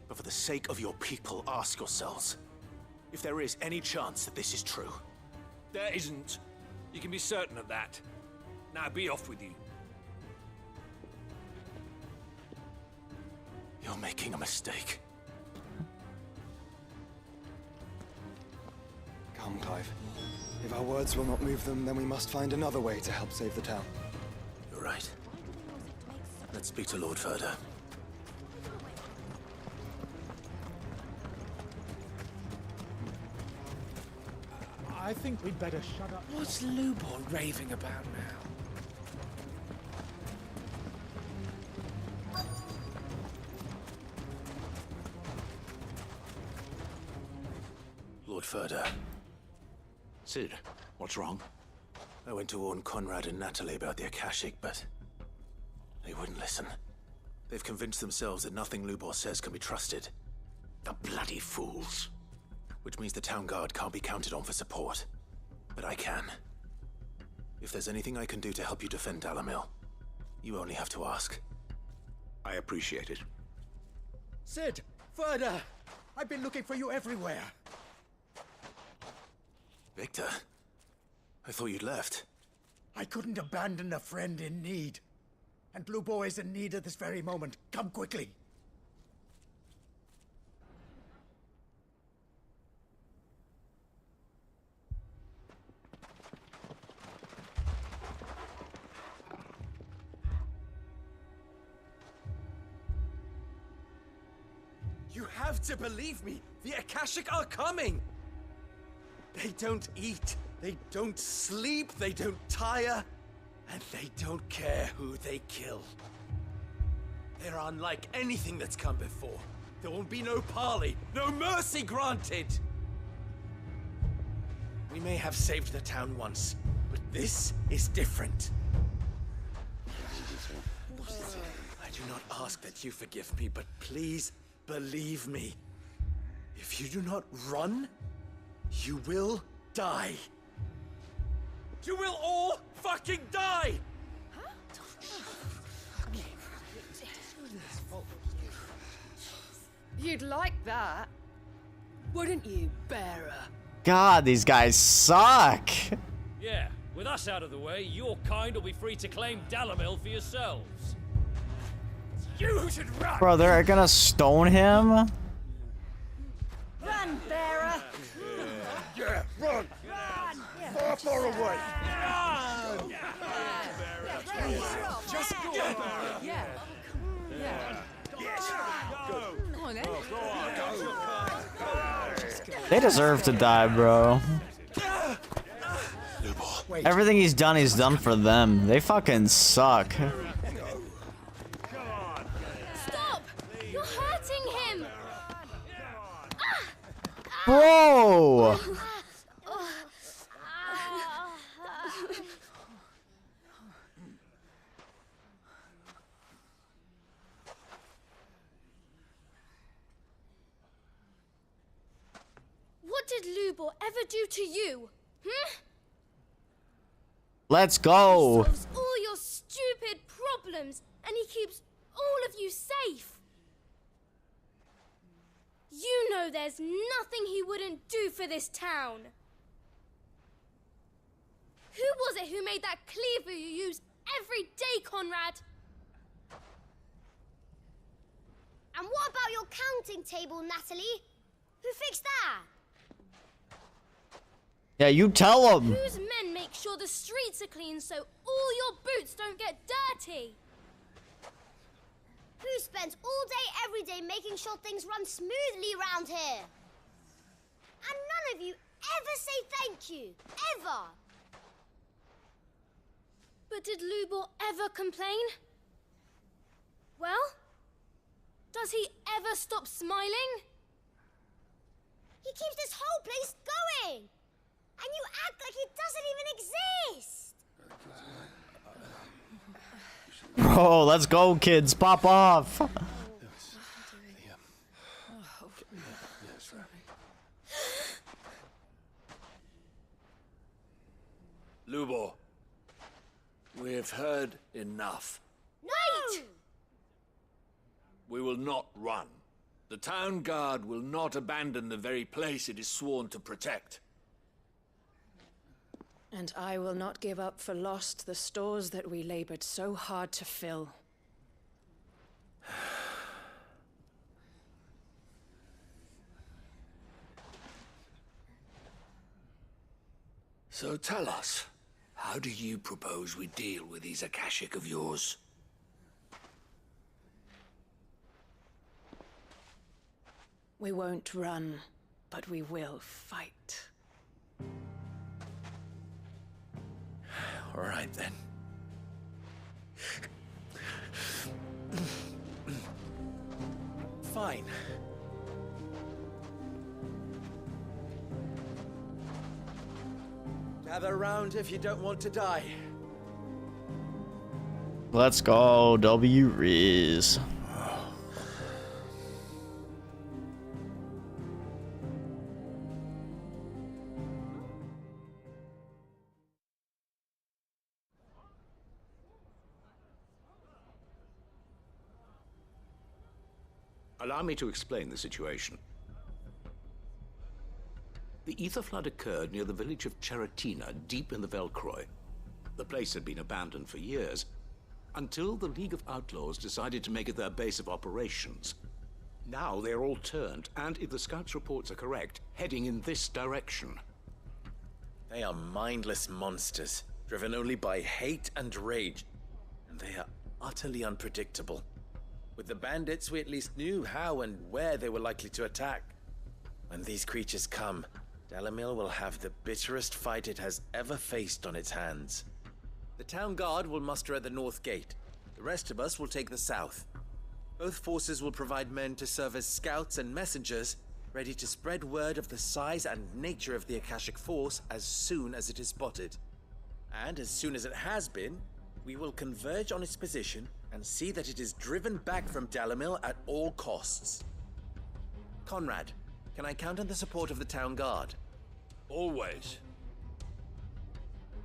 But for the sake of your people, ask yourselves if there is any chance that this is true. There isn't. You can be certain of that. Now be off with you. You're making a mistake. Come, Clive. If our words will not move them, then we must find another way to help save the town. You're right. Let's speak to Lord Ferda. I think we'd better shut up. What's Lubor raving about now? Lord Ferda. Sid, what's wrong? I went to warn Conrad and Natalie about the Akashic, but they wouldn't listen. They've convinced themselves that nothing Lubor says can be trusted. The bloody fools. Which means the town guard can't be counted on for support. But I can. If there's anything I can do to help you defend Dalamil, you only have to ask. I appreciate it. Sid! Ferda! I've been looking for you everywhere. Victor? I thought you'd left. I couldn't abandon a friend in need. And Lubor is in need at this very moment. Come quickly. You have to believe me. The Akashic are coming. They don't eat, they don't sleep, they don't tire, and they don't care who they kill. They're unlike anything that's come before. There will be no parley, no mercy granted. We may have saved the town once, but this is different. I do not ask that you forgive me, but please believe me. If you do not run, you will die. You will all fucking die! You'd like that, wouldn't you, bearer? God, these guys suck. Yeah, with us out of the way, your kind will be free to claim Dalamil for yourselves. You should run! Bro, they're gonna stone him? Run, bearer! Yeah, run! Far, far away! Run! Just go! Yeah. Yes! Go! Come on then. Go on! Go! They deserve to die, bro. Everything he's done for them. They fucking suck. Stop! You're hurting him! Bro! What did Lubor ever do to you? Let's go. He solves all your stupid problems, and he keeps all of you safe. You know there's nothing he wouldn't do for this town. Who was it who made that cleaver you use every day, Conrad? And what about your counting table, Natalie? Who fixed that? Yeah, you tell him. Whose men make sure the streets are clean so all your boots don't get dirty? Who spends all day, every day making sure things run smoothly around here? And none of you ever say thank you. Ever. But did Lubor ever complain? Well, does he ever stop smiling? He keeps this whole place going. And you act like it doesn't even exist! Bro, let's go, kids. Pop off. Lubor, we've heard enough. No! We will not run. The town guard will not abandon the very place it is sworn to protect. And I will not give up for lost the stores that we labored so hard to fill. So tell us, how do you propose we deal with these Akashic of yours? We won't run, but we will fight. All right, then. Fine. Gather around if you don't want to die. Let's go, W Riz. Allow me to explain the situation. The ether flood occurred near the village of Cheratina, deep in the Velcroy. The place had been abandoned for years, until the League of Outlaws decided to make it their base of operations. Now they're all turned, and if the scouts' reports are correct, heading in this direction. They are mindless monsters, driven only by hate and rage, and they are utterly unpredictable. With the bandits, we at least knew how and where they were likely to attack. When these creatures come, Dalamil will have the bitterest fight it has ever faced on its hands. The town guard will muster at the north gate. The rest of us will take the south. Both forces will provide men to serve as scouts and messengers, ready to spread word of the size and nature of the Akashic force as soon as it is spotted. And as soon as it has been, we will converge on its position and see that it is driven back from Dalamil at all costs. Conrad, can I count on the support of the town guard? Always.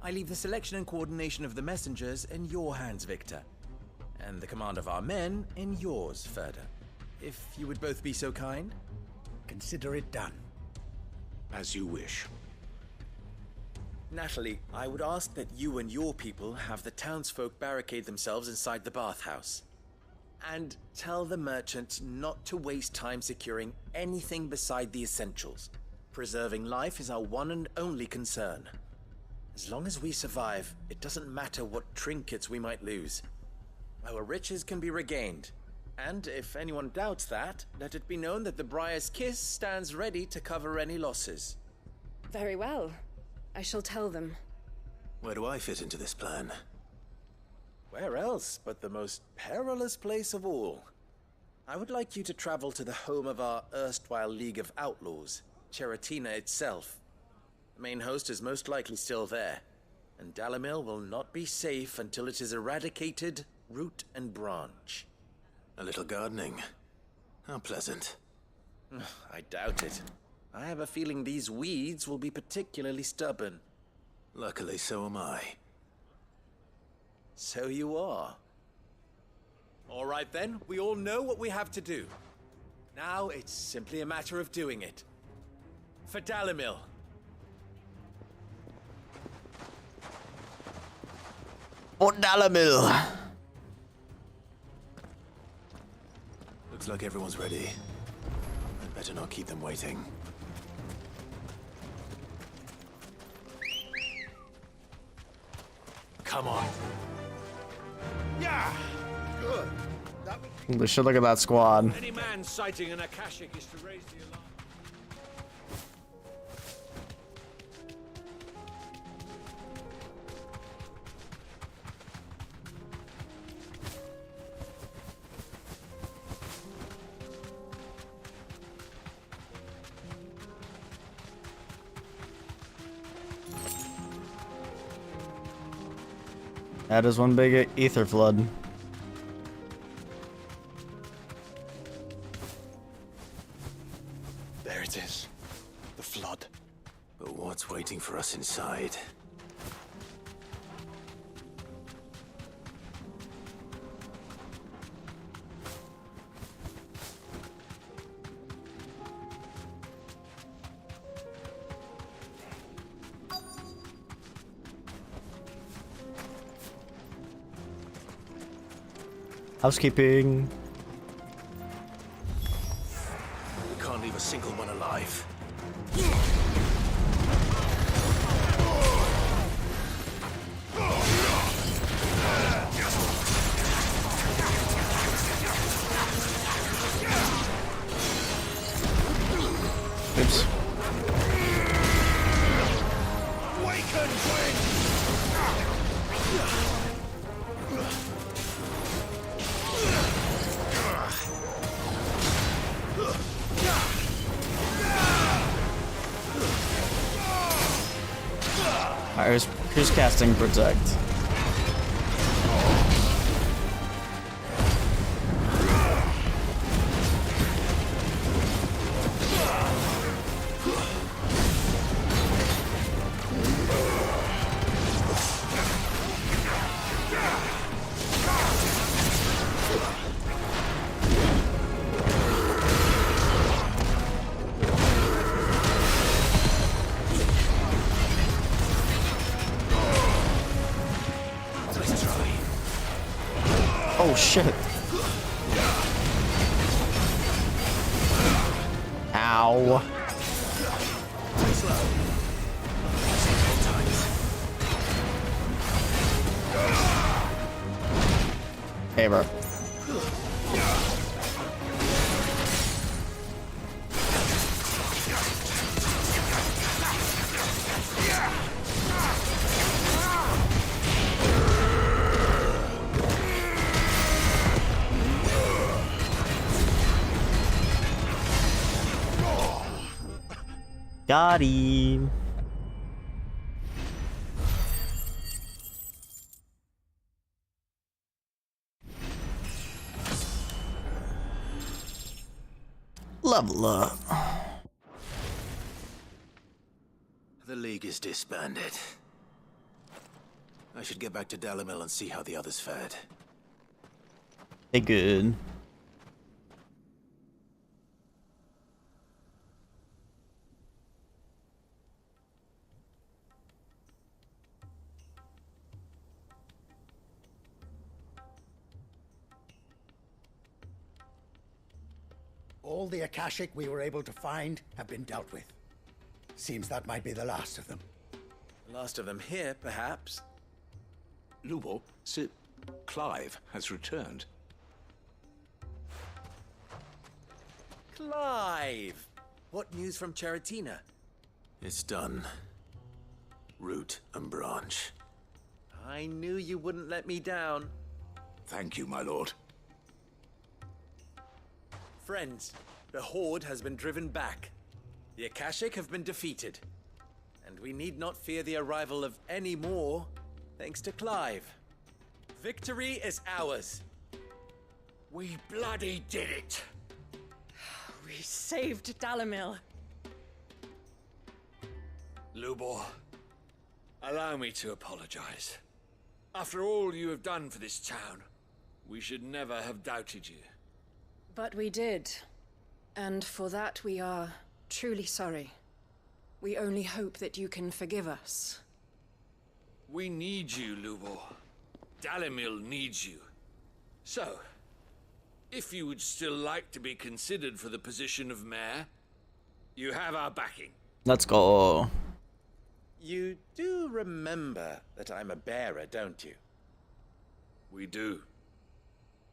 I leave the selection and coordination of the messengers in your hands, Victor. And the command of our men in yours, Ferda. If you would both be so kind. Consider it done. As you wish. Natalie, I would ask that you and your people have the townsfolk barricade themselves inside the bathhouse. And tell the merchant not to waste time securing anything beside the essentials. Preserving life is our one and only concern. As long as we survive, it doesn't matter what trinkets we might lose. Our riches can be regained, And if anyone doubts that, let it be known that the Briar's Kiss stands ready to cover any losses. Very well. I shall tell them. Where do I fit into this plan? Where else but the most perilous place of all? I would like you to travel to the home of our erstwhile League of Outlaws, Cheratina itself. The main host is most likely still there, and Dalimil will not be safe until it is eradicated, root and branch. A little gardening. How pleasant. I doubt it. I have a feeling these weeds will be particularly stubborn. Luckily, so am I. So you are. All right then, we all know what we have to do. Now it's simply a matter of doing it. For Dalimil. For Dalimil. Looks like everyone's ready. I'd better not keep them waiting. Come on. Yeah! Good. Holy shit, look at that squad. Any man sighting an Akashic is to raise the alarm. That is one big ether flood. There it is. The flood. But what's waiting for us inside? Housekeeping. We can't leave a single one alive. Oops. Alright, who's casting Protect? Oh shit. Ow. Hey, bro. Got him. Level up. The League is disbanded. I should get back to Dalimil and see how the others fared. Hey, good. All the Akashic we were able to find have been dealt with. Seems that might be the last of them. The last of them here, perhaps. Lubo, Sir Clive has returned. Clive! What news from Charatina? It's done. Root and branch. I knew you wouldn't let me down. Thank you, my lord. Friends, the Horde has been driven back. The Akashic have been defeated. And we need not fear the arrival of any more, thanks to Clive. Victory is ours. We bloody did it! We saved Dalamil. Lubor, allow me to apologize. After all you have done for this town, we should never have doubted you. But we did. And for that we are truly sorry. We only hope that you can forgive us. We need you, Lubor. Dalamil needs you. So, if you would still like to be considered for the position of mayor, you have our backing. Let's go. You do remember that I'm a bearer, don't you? We do.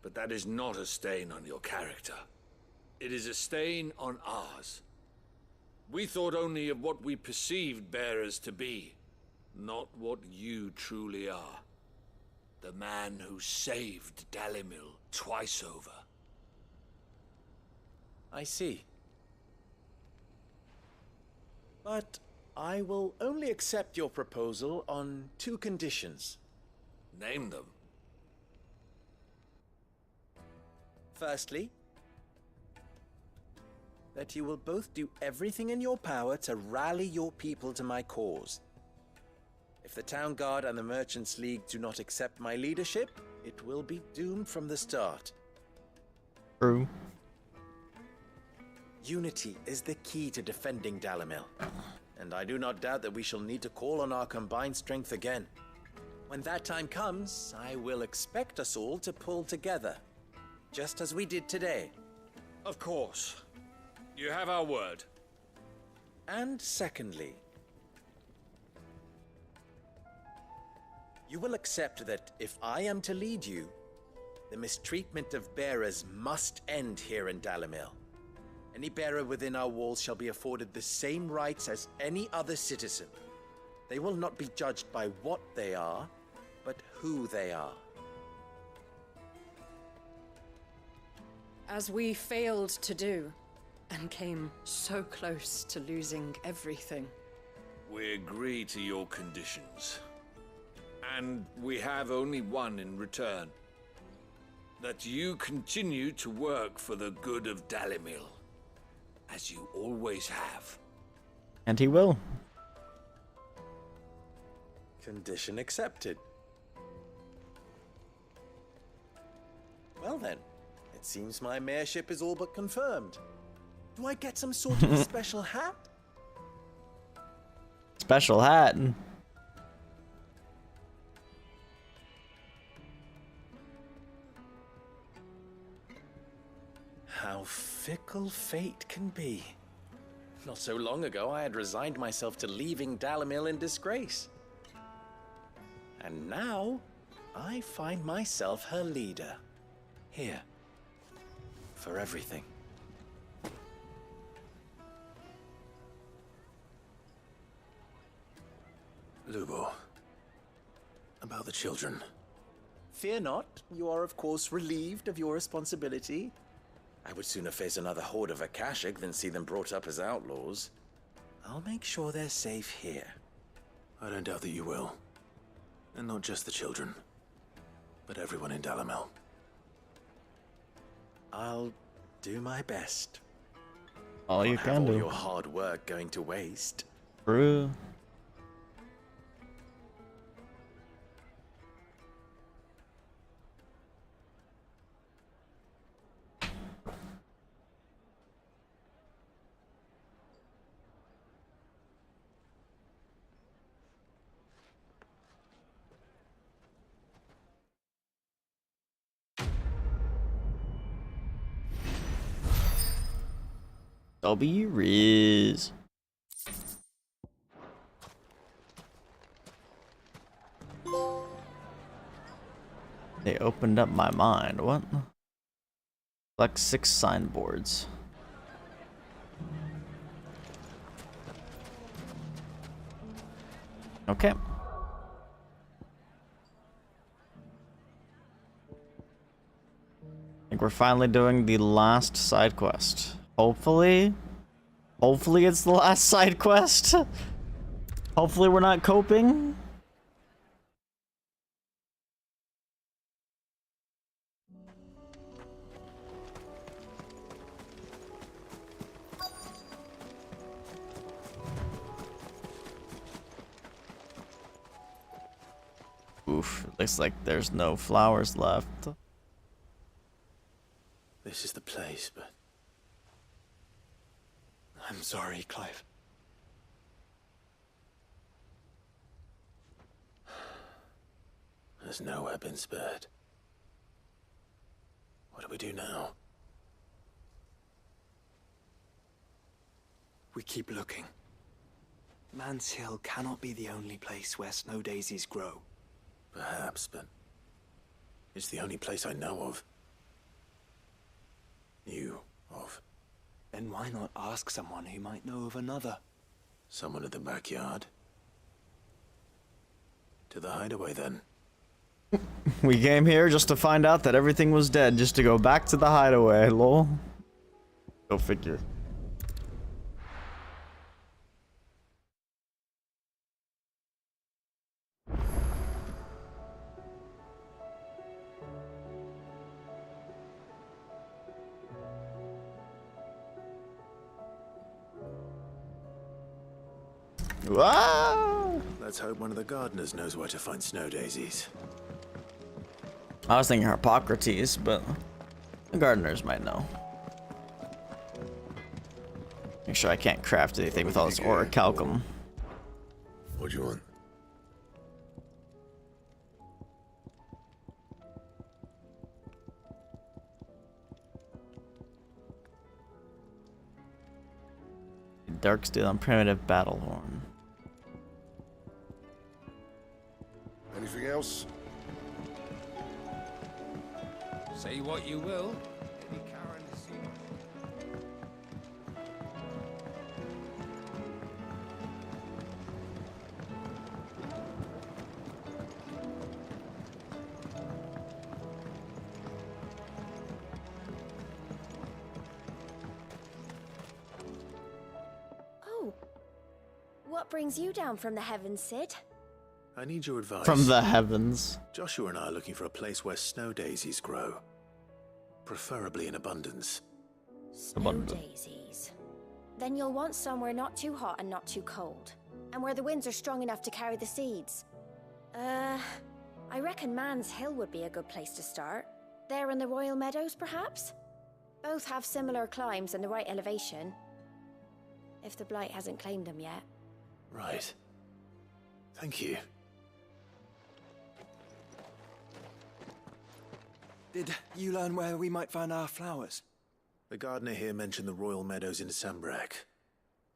But that is not a stain on your character. It is a stain on ours. We thought only of what we perceived bearers to be, not what you truly are. The man who saved Dalamil twice over. I see. But I will only accept your proposal on 2 conditions. Name them. Firstly, that you will both do everything in your power to rally your people to my cause. If the Town Guard and the Merchants League do not accept my leadership, it will be doomed from the start. True. Unity is the key to defending Dalamil, and I do not doubt that we shall need to call on our combined strength again. When that time comes, I will expect us all to pull together, just as we did today. Of course. You have our word. And secondly, you will accept that if I am to lead you, the mistreatment of bearers must end here in Dalamil. Any bearer within our walls shall be afforded the same rights as any other citizen. They will not be judged by what they are, but who they are. As we failed to do, and came so close to losing everything. We agree to your conditions. And we have only one in return. That you continue to work for the good of Dalamil, as you always have. And he will. Condition accepted. Well then, it seems my mayorship is all but confirmed. Do I get some sort of special hat? Special hat. How fickle fate can be. Not so long ago, I had resigned myself to leaving Dalamil in disgrace. And now, I find myself her leader. Here. For everything. Lubo. About the children. Fear not, you are of course relieved of your responsibility. I would sooner face another horde of Akashic than see them brought up as outlaws. I'll make sure they're safe here. I don't doubt that you will. And not just the children, but everyone in Dalamil. I'll do my best. All you can all do. Your hard work going to waste. True. W Riz. They opened up my mind. What? Like 6 signboards. Okay. I think we're finally doing the last side quest. Hopefully it's the last side quest. Hopefully we're not coping. Oof, looks like there's no flowers left. This is the place, but... I'm sorry, Clive. There's nowhere been spared. What do we do now? We keep looking. Man's Hill cannot be the only place where snow daisies grow. Perhaps, but... it's the only place I know of. Knew of. Then why not ask someone who might know of another? Someone at the backyard? To the hideaway, then. We came here just to find out that everything was dead, just to go back to the hideaway, lol. Go figure. Ah! Let's hope one of the gardeners knows where to find snow daisies. I was thinking Hippocrates, but the gardeners might know. Make sure I can't craft anything with all this orichalcum. What do you want? Dark steel and primitive battle horn. Anything else? Say what you will. Lady Karen has seen Oh. What brings you down from the heavens, Sid? I need your advice. From the heavens. Joshua and I are looking for a place where snow daisies grow. Preferably in abundance. Snow daisies. Then you'll want somewhere not too hot and not too cold. And where the winds are strong enough to carry the seeds. I reckon Man's Hill would be a good place to start. There in the Royal Meadows, perhaps? Both have similar climbs and the right elevation. If the Blight hasn't claimed them yet. Right. Thank you. Did you learn where we might find our flowers? The gardener here mentioned the Royal Meadows in Sambrak.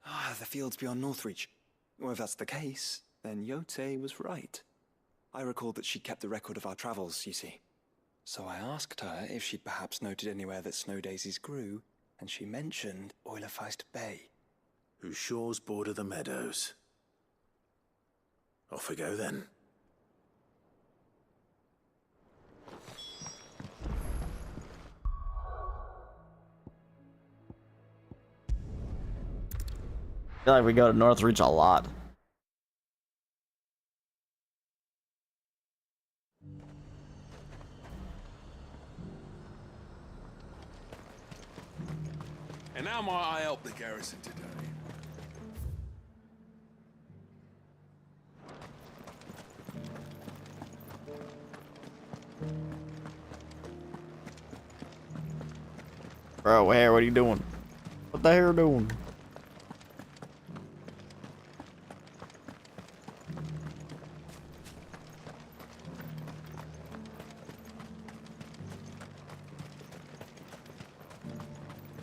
Ah, the fields beyond Northreach. Well, if that's the case, then Yote was right. I recalled that she kept the record of our travels, you see. So I asked her if she'd perhaps noted anywhere that snow daisies grew, and she mentioned Oilefeist Bay. Whose shores border the meadows. Off we go then. I feel like we go to Northreach a lot. And how might I help the garrison today? Bro, hey, what are you doing? What the hell are you doing?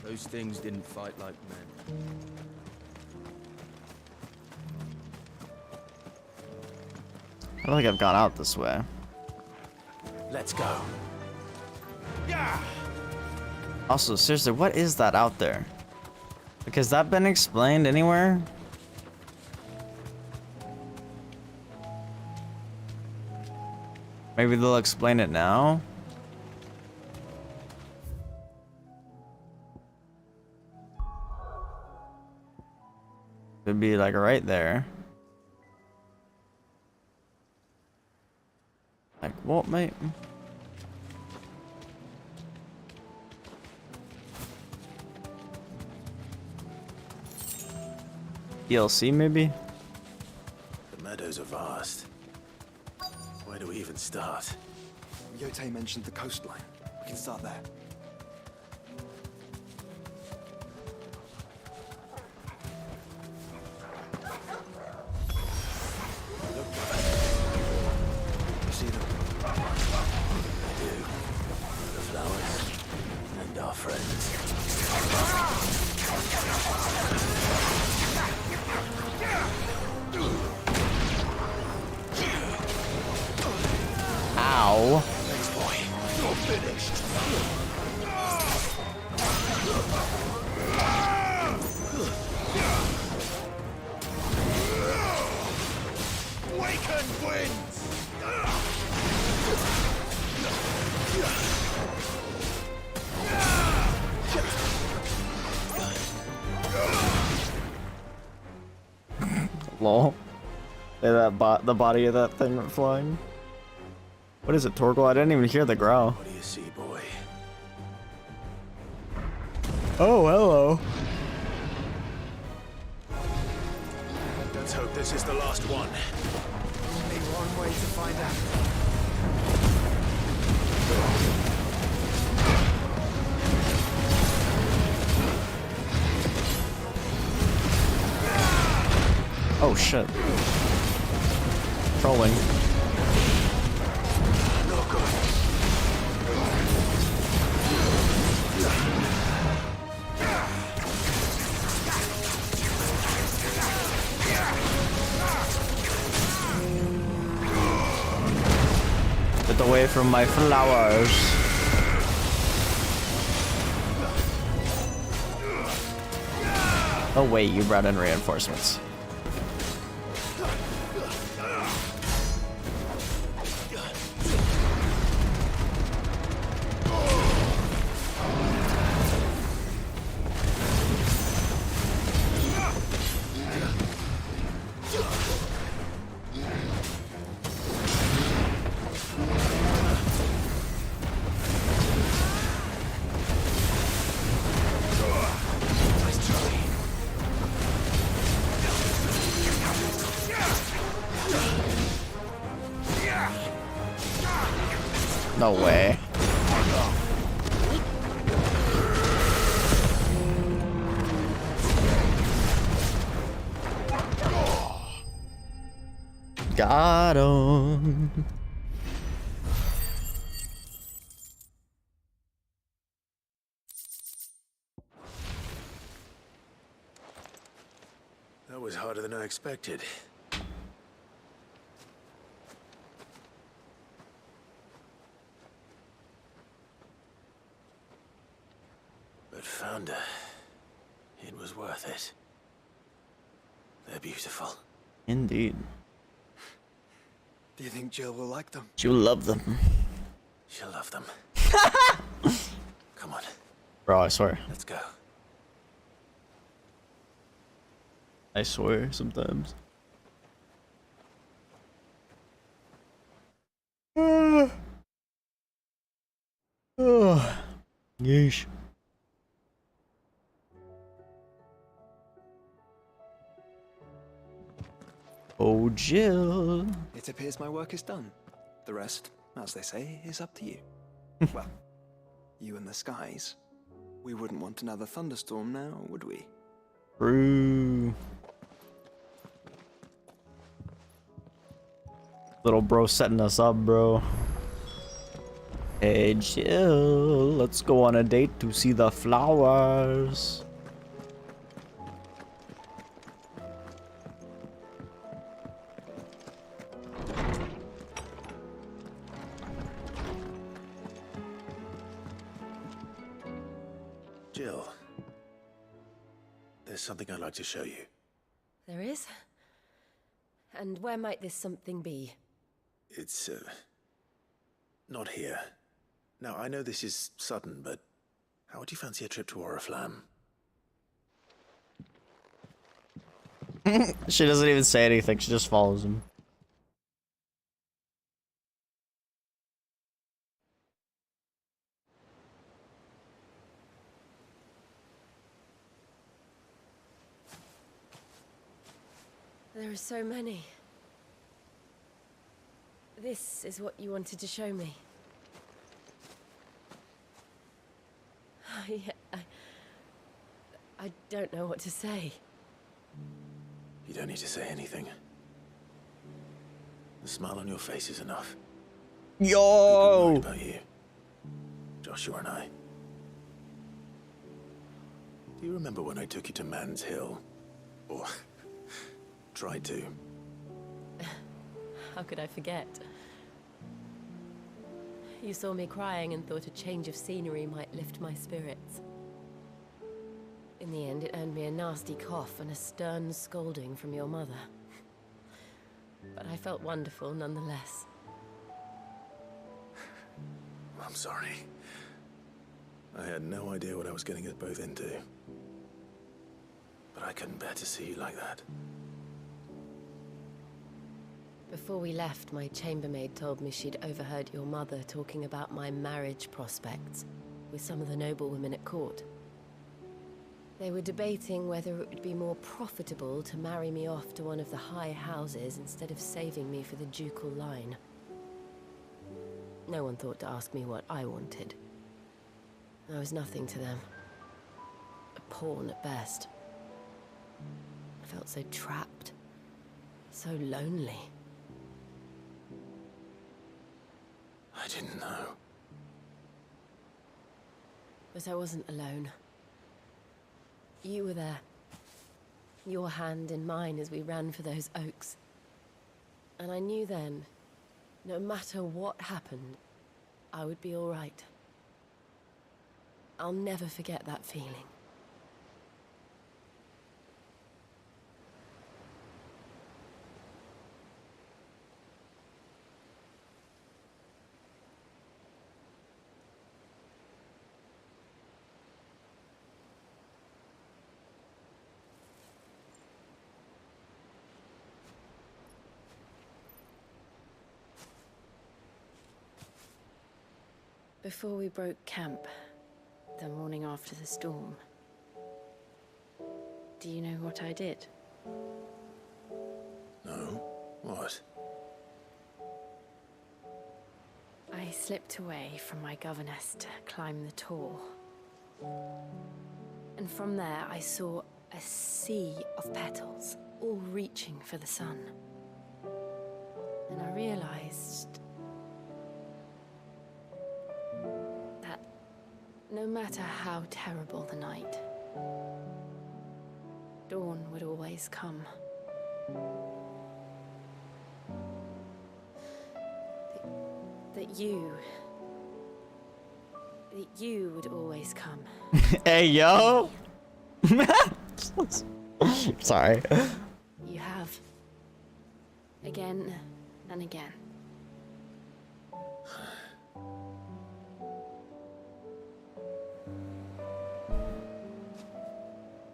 Those things didn't fight like men. I don't think I've gone out this way. Let's go. Yeah. Also, seriously, what is that out there? Like, has that been explained anywhere? Maybe they'll explain it now? It'd be like right there. Like what, mate? DLC maybe? The meadows are vast. Where do we even start? Yote mentioned the coastline. We can start there. You see them? I do. The flowers and our friends. Ow. Thanks, boy. You're finished. Waken winds! Lol. That the body of that thing went flying. What is it, Torgal? I didn't even hear the growl. What do you see, boy? Oh, hello. Let's hope this is the last one. Only one way to find out. Oh shit. Trolling. No good. Get away from my flowers. Oh wait, you brought in reinforcements. No way. Got him. That was harder than I expected. But found her. It was worth it. They're beautiful. Indeed. Do you think Jill will like them? You love them. She'll love them. Come on. Bro, I swear. Let's go. I swear sometimes. Yeesh. Oh, Jill. It appears my work is done. The rest, as they say, is up to you. Well, you and the skies. We wouldn't want another thunderstorm now, would we? True. Little bro setting us up, bro. Hey, Jill. Let's go on a date to see the flowers. Jill. There's something I'd like to show you. There is? And where might this something be? It's not here. Now, I know this is sudden, but how would you fancy a trip to Oriflamme? She doesn't even say anything, she just follows him. There are so many. This is what you wanted to show me. I don't know what to say. You don't need to say anything. The smile on your face is enough. Yo! We've been worried about you, Joshua and I. Do you remember when I took you to Man's Hill? Or tried to? How could I forget? You saw me crying and thought a change of scenery might lift my spirits. In the end, it earned me a nasty cough and a stern scolding from your mother. But I felt wonderful nonetheless. I'm sorry. I had no idea what I was getting us both into. But I couldn't bear to see you like that. Before we left, my chambermaid told me she'd overheard your mother talking about my marriage prospects with some of the noblewomen at court. They were debating whether it would be more profitable to marry me off to one of the high houses instead of saving me for the ducal line. No one thought to ask me what I wanted. I was nothing to them. A pawn at best. I felt so trapped. So lonely. I didn't know. But I wasn't alone. You were there. Your hand in mine as we ran for those oaks. And I knew then, no matter what happened, I would be all right. I'll never forget that feeling. Before we broke camp, the morning after the storm, do you know what I did? No? What? I slipped away from my governess to climb the Tor. And from there I saw a sea of petals, all reaching for the sun. And I realized that no matter how terrible the night, dawn would always come. That you would always come. Hey, yo! Sorry. You have. Again and again.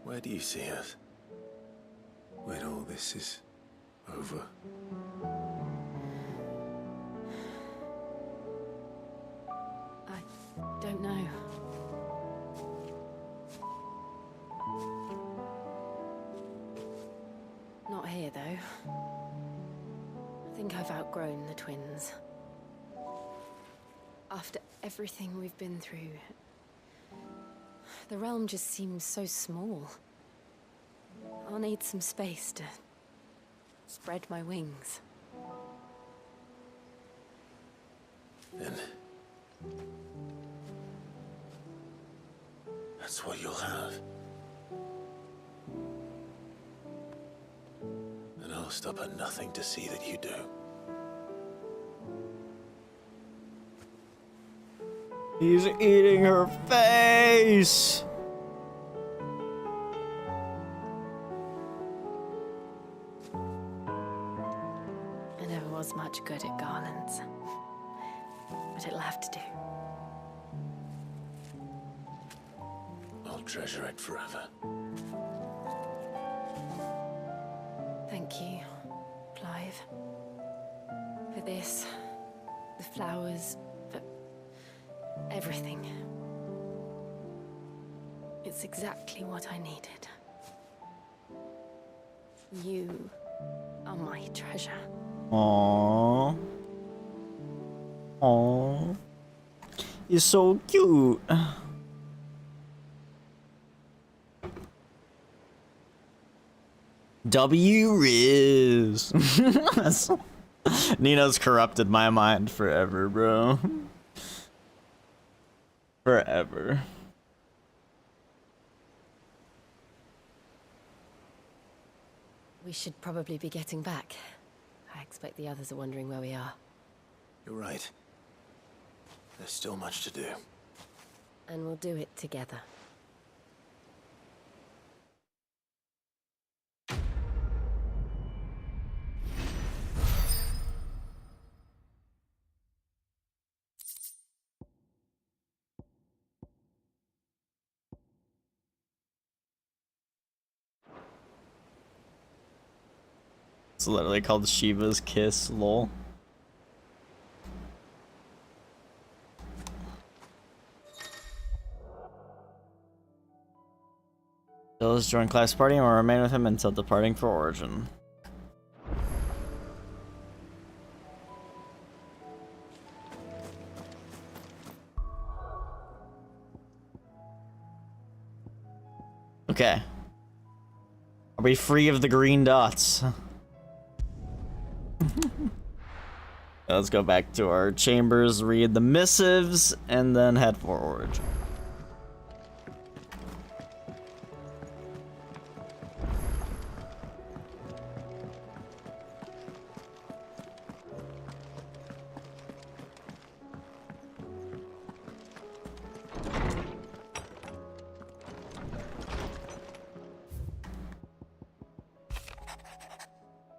Where do you see us? When all this is over? I don't know. Not here, though. I think I've outgrown the twins. After everything we've been through, the realm just seems so small. I'll need some space to spread my wings. Then that's what you'll have. And I'll stop at nothing to see that you do. He's eating her face! I never was much good at garlands. but it'll have to do. I'll treasure it forever. Thank you, Clive. For this, the flowers, for everything. It's exactly what I needed. You are my treasure. Aww. Aww. You're so cute. W Riz. Nino's corrupted my mind forever, bro. Forever. We should probably be getting back. I expect the others are wondering where we are. You're right. There's still much to do. And we'll do it together. It's literally called Shiva's Kiss, lol. Phyllis joined Clive's party and will remain with him until departing for Origin. Okay. Are we free of the green dots? Let's go back to our chambers, read the missives, and then head for Origin.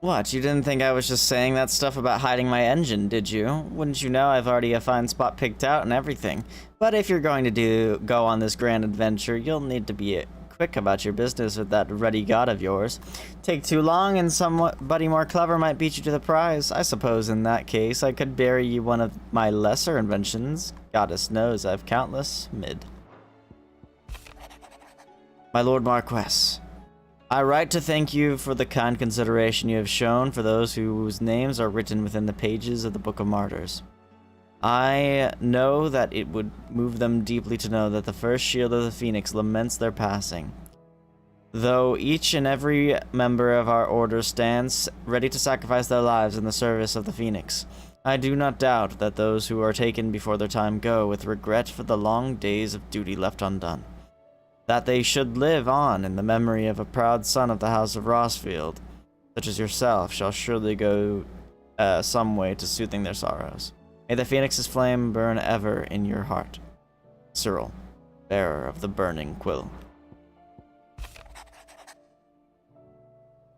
What, you didn't think I was just saying that stuff about hiding my engine, did you? Wouldn't you know I've already a fine spot picked out and everything. But if you're going to go on this grand adventure, you'll need to be quick about your business with that ruddy god of yours. Take too long and somebody more clever might beat you to the prize. I suppose in that case, I could bury you one of my lesser inventions. Goddess knows I've countless. Mid. My Lord Marquess, I write to thank you for the kind consideration you have shown for those whose names are written within the pages of the Book of Martyrs. I know that it would move them deeply to know that the first shield of the Phoenix laments their passing. Though each and every member of our order stands ready to sacrifice their lives in the service of the Phoenix, I do not doubt that those who are taken before their time go with regret for the long days of duty left undone. That they should live on in the memory of a proud son of the House of Rossfield, such as yourself, shall surely go some way to soothing their sorrows. May the Phoenix's flame burn ever in your heart. Cyril, bearer of the burning quill.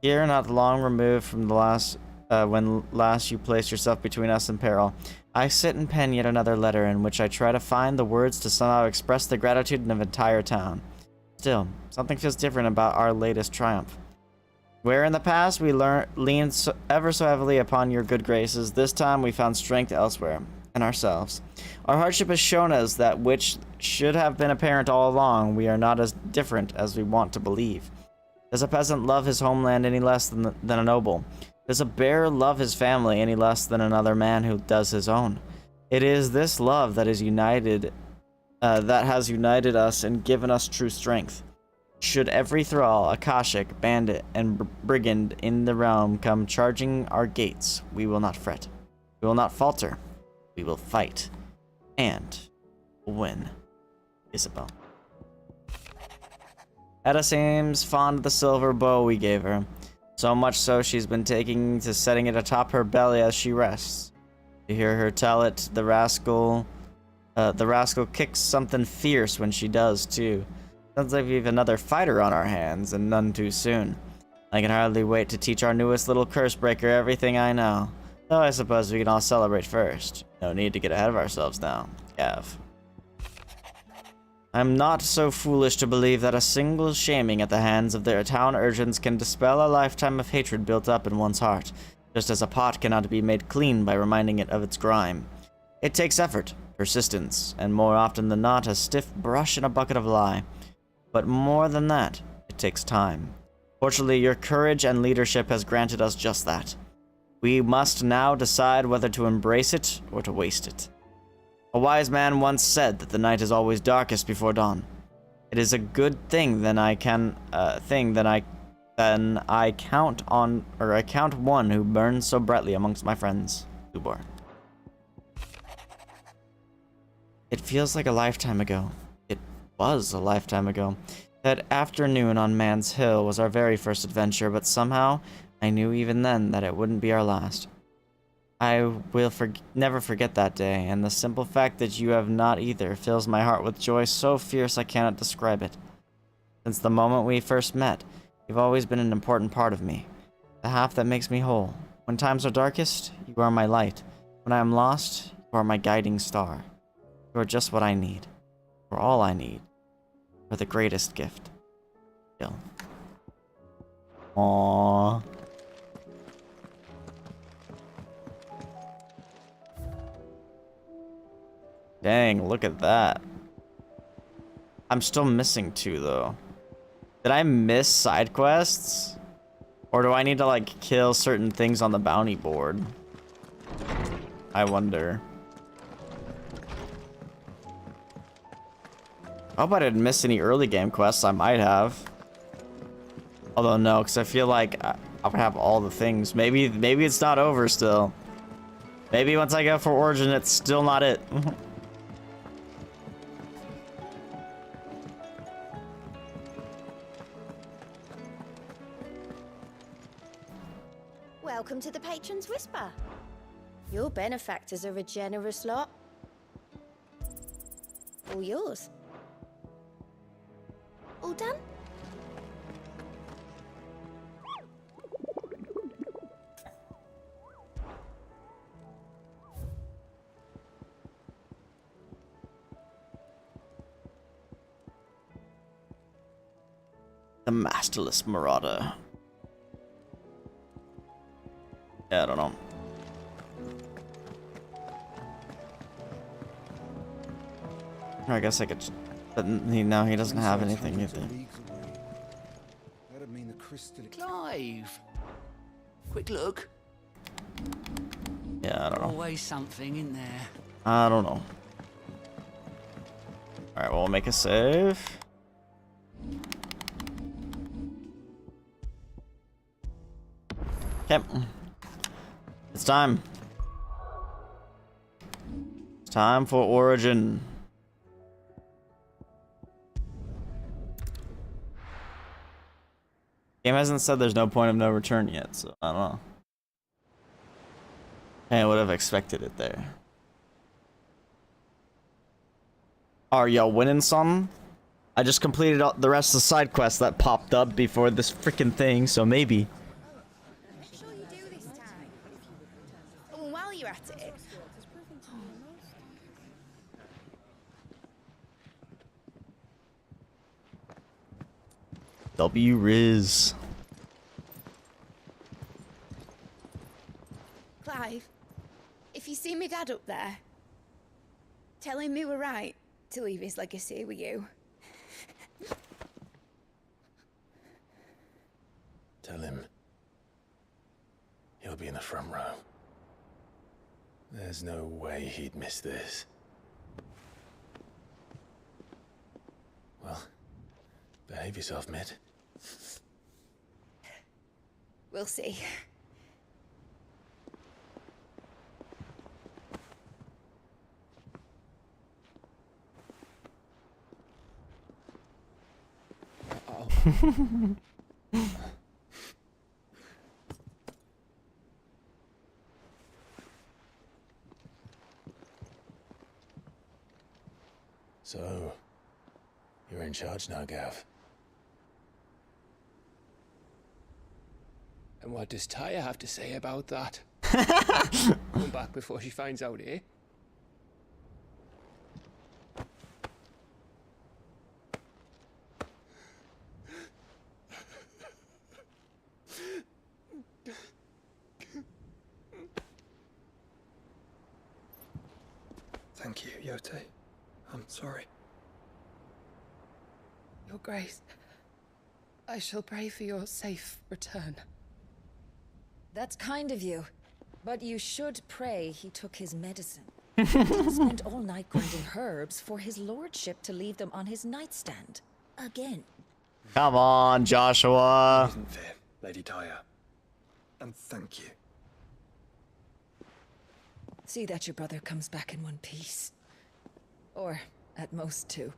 Here, not long removed from the last, when last you placed yourself between us and peril, I sit and pen yet another letter in which I try to find the words to somehow express the gratitude of an entire town. Still, something feels different about our latest triumph. Where in the past we leaned ever so heavily upon your good graces, this time we found strength elsewhere, in ourselves. Our hardship has shown us that which should have been apparent all along, we are not as different as we want to believe. Does a peasant love his homeland any less than a noble? Does a bear love his family any less than another man who does his own? It is this love that is that has united us and given us true strength. Should every thrall, Akashic, bandit, and brigand in the realm come charging our gates, we will not fret. We will not falter. We will fight. And win. Isabel. Etta seems fond of the silver bow we gave her. So much so she's been taking to setting it atop her belly as she rests. To hear her tell it, the rascal kicks something fierce when she does, too. Sounds like we've another fighter on our hands, and none too soon. I can hardly wait to teach our newest little curse breaker everything I know. So I suppose we can all celebrate first. No need to get ahead of ourselves now. Gav. I'm not so foolish to believe that a single shaming at the hands of their town urchins can dispel a lifetime of hatred built up in one's heart, just as a pot cannot be made clean by reminding it of its grime. It takes effort, persistence, and more often than not, a stiff brush and a bucket of lye. But more than that, it takes time. Fortunately, your courage and leadership has granted us just that. We must now decide whether to embrace it or to waste it. A wise man once said that the night is always darkest before dawn. It is a good thing then I count one who burns so brightly amongst my friends. Tabor. It feels like a lifetime ago. It was a lifetime ago. That afternoon on Man's Hill was our very first adventure, but somehow I knew even then that it wouldn't be our last. I will never forget that day, and the simple fact that you have not either fills my heart with joy so fierce I cannot describe it. Since the moment we first met, you've always been an important part of me, the half that makes me whole. When times are darkest, you are my light. When I am lost, you are my guiding star. You are just what I need, or all I need, for the greatest gift. Jill. Aww. Dang, look at that. I'm still missing 2, though. Did I miss side quests? Or do I need to, like, kill certain things on the bounty board? I wonder. I hope I didn't miss any early game quests. I might have. Although, no, because I feel like I would have all the things. Maybe it's not over still. Maybe once I go for Origin, it's still not it. Welcome to the Patron's Whisper. Your benefactors are a generous lot. All yours. All done? The Masterless Marauder. Yeah, I don't know. I guess I could, but no, he doesn't have anything either. Clive! Quick look. Yeah, I don't know. Always something in there. I don't know. Alright, well, we'll make a save. Okay. It's time. It's time for Origin. Game hasn't said there's no point of no return yet, so I don't know. I would have expected it there. Are y'all winning some? I just completed all the rest of the side quests that popped up before this freaking thing, so maybe. Make sure you do this time. Oh, and while you're at it. W-Riz. Clive, if you see me dad up there, tell him we were right to leave his legacy with you. Tell him he'll be in the front row. There's no way he'd miss this. Well, behave yourself, Mitt. We'll see. So, you're in charge now, Gav. And what does Tyre have to say about that? Come back before she finds out, eh? Thank you, Yote. I'm sorry. Your Grace, I shall pray for your safe return. That's kind of you. But you should pray he took his medicine. He didn't spend all night grinding herbs for his lordship to leave them on his nightstand. Again. Come on, Joshua. Isn't fair, Lady Tyre. And thank you. See that your brother comes back in one piece. Or, at most, two.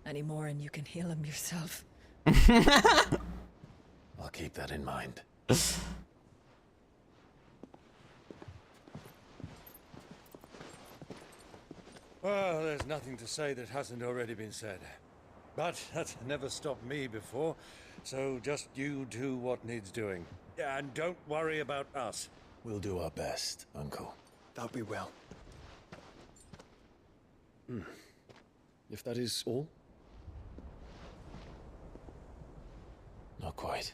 Any more and you can heal him yourself. I'll keep that in mind. Well, there's nothing to say that hasn't already been said. But that's never stopped me before, so just you do what needs doing. And don't worry about us. We'll do our best, Uncle. That'll be well. If that is all? Not quite.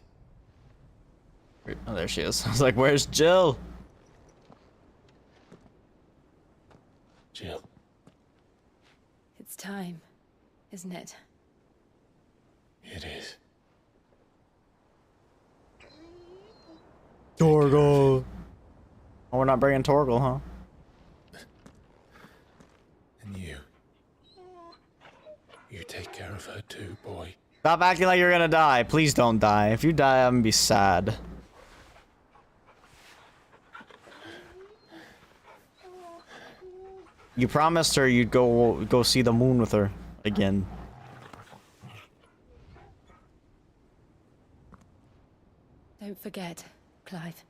Oh, there she is. I was like, where's Jill? Jill. It's time, isn't it? It is. Torgal. Oh, we're not bringing Torgal, huh? And you. You take care of her too, boy. Stop acting like you're gonna die. Please don't die. If you die, I'm gonna be sad. You promised her you'd go see the moon with her again. Don't forget, Clive.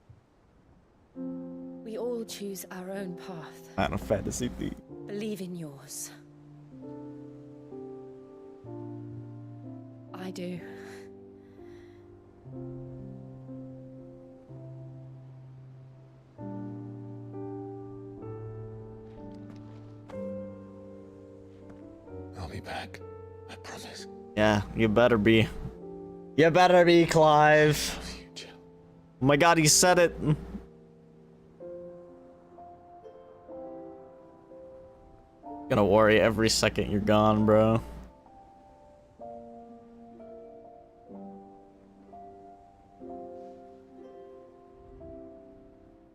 We all choose our own path. Final Fantasy theme. Believe in yours. I do. I'll be back. I promise. Yeah, you better be. You better be, Clive. Oh my god, he said it. Gonna worry every second you're gone, bro.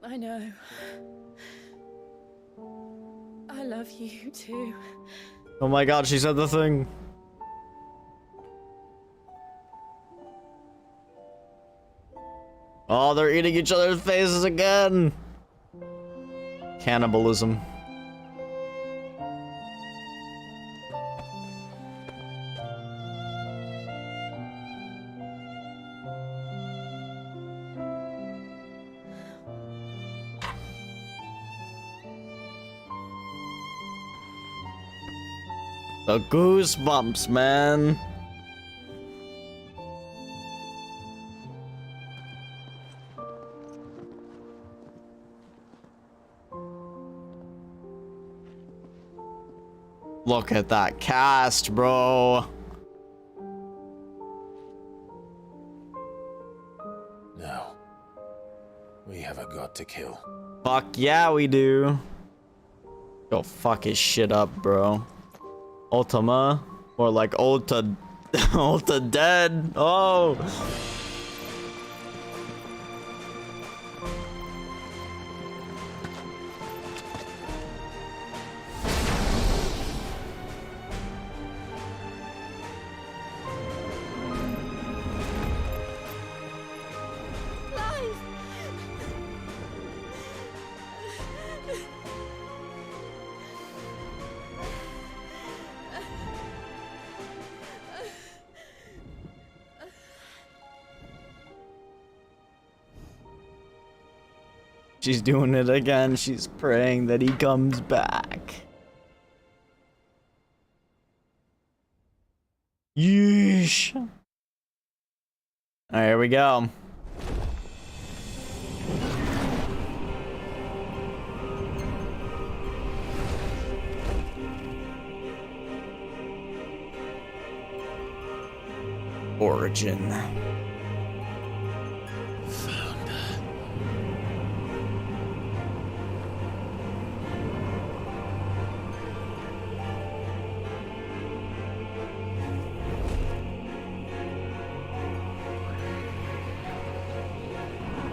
I know. I love you too. Oh my god, she said the thing. Oh, they're eating each other's faces again. Cannibalism. The goosebumps, man. Look at that cast, bro. Now, we have a god to kill. Fuck yeah, we do. Go fuck his shit up, bro. Ultima, or like Ulta, Ulta dead. Oh. She's doing it again. She's praying that he comes back. Yeesh. All right, here we go. Origin.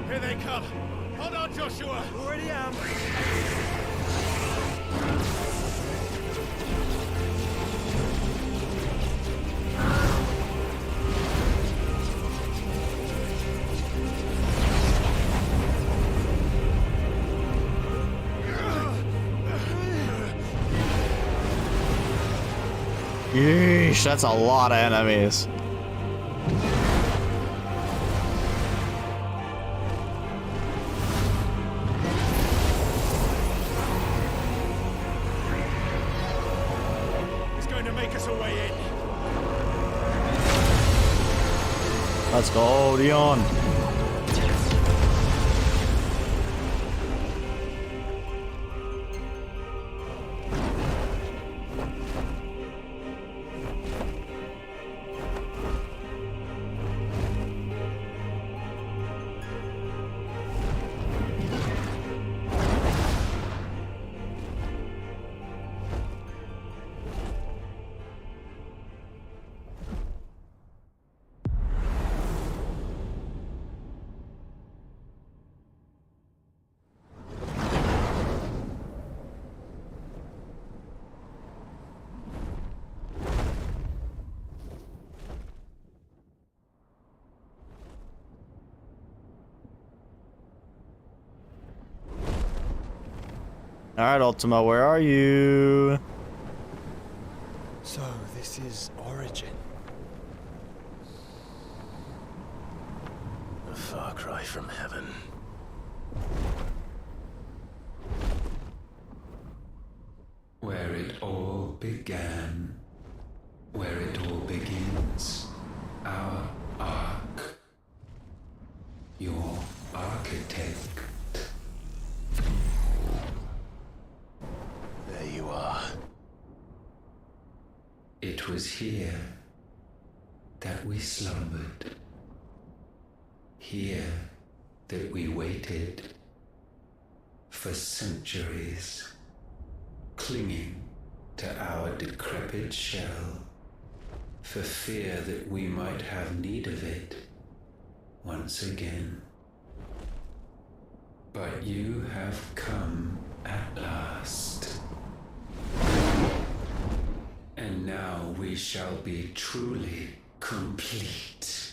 Here they come. Hold on, Joshua. Already am. Yeesh, that's a lot of enemies. He's going to make us a way in. Let's go, Dion. Alright, Ultima, where are you? So, this is Origin. A far cry from heaven. Where it all began. Where it all begins. Our ark. Your architect. There you are. It was here that we slumbered. Here that we waited for centuries, clinging to our decrepit shell, for fear that we might have need of it once again. But you have come at last. And now we shall be truly complete.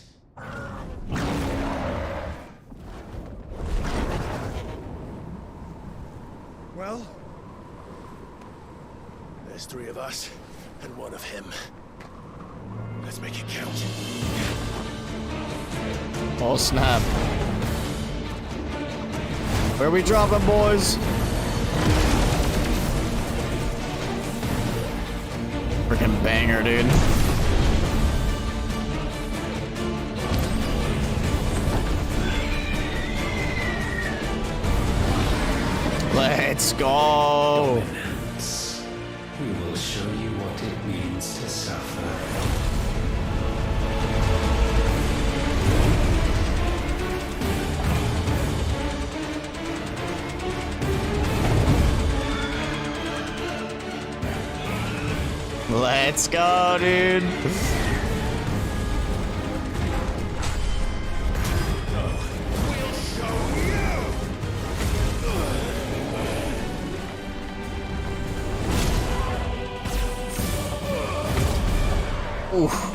Well, there's 3 of us and 1 of him. Let's make it count. Oh snap. Where we dropping, boys? Freaking banger, dude. Let's go. We will show you what it means to suffer. Let's go, dude. Oof.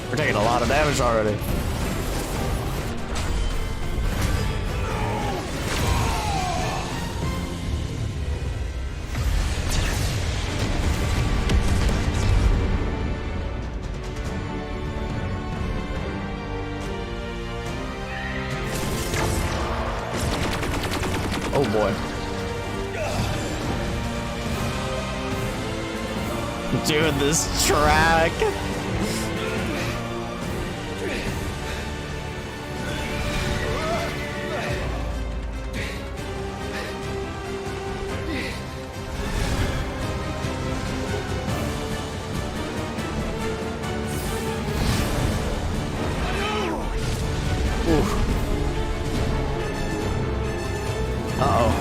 We're taking a lot of damage already. Oh boy. Dude, this track. Oof. Uh-oh.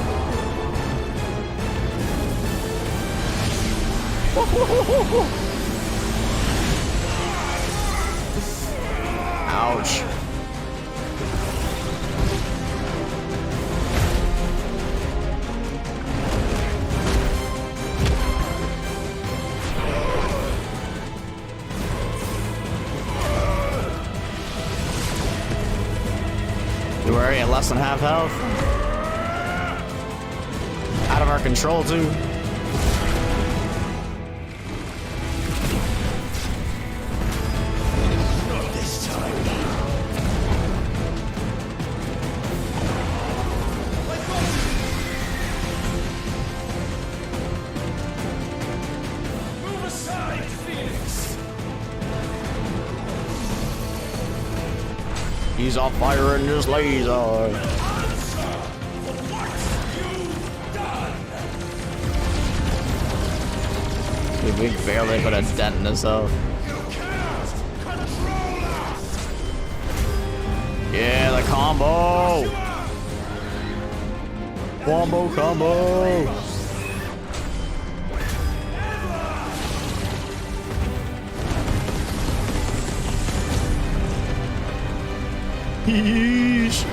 Ouch. We're already at less than half health. Out of our control, too. Not this time. Move aside, Phoenix. He's on fire in his laser. Dude, we barely put a dent in this up. Yeah, the combo. Combo. Yeesh.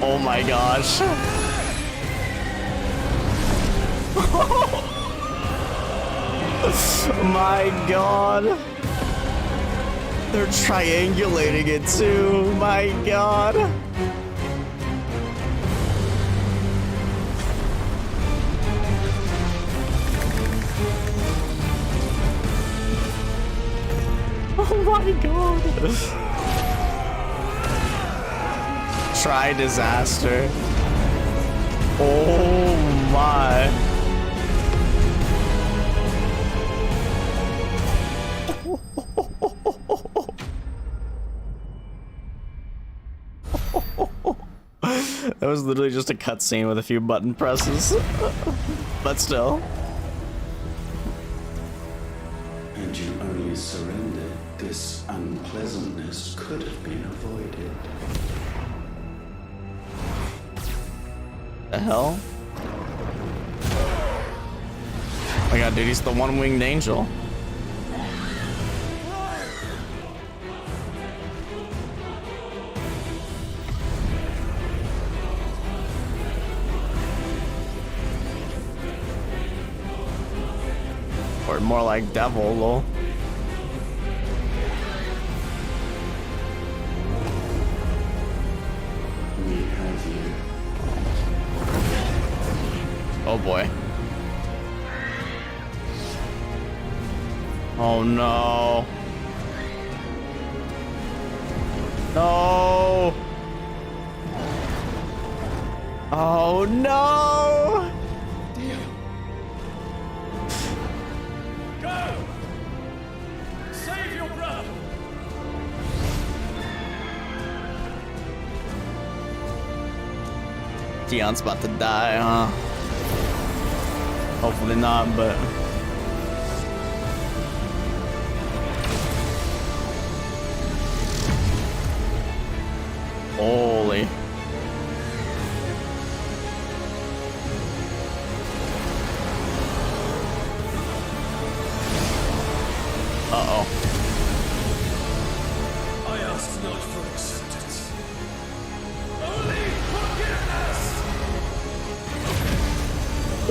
Oh my gosh. My god. They're triangulating it too. My god. Oh my god. Try disaster. Oh my. That was literally just a cutscene with a few button presses. But still. And you only surrendered. This unpleasantness could have been avoided. The hell? Oh my god, dude, he's the one-winged angel. Or more like devil, lol. We have you. Oh boy. Oh no. No. Oh no. Go! Save your brother! Dion's about to die, huh? Hopefully not, but... Holy. Uh-oh. I ask not for acceptance. Only forgiveness!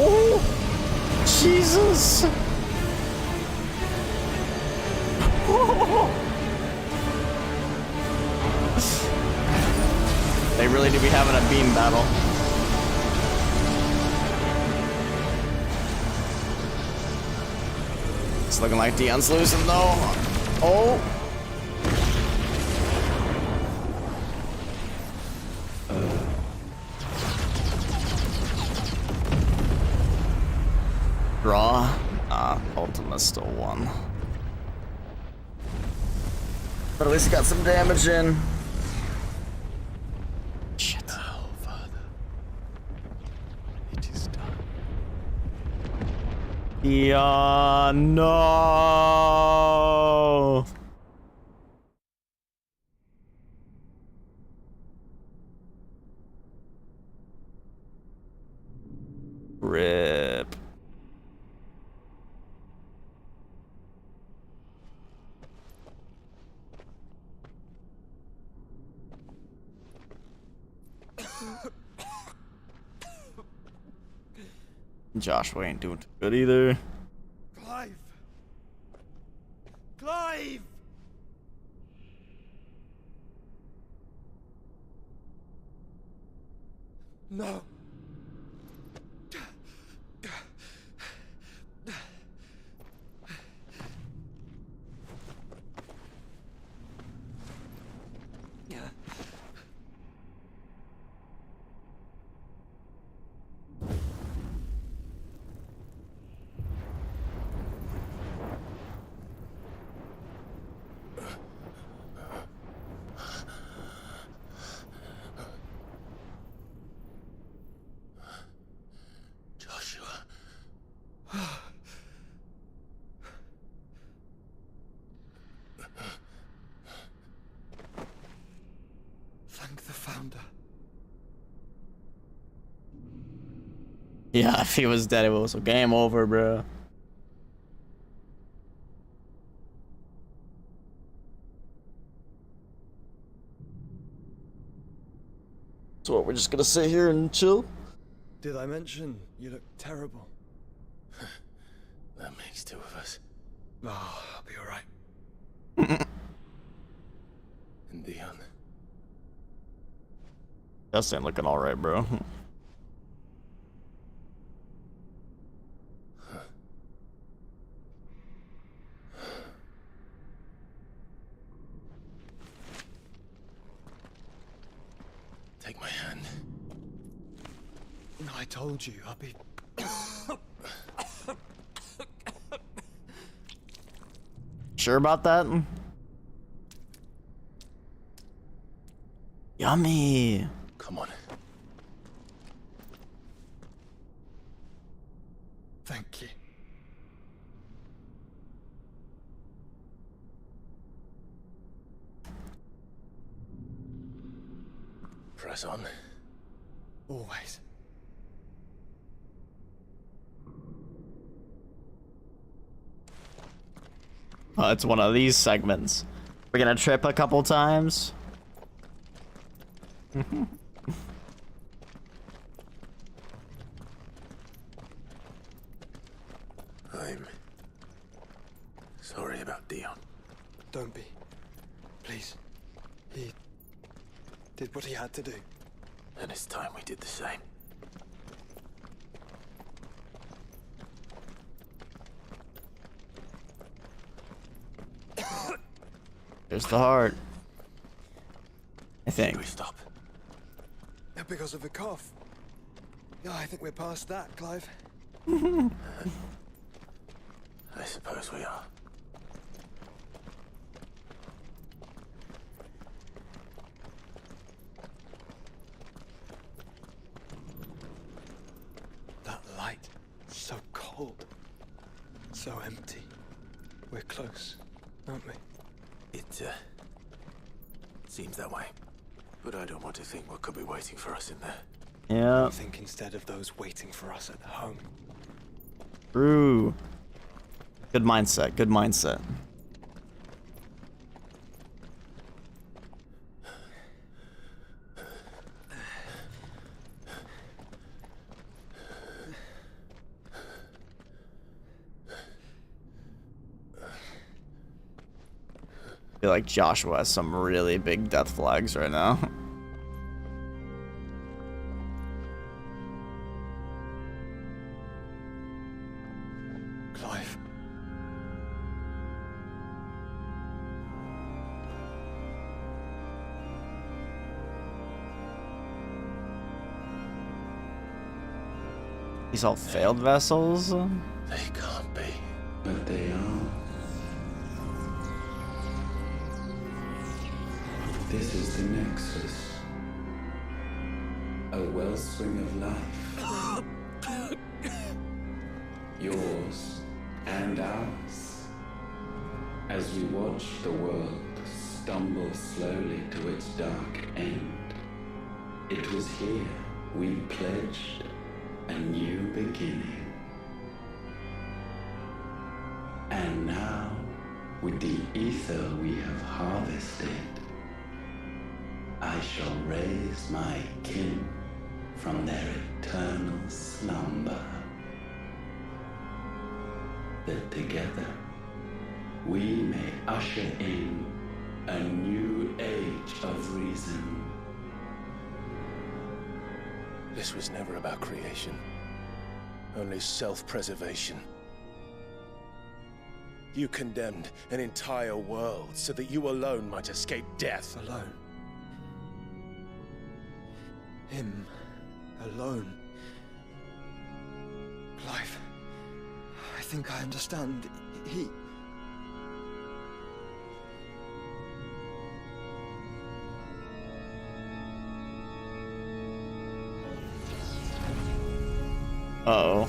Oh! Jesus! They really do be having a beam battle. It's looking like Dion's losing though. Oh! Draw. Ultima still won. But at least he got some damage in. Shit. Now, Father, it is done. Yeah, no. Joshua ain't doing too good either. Clive! Clive! No. Thank the Founder. Yeah, if he was dead, it was a game over, bro. So what, we're just gonna sit here and chill? Did I mention you look terrible? That makes two of us. Oh, I'll be alright. And Dion. Dustin looking alright, bro. Take my hand. I told you, I'll be... Sure about that? Yummy. Come on. Thank you. Press on. Always. Oh, it's one of these segments. We're gonna trip a couple times. I'm sorry about Dion. Don't be. Please. He did what he had to do. And it's time we did the same. There's the heart. I think. Should we stop? Because of the cough. Yeah, I think we're past that, Clive. I suppose we are. That light, so cold. So empty. We're close, aren't we? It seems that way. But I don't want to think what could be waiting for us in there. Yeah. Think instead of those waiting for us at home. True. Good mindset. Good mindset. I feel like Joshua has some really big death flags right now. Clive. These all failed vessels? They can't be. But they are. This is the Nexus. A wellspring of life. Yours and ours. As we watch the world stumble slowly to its dark end, it was here we pledged a new beginning. And now, with the ether we have harvested, I shall raise my kin from their eternal slumber. that together we may usher in a new age of reason. This was never about creation, only self-preservation. You condemned an entire world so that you alone might escape death. Alone. Him alone. Clive, I think I understand. He... Uh-oh.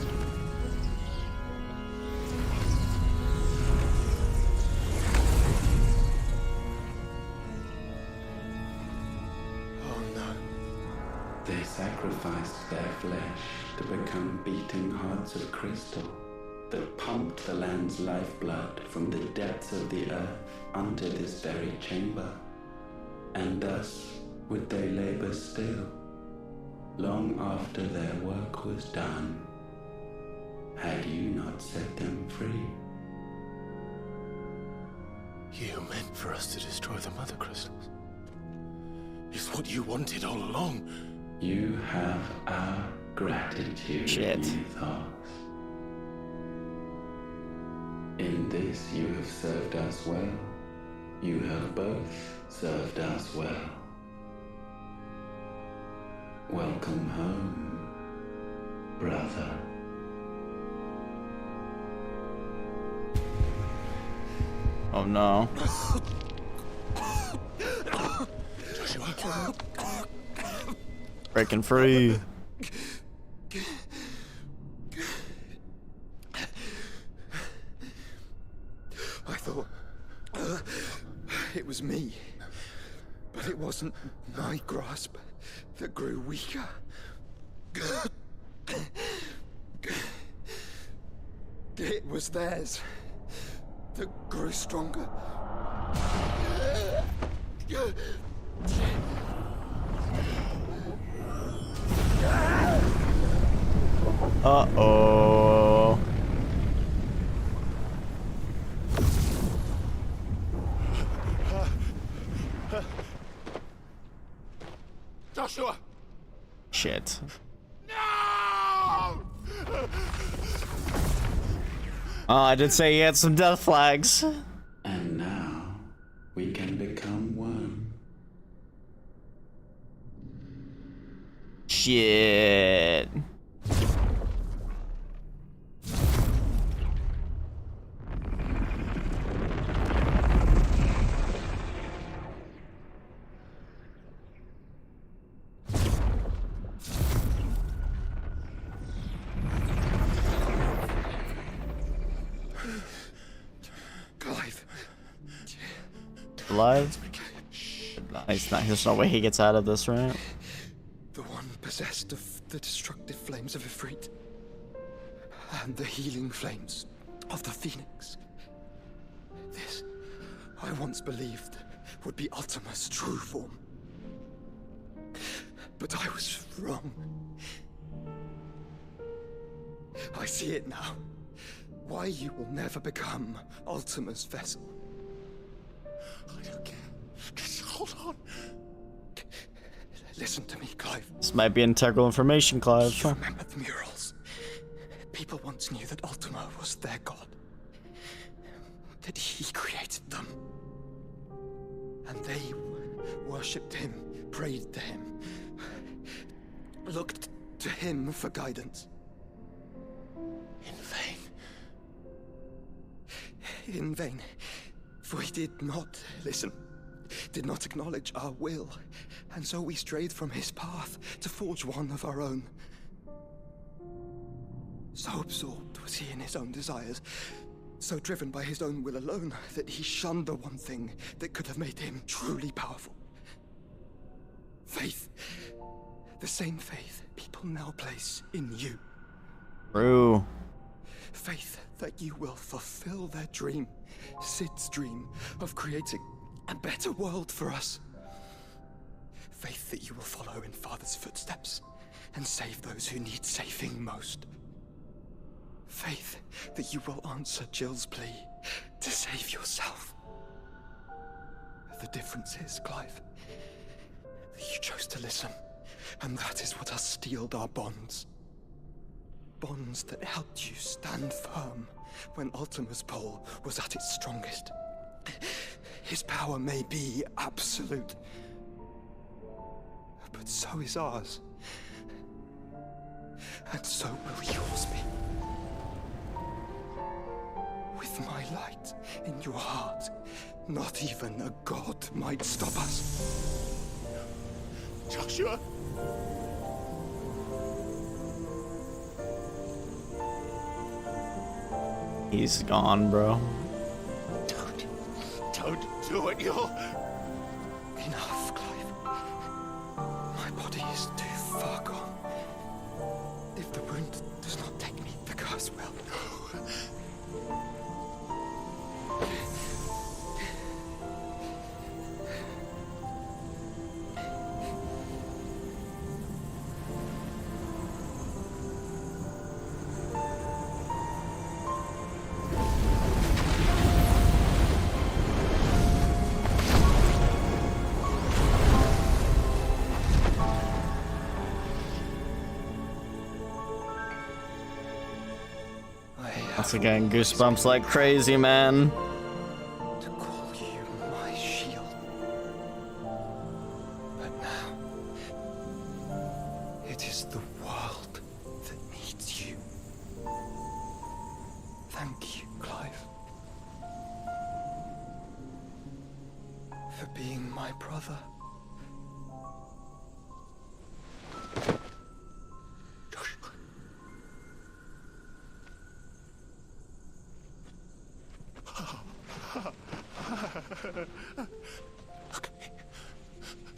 They sacrificed their flesh to become beating hearts of crystal that pumped the land's lifeblood from the depths of the earth unto this very chamber. And thus would they labor still, long after their work was done, had you not set them free. You meant for us to destroy the Mother Crystals. It's what you wanted all along. You have our gratitude, Mythos. In this you have served us well. You have both served us well. Welcome home, brother. Oh no. Breaking free. I thought it was me, but it wasn't my grasp that grew weaker. It was theirs that grew stronger. Uh-oh. Joshua! Shit. No! Oh, I did say he had some death flags. And now we can become one. Shit. Clive. Alive? There's no way he gets out of this, right? The one possessed of the destructive flames of Ifrit and the healing flames of the Phoenix. This, I once believed, would be Ultima's true form. But I was wrong. I see it now. Why you will never become Ultima's vessel. I don't care. Just hold on. Listen to me, Clive. This might be integral information, Clive. You remember the murals? People once knew that Ultima was their god. That he created them. And they worshipped him, prayed to him, looked to him for guidance. In vain. In vain. For he did not listen, did not acknowledge our will, and so we strayed from his path to forge one of our own. So absorbed was he in his own desires, so driven by his own will alone, that he shunned the one thing that could have made him truly powerful. Faith. The same faith people now place in you. True. Faith that you will fulfill their dream, Sid's dream, of creating a better world for us. Faith that you will follow in Father's footsteps and save those who need saving most. Faith that you will answer Jill's plea to save yourself. The difference is, Clive, that you chose to listen, and that is what has steeled our bonds. Bonds that helped you stand firm when Ultima's pull was at its strongest. His power may be absolute, but so is ours. And so will yours be. With my light in your heart, not even a god might stop us. Joshua! He's gone, bro. Don't do it, you'll... Enough, Clive. My body is too far gone. If the wound does not take me, the curse will. Once again, goosebumps like crazy, man. To call you my shield. But now, it is the world that needs you. Thank you, Clive. For being my brother.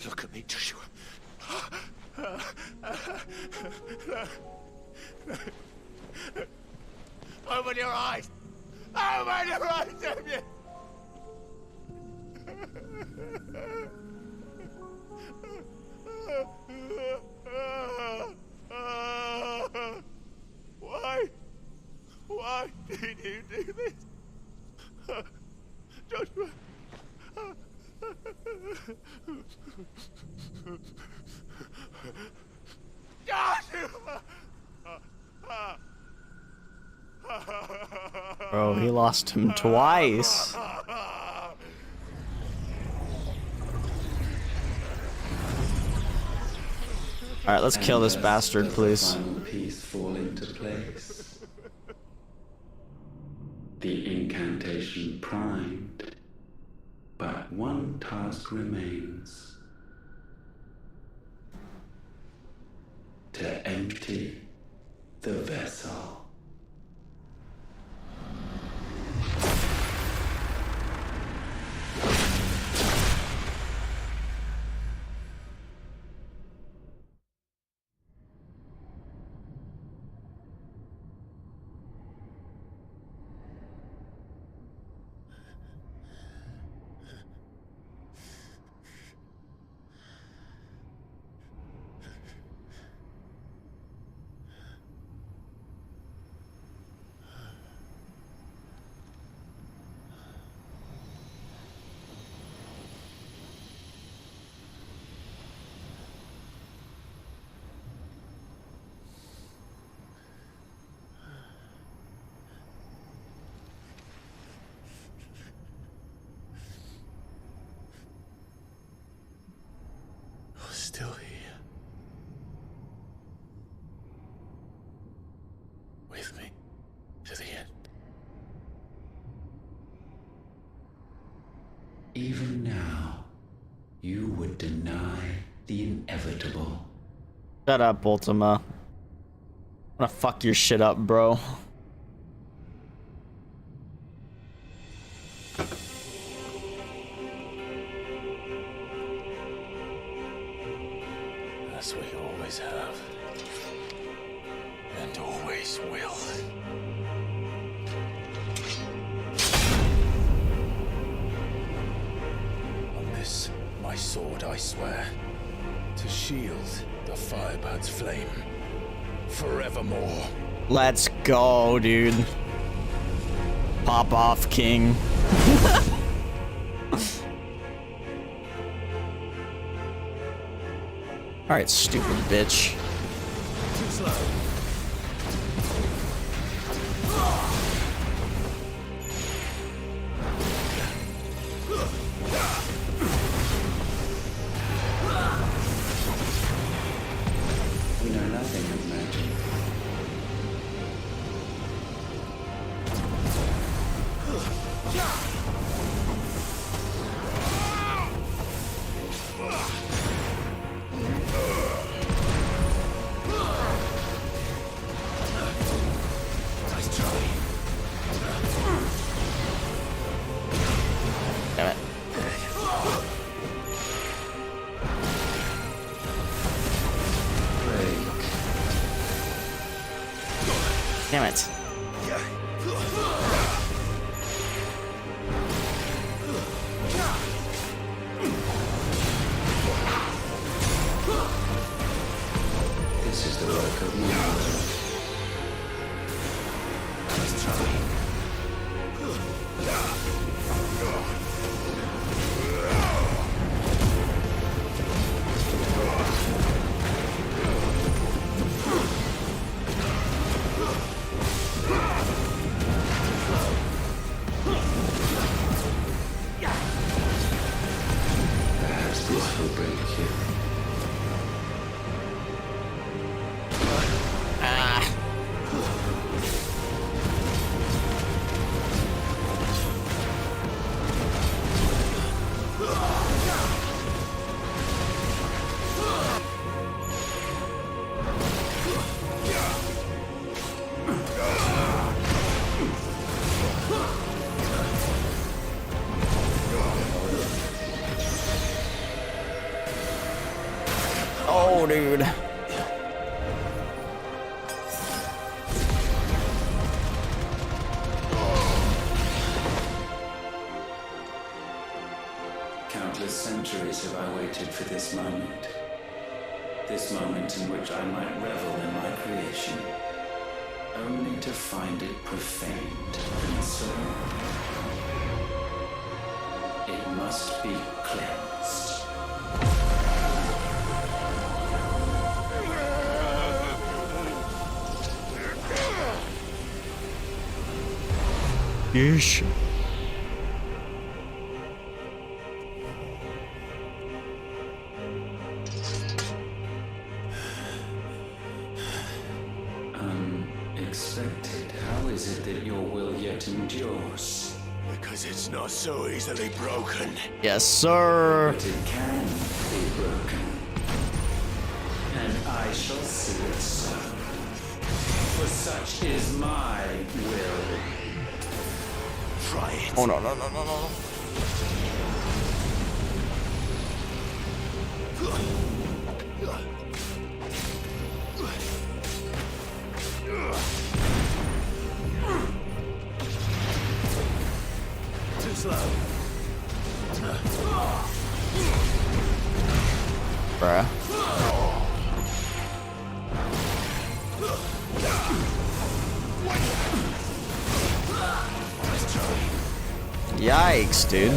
Look at me, Joshua. Open your eyes! Open your eyes, Damien! Why? Why did you do this? Joshua! Joshua! Bro, he lost him twice. Alright, let's kill this bastard, please. The final piece fall into place. The incantation primed, but one task remains. To empty the vessel. Still here. With me to the end. Even now, you would deny the inevitable. Shut up, Ultima. I'm gonna fuck your shit up, bro. As we always have. And always will. On this, my sword, I swear, to shield the Firebird's flame forevermore. Let's go, dude. Pop off, king. Alright, stupid bitch. Too slow. We know nothing of magic. Nice try. Damn it. Damn it. This is the work of miracles. Nice try. Perhaps this will break you. Oh, dude. Countless centuries have I waited for this moment. This moment in which I might revel in my creation, only to find it profaned and so it must be cleansed. Yeesh. Unexpected. How is it that your will yet endures? Because it's not so easily broken. Yes, sir. But it can be broken. And I shall see it so. For such is my will. Try it. Oh, no, no, no, no, no. Too slow. Bruh. Yikes, dude.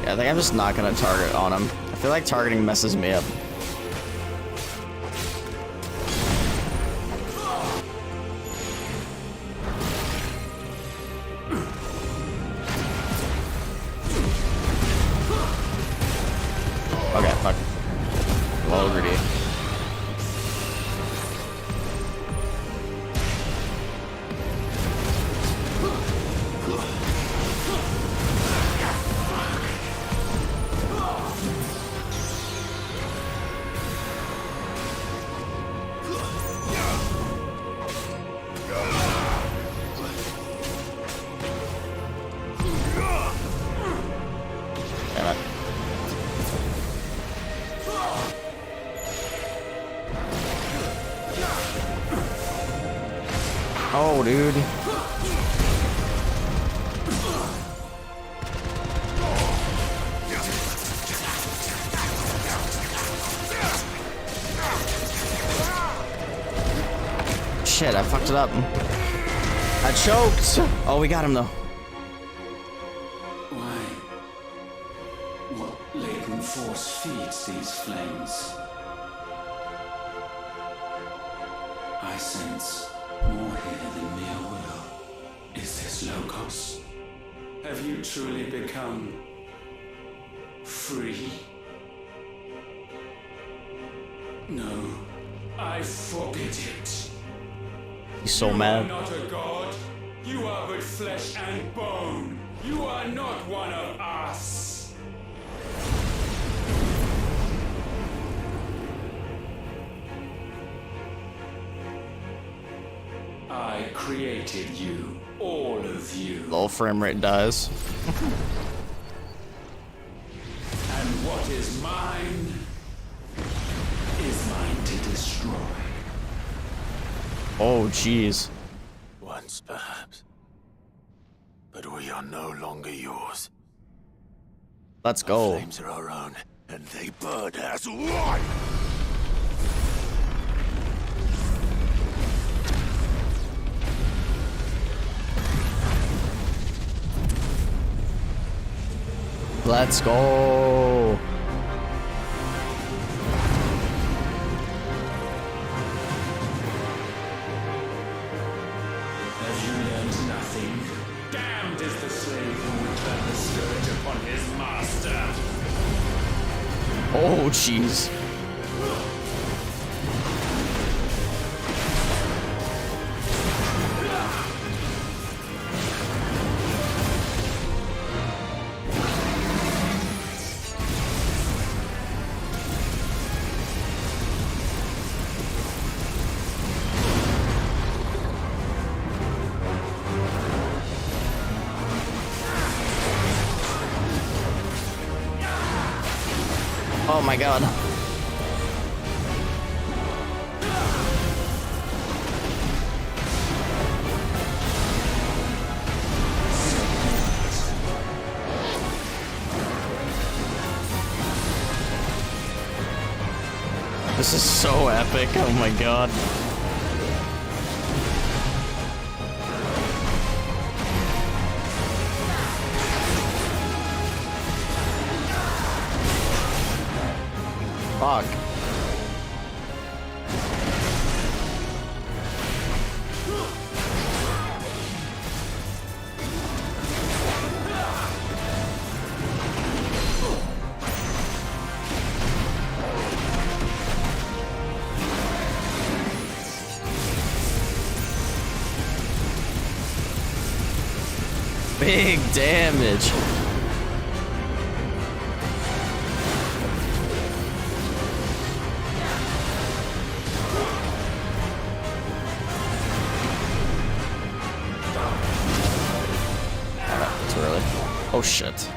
Yeah, I think I'm just not gonna target on him. I feel like targeting messes me up. Okay, fuck. Low greedy. Oh, dude. Shit, I fucked it up. I choked. Oh, we got him though. Why? What latent force feeds these flames? I sense more here than mere will. Is this Logos? Have you truly become free? No, I forbid it. He's so mad. You are not a god. You are but flesh and bone. You are not one of us. I created you, all of you. Low frame rate dies. And what is mine is mine to destroy. Oh, jeez. Once, perhaps. But we are no longer yours. Let's The go. flames are our own, and they burn as one! Let's go. Have you learned nothing? Damned is the slave who would turn the scourge upon his master. Oh, jeez. Oh my god. This is so epic. Oh my god. Fuck. Big damage. Too early. Oh shit.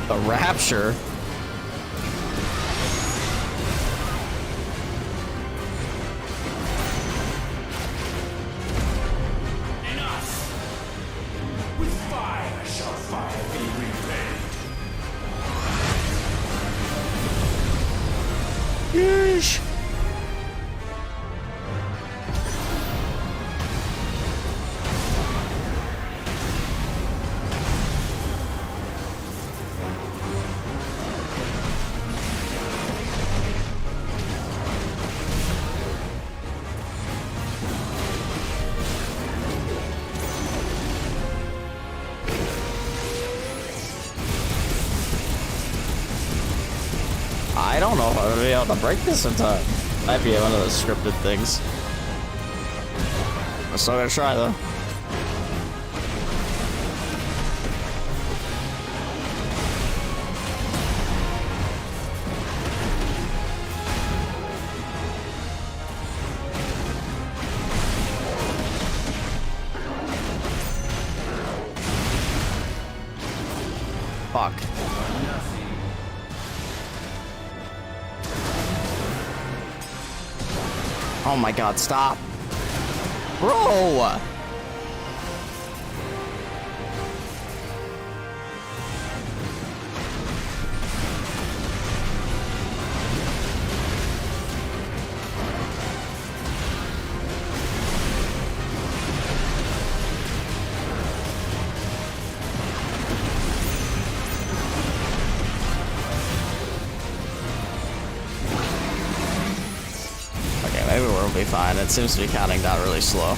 The Rapture? Enough! With fire shall fire be repaid. Dodge! I don't know if I'm gonna be able to break this in time. Might be one of those scripted things. I'm still gonna try though. Fuck. Oh my god, stop. Bro! Maybe we'll be fine. It seems to be counting down really slow.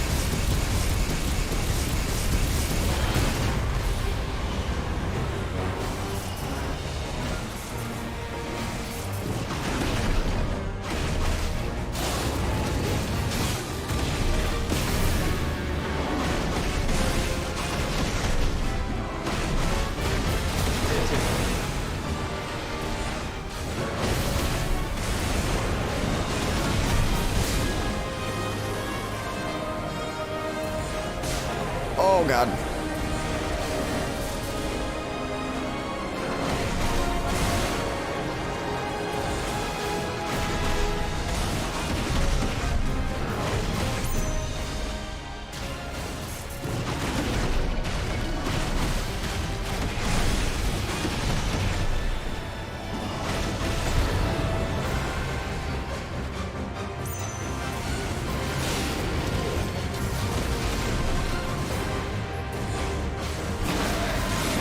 Oh god.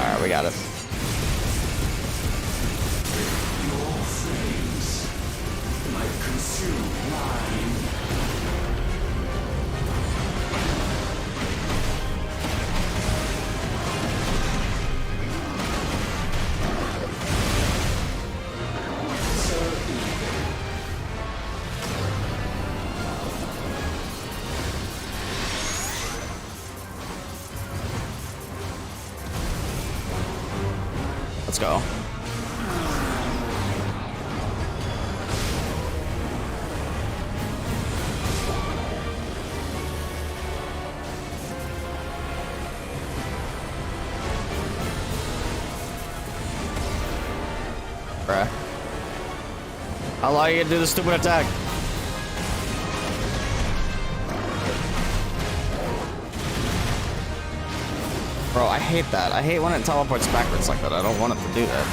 Alright, we got it. Your flames might consume mine. Let's go. Bruh. How long are you gonna do this stupid attack? Bro, I hate that. I hate when it teleports backwards like that. I don't want it to do that.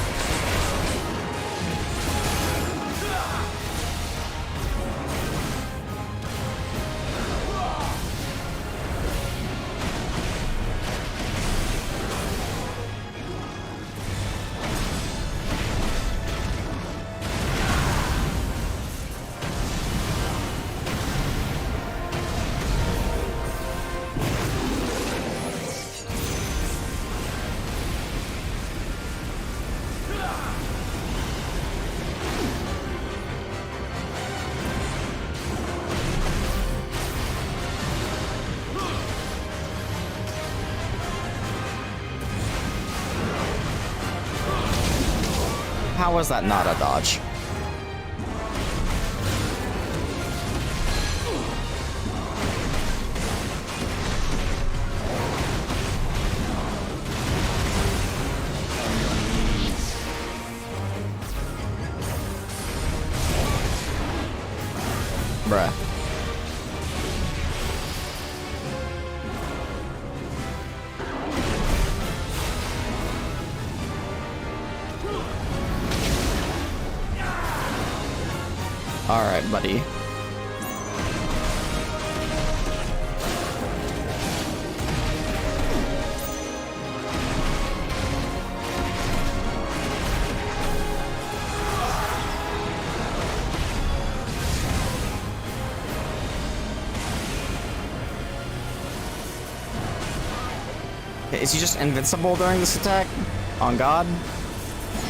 How was that not a dodge? Bruh. Alright, buddy. Is he just invincible during this attack? On God?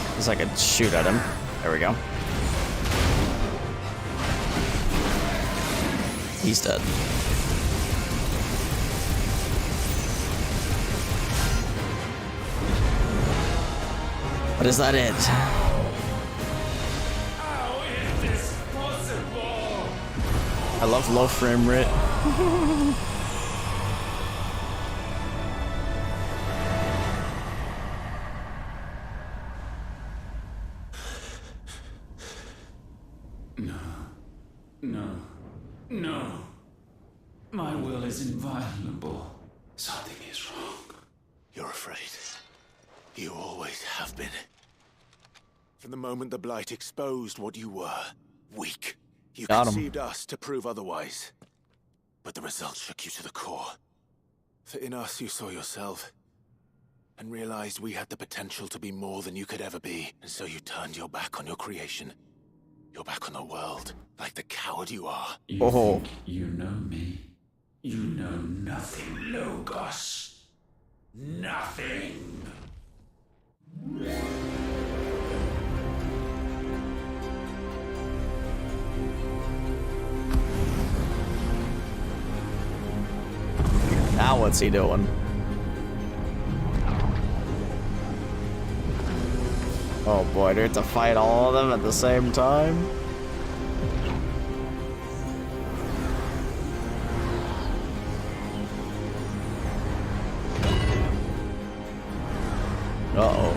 Because I could shoot at him. There we go. He's dead. But is that it? How is this possible? I love low frame rate. No. My will is inviolable. Something is wrong. You're afraid. You always have been. From the moment the Blight exposed what you were, weak, you Got him. conceived us to prove otherwise. But the results shook you to the core. For in us you saw yourself, and realized we had the potential to be more than you could ever be. And so you turned your back on your creation. Your back on the world, like the coward you are. You think you know me? You know nothing, Logos. Nothing. Now what's he doing? Oh boy, do we have to fight all of them at the same time? Uh-oh.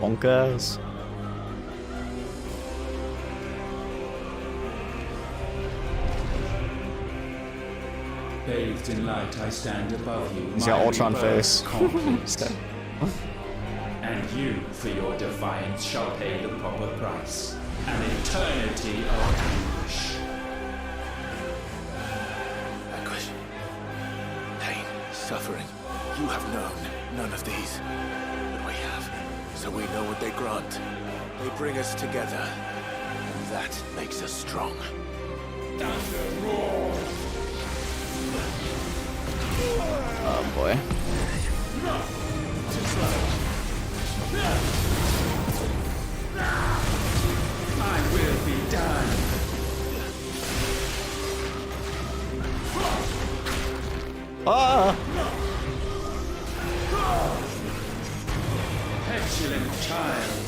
Bonkers. Bathed in light, I stand above you. He's got my Ultron rebirth face. complete. And you, for your defiance, shall pay the proper price. An eternity of anguish. Anguish. Pain. Suffering. You have known none of these. But we have. So we know what they grant. They bring us together. And that makes us strong. Thunder roar! Oh boy. I will be done. Ah! Petulant child.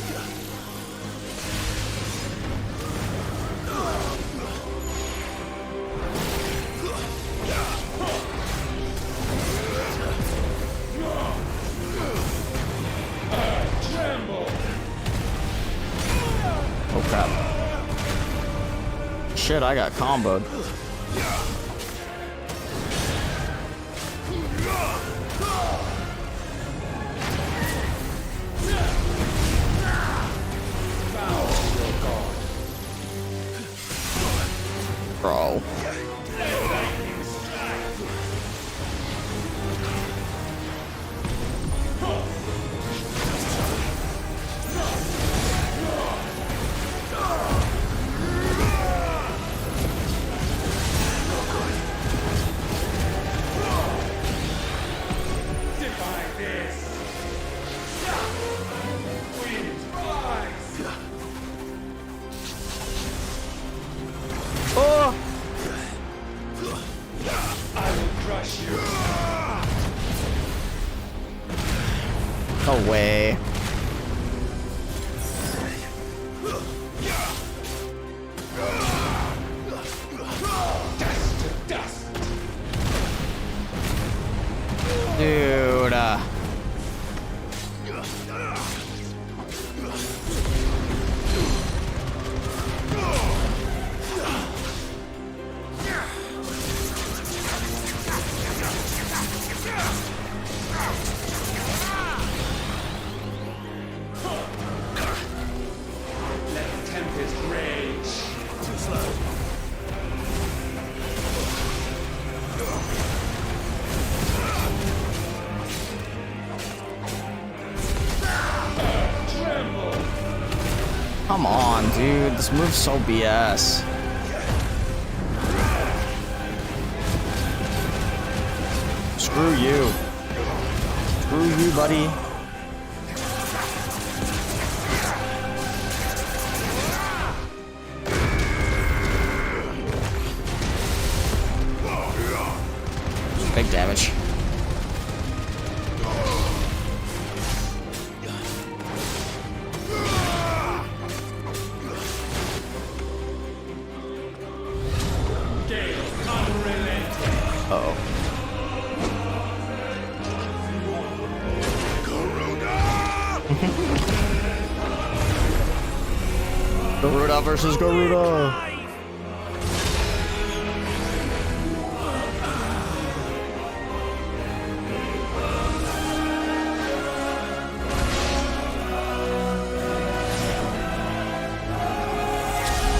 Oh crap. Shit, I got comboed. Bro. Come on, dude. This move's so BS. Screw you. Screw you, buddy. Big damage. Uh-oh. Garuda versus Garuda.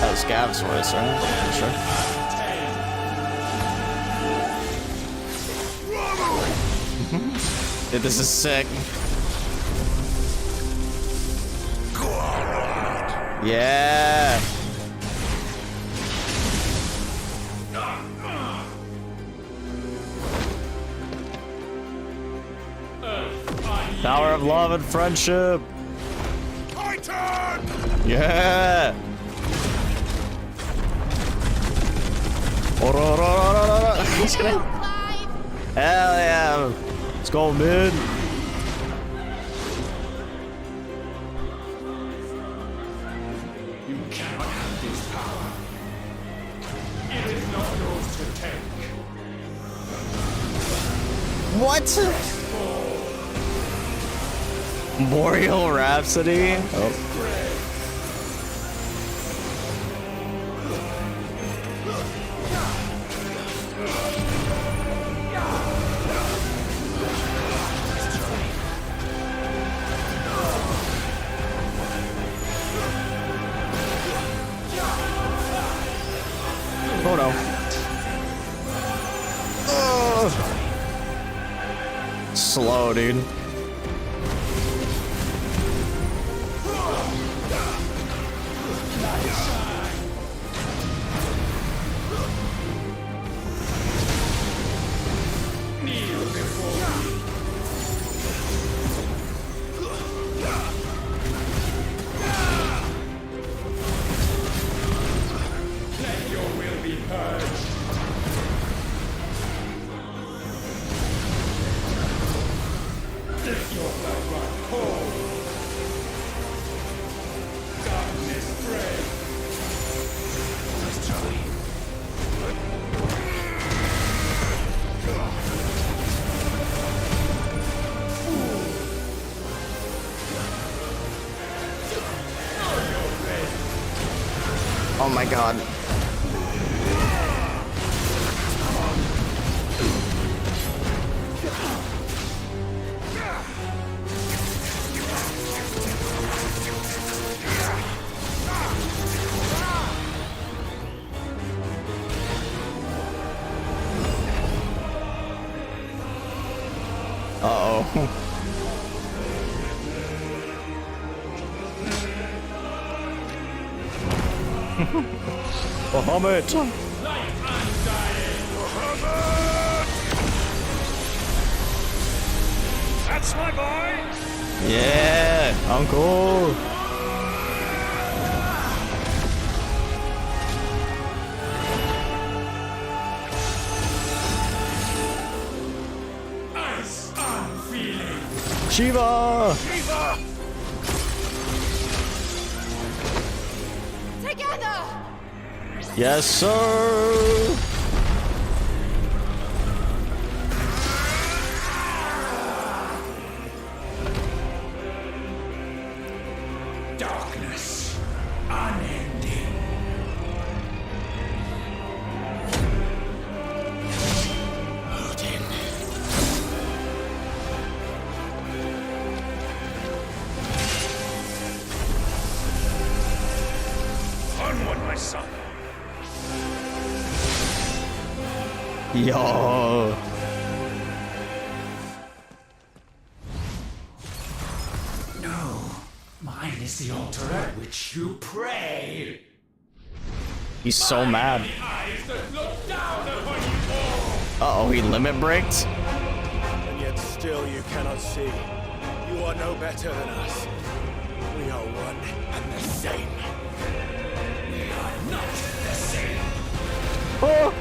That was Gav's voice, right? Sure. Dude, this is sick. Yeah. Power of love and friendship. Yeah. Hell yeah. Let's go mid. You cannot have this power. It is not yours to take. What? Boreal Rhapsody? Oh. Oh no. Slow, dude. Let your will be purged. Let your blood run cold. Darkness pray. Let's try. Oh my god. Uh-oh. Bahamut! That's my boy! Yeah, Uncle! Ice unfeeling! Shiva! Shiva! Together! Yes, sir! Darkness unending. Odin. Onward, my son. Yo. No, mine is is the altar at which you pray. He's so mad. Eyes that look down upon you all. Uh-oh, he limit breaks? And yet still you cannot see. You are no better than us. We are one and the same. We are not the same. Oh!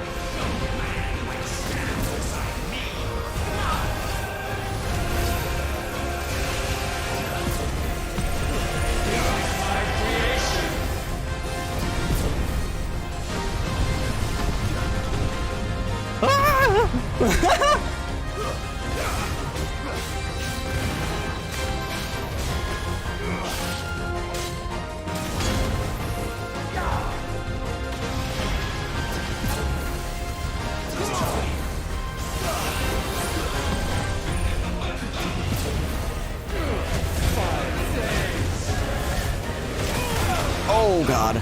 Oh god.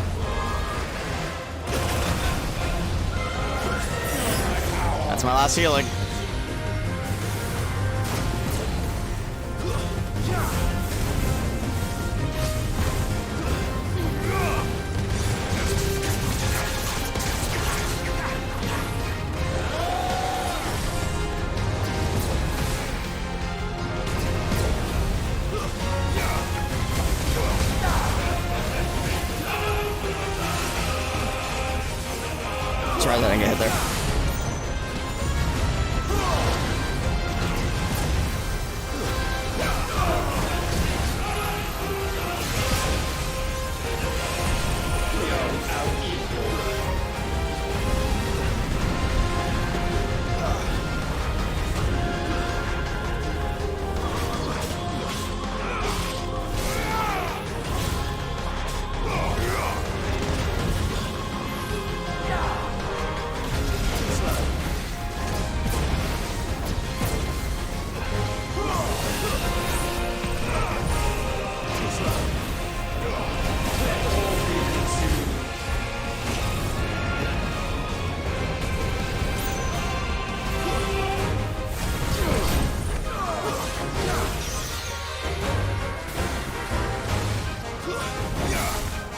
That's my last healing. Sorry, I didn't get hit there.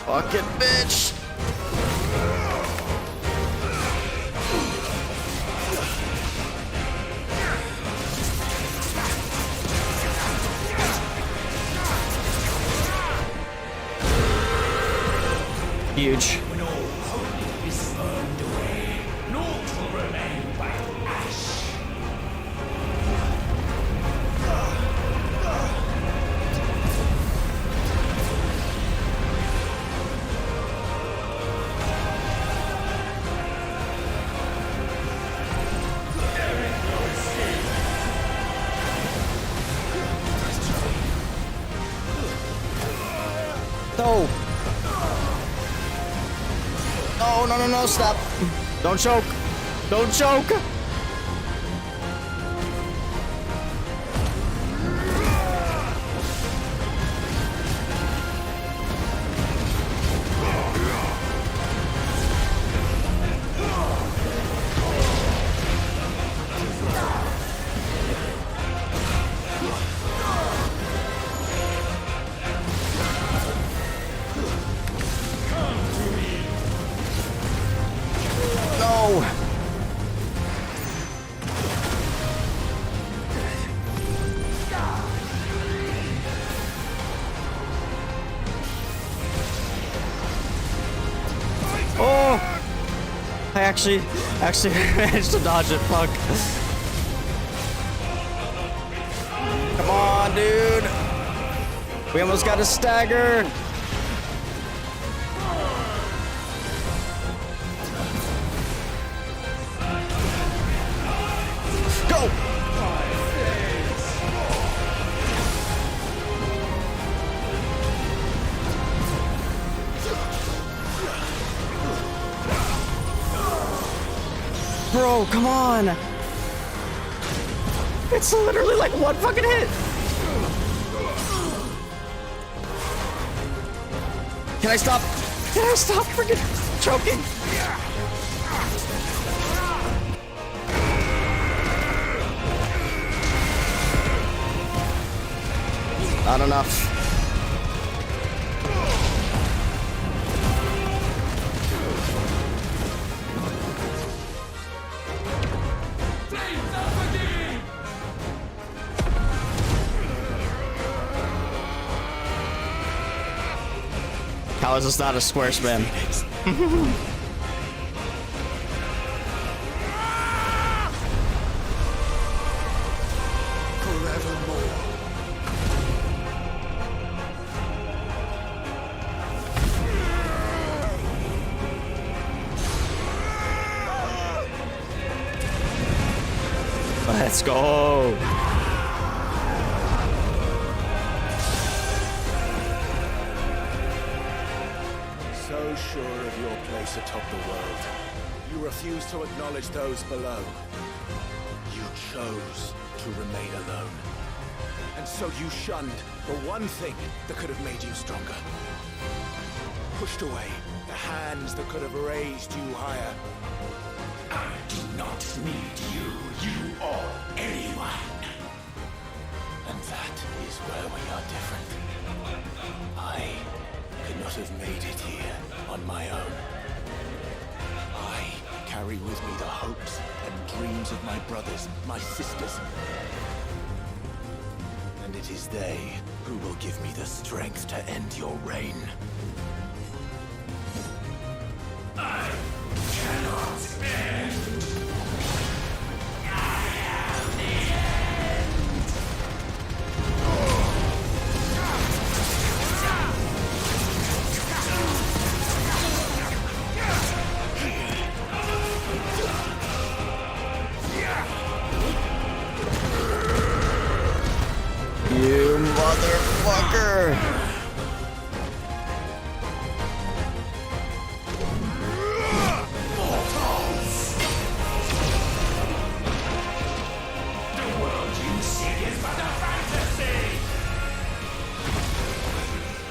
Fucking bitch! Huge. When all hope is burned away, naught will remain but ash. No! No, no, no, no, stop! Don't choke! Don't choke! No! Oh! I actually managed to dodge it, fuck. Come on, dude! We almost got a stagger! Go! Bro, come on! It's literally like one fucking hit! Can I stop? Can I stop freaking choking? Not enough. How is this not a square spin? Let's go. So sure of your place atop the world, you refuse to acknowledge those below. You chose to remain alone. And so you shunned the one thing that could have made you stronger. Pushed away the hands that could have raised you higher. I do not need you or anyone. And that is where we are different. I could not have made it here on my own. I carry with me the hopes and dreams of my brothers, my sisters. And it is they who will give me the strength to end your reign. I cannot end. I am the end. You motherfucker! The world you seek is but a fantasy.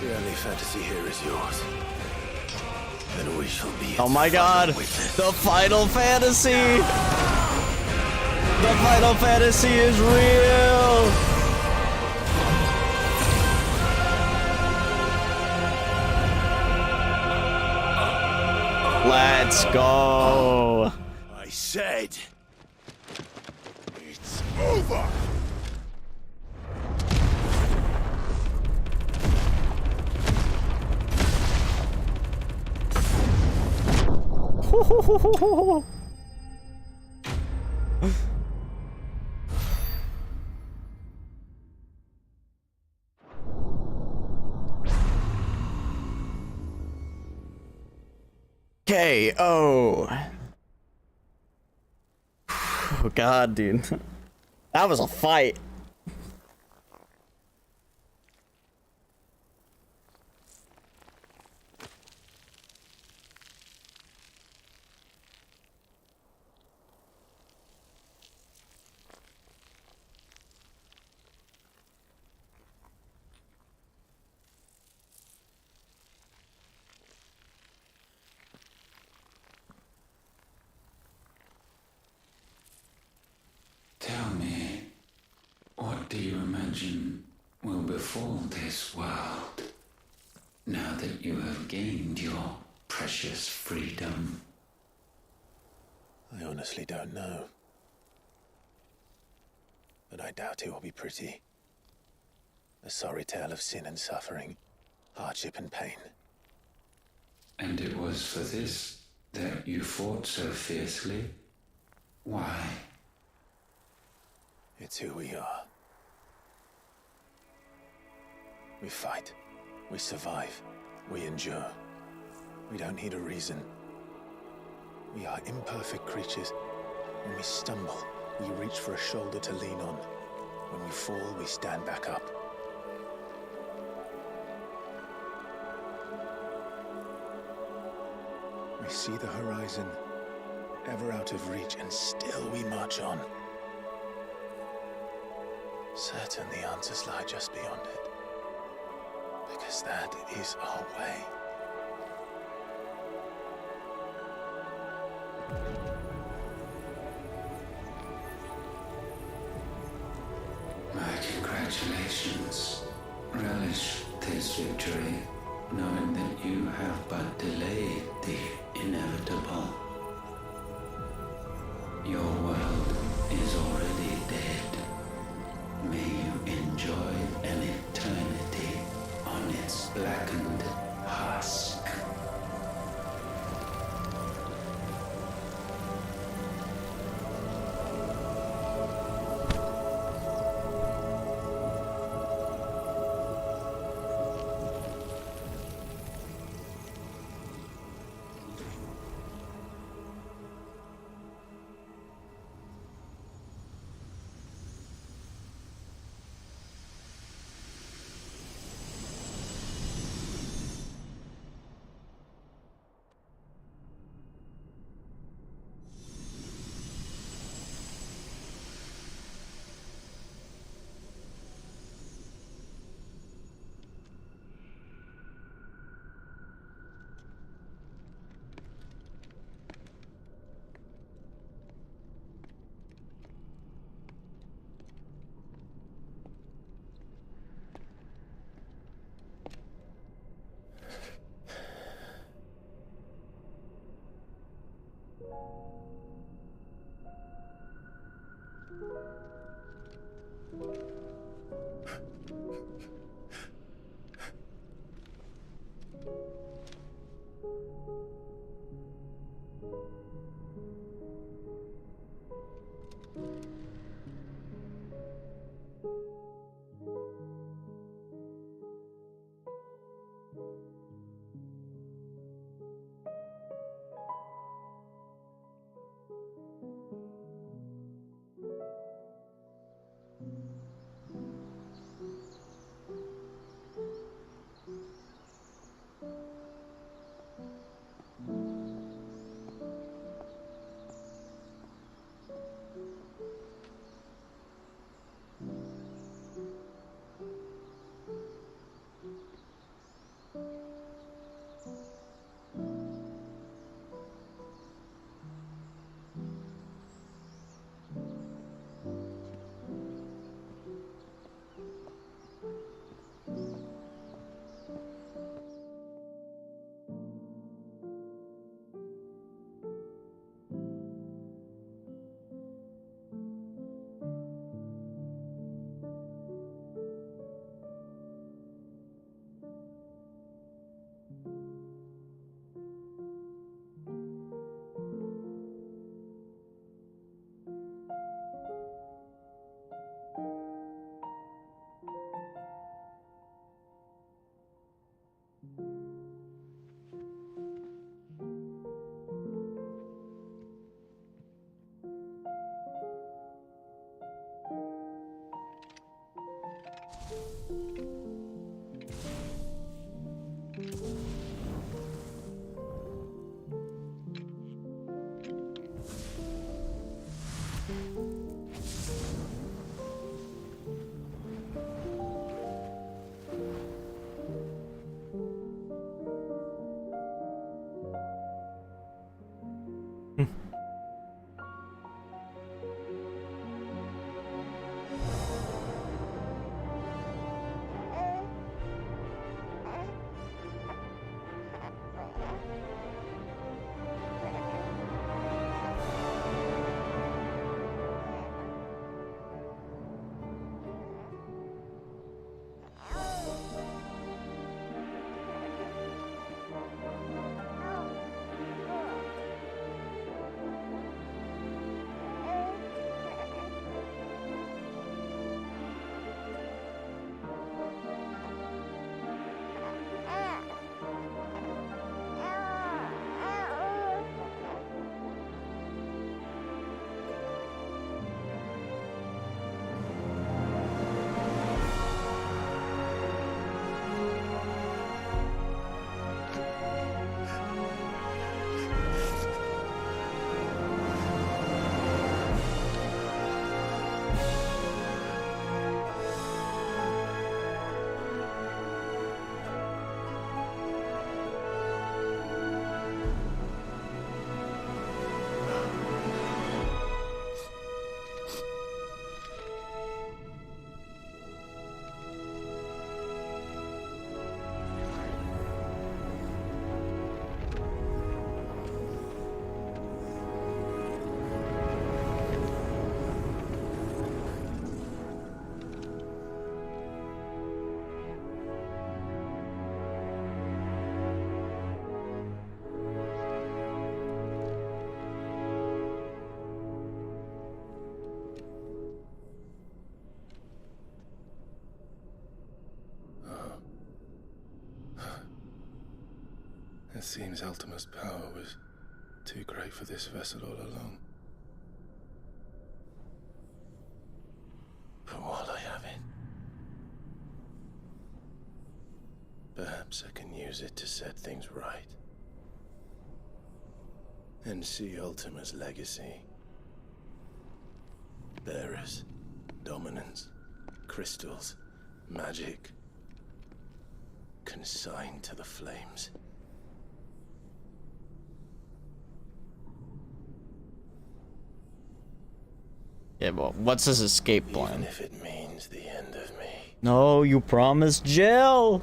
The only fantasy here is yours. And we shall be. Oh my god! The Final Fantasy! The Final Fantasy is real! Let's go! I said, it's over! KO. Oh god, dude. That was a fight. Tell me, what do you imagine will befall this world now that you have gained your precious freedom? I honestly don't know. But I doubt it will be pretty. A sorry tale of sin and suffering, hardship and pain. And it was for this that you fought so fiercely? Why? It's who we are. We fight. We survive. We endure. We don't need a reason. We are imperfect creatures. When we stumble, we reach for a shoulder to lean on. When we fall, we stand back up. We see the horizon, ever out of reach, and still we march on. Certain the answers lie just beyond it. Because that is our way. My congratulations. Relish this victory, knowing that you have but delayed the inevitable. Your world is already dead. May you enjoy an eternity on its blackened husk. It seems Ultima's power was too great for this vessel all along. But while I have it, perhaps I can use it to set things right. And see Ultima's legacy. Bearers, dominance, crystals, magic, consigned to the flames. Yeah, well, what's his escape plan? Even if it means the end of me. No, you promised Jill!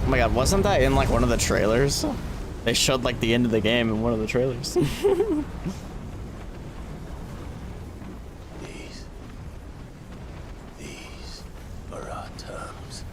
Oh my god, wasn't that in like one of the trailers? They showed like the end of the game in one of the trailers. These are our terms.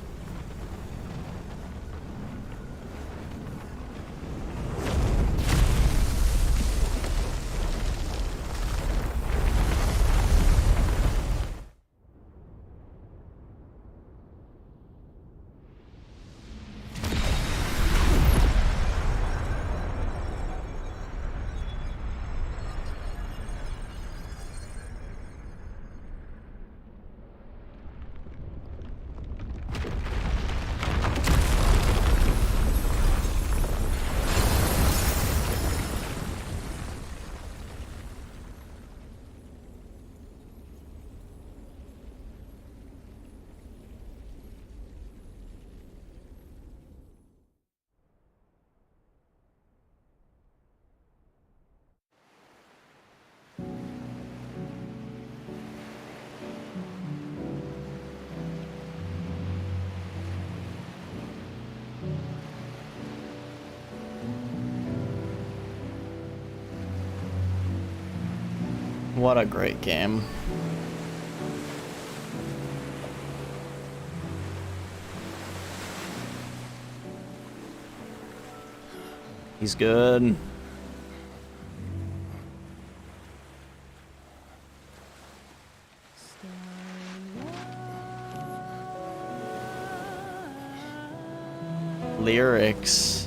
What a great game. He's good. Lyrics.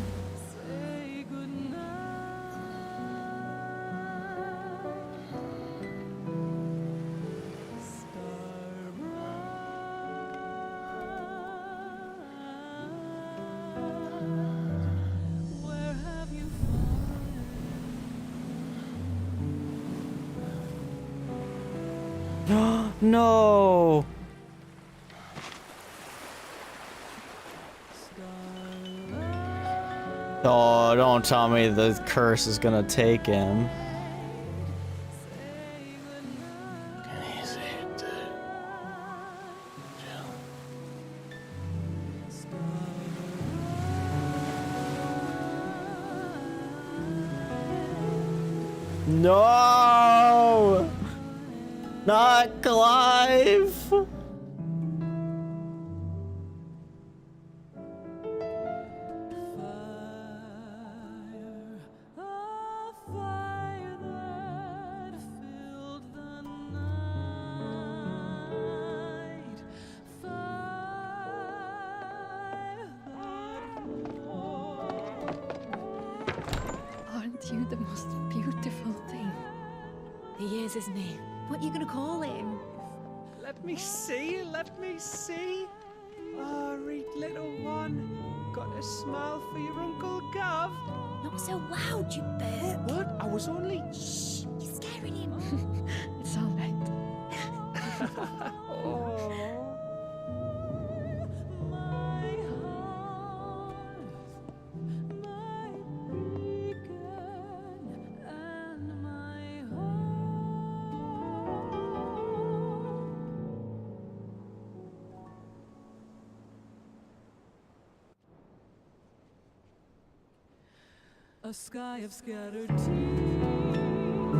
No! Oh, don't tell me the curse is gonna take him. No! Not Clive! Aren't you the most beautiful thing? He is, isn't he? What are you gonna call him? Let me see, let me see. Oh, read little one. Got a smile for your Uncle Gav. Not so loud, you bird. What? I was only... Shh, you're scaring him. It's all right. Oh. A sky of scattered tears.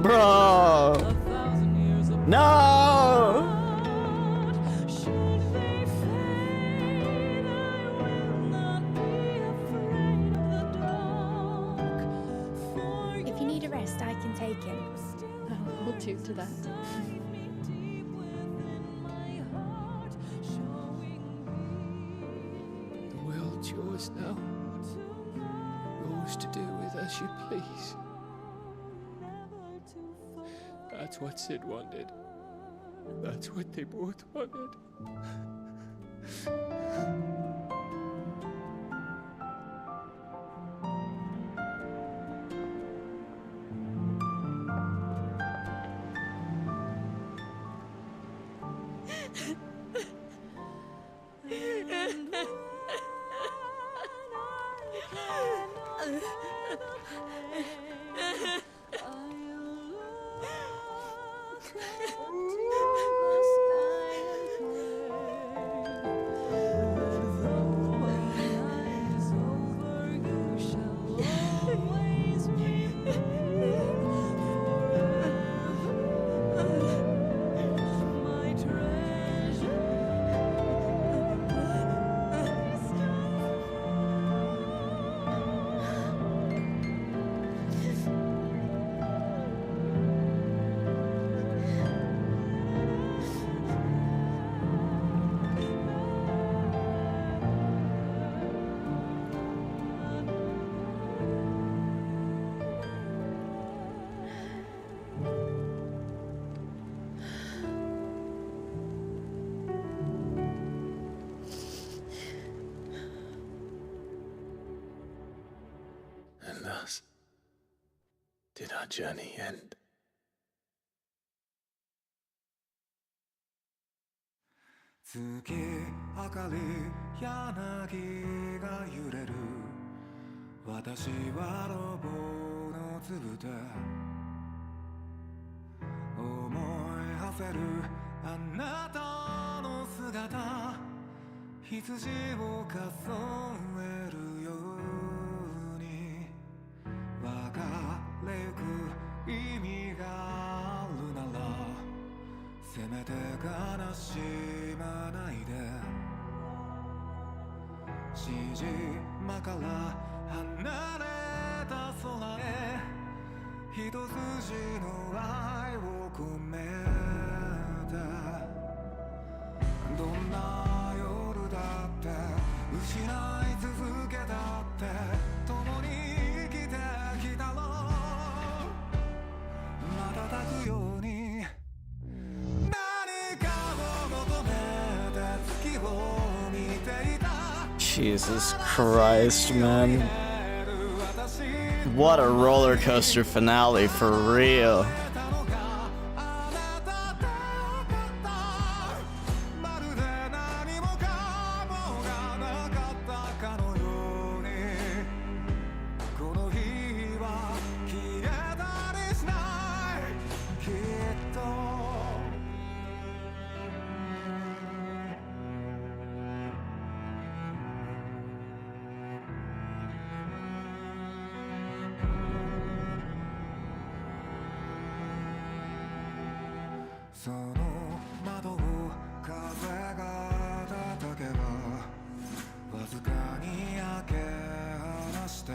Bro! No! Should they fade, I will not be afraid of the dark. For If you need a rest, I can take him. I'll hold you to that. The world's yours now. Yours to do with as you please. That's what Sid wanted. That's what they both wanted. And thus did our journey end.月明かり柳が揺れる私はロボの粒で思い馳せるあなたの姿羊を数えるように別れゆく意味があるならせめて悲しまないでしじまから離れた空へ一筋の愛を込めてどんな夜だって失い続けたって共に生きてきたろ瞬くようにJesus Christ, man. What a roller coaster finale, for real.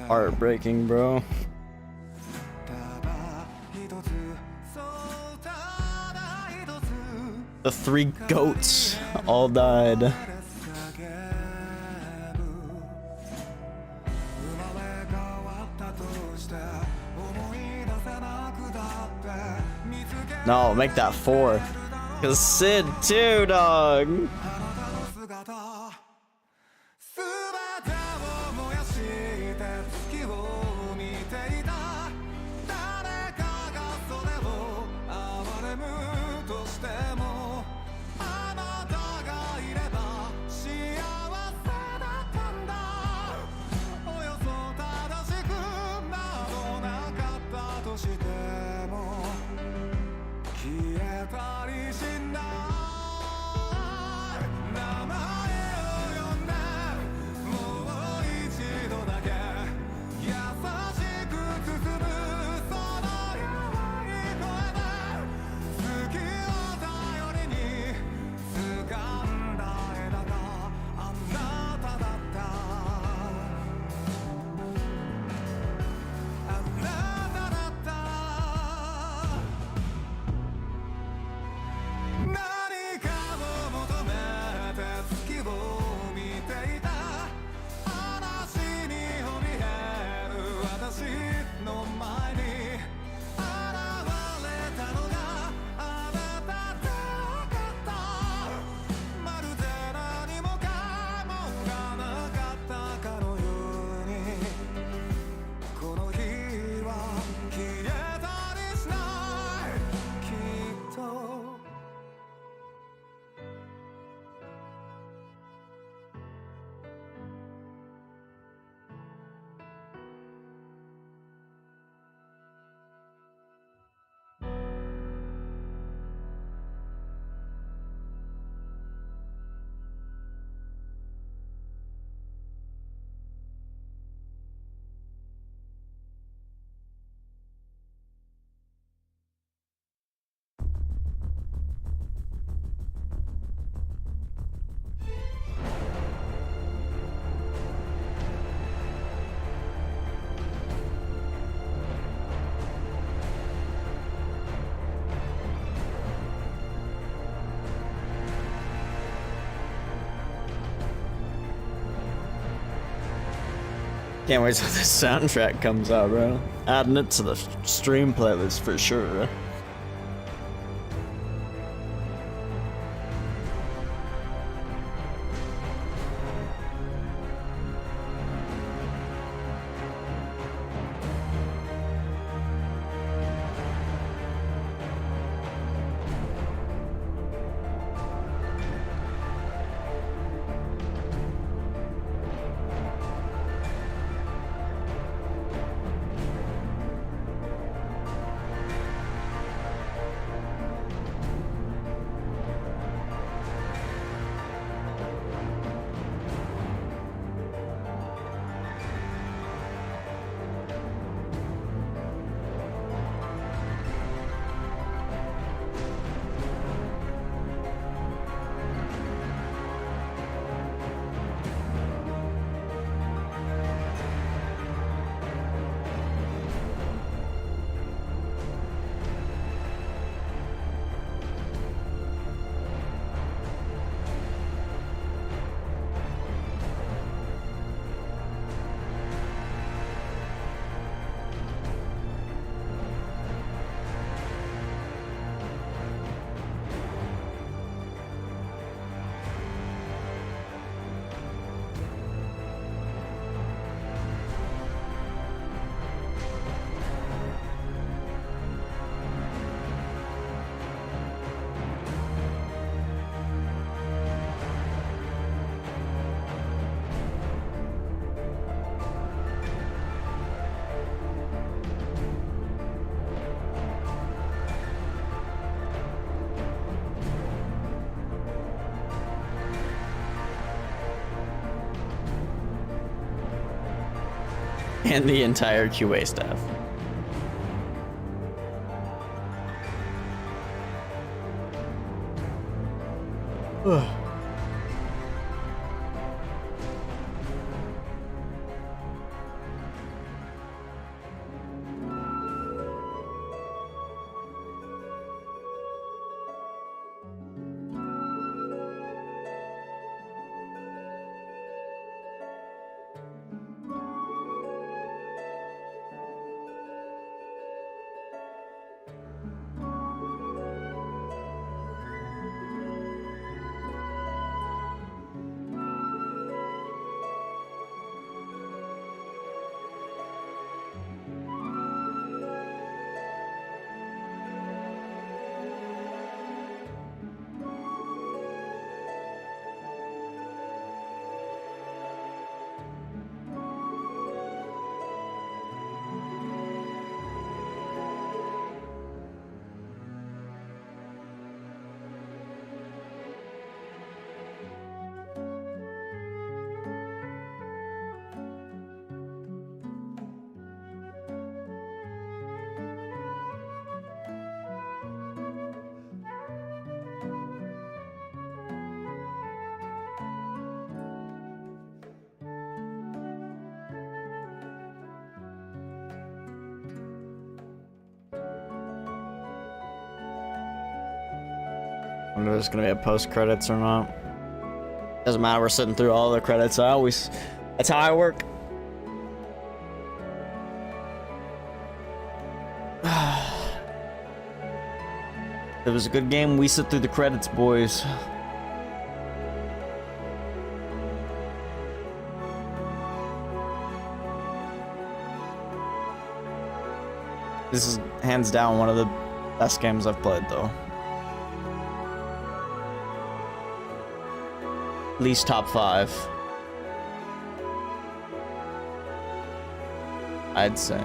Heartbreaking, bro. The 3 goats all died. No, make that 4. Cause Sid too, dog. Can't wait till this soundtrack comes out, bro. Adding it to the stream playlist for sure. And the entire QA staff. I wonder if there's gonna be a post credits or not. Doesn't matter, we're sitting through all the credits. That's how I work. It was a good game. We sit through the credits, boys. This is hands down one of the best games I've played, though. At least top 5. I'd say.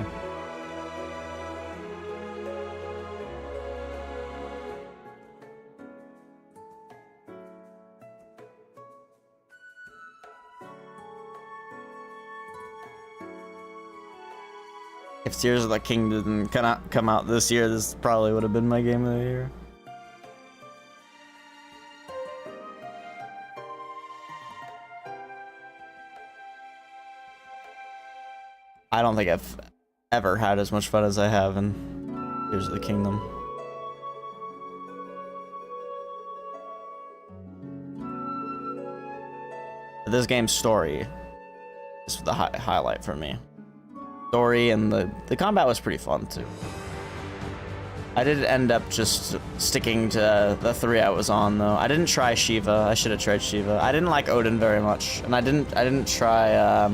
If Tears of the Kingdom didn't come out this year, this probably would have been my game of the year. I don't think I've ever had as much fun as I have in Tears of the Kingdom. This game's story is the highlight for me. Story and the combat was pretty fun too. I did end up just sticking to the 3 I was on though. I didn't try Shiva. I should have tried Shiva. I didn't like Odin very much, and I didn't try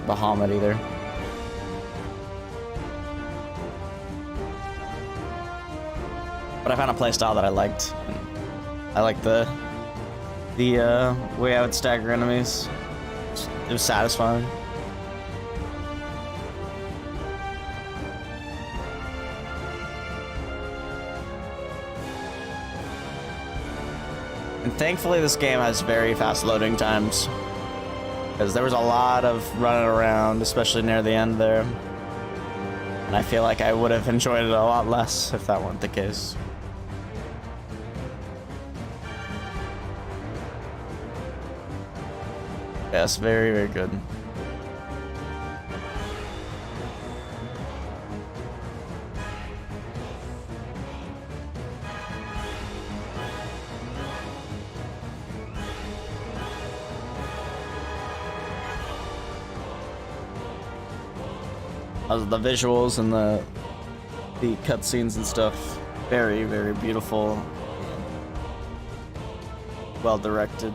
Bahamut either. But I found a playstyle that I liked. I liked the way I would stagger enemies. It was satisfying. And thankfully this game has very fast loading times, because there was a lot of running around, especially near the end there. And I feel like I would have enjoyed it a lot less if that weren't the case. Yes, very, very good. The visuals and the cutscenes and stuff, very, very beautiful, well directed.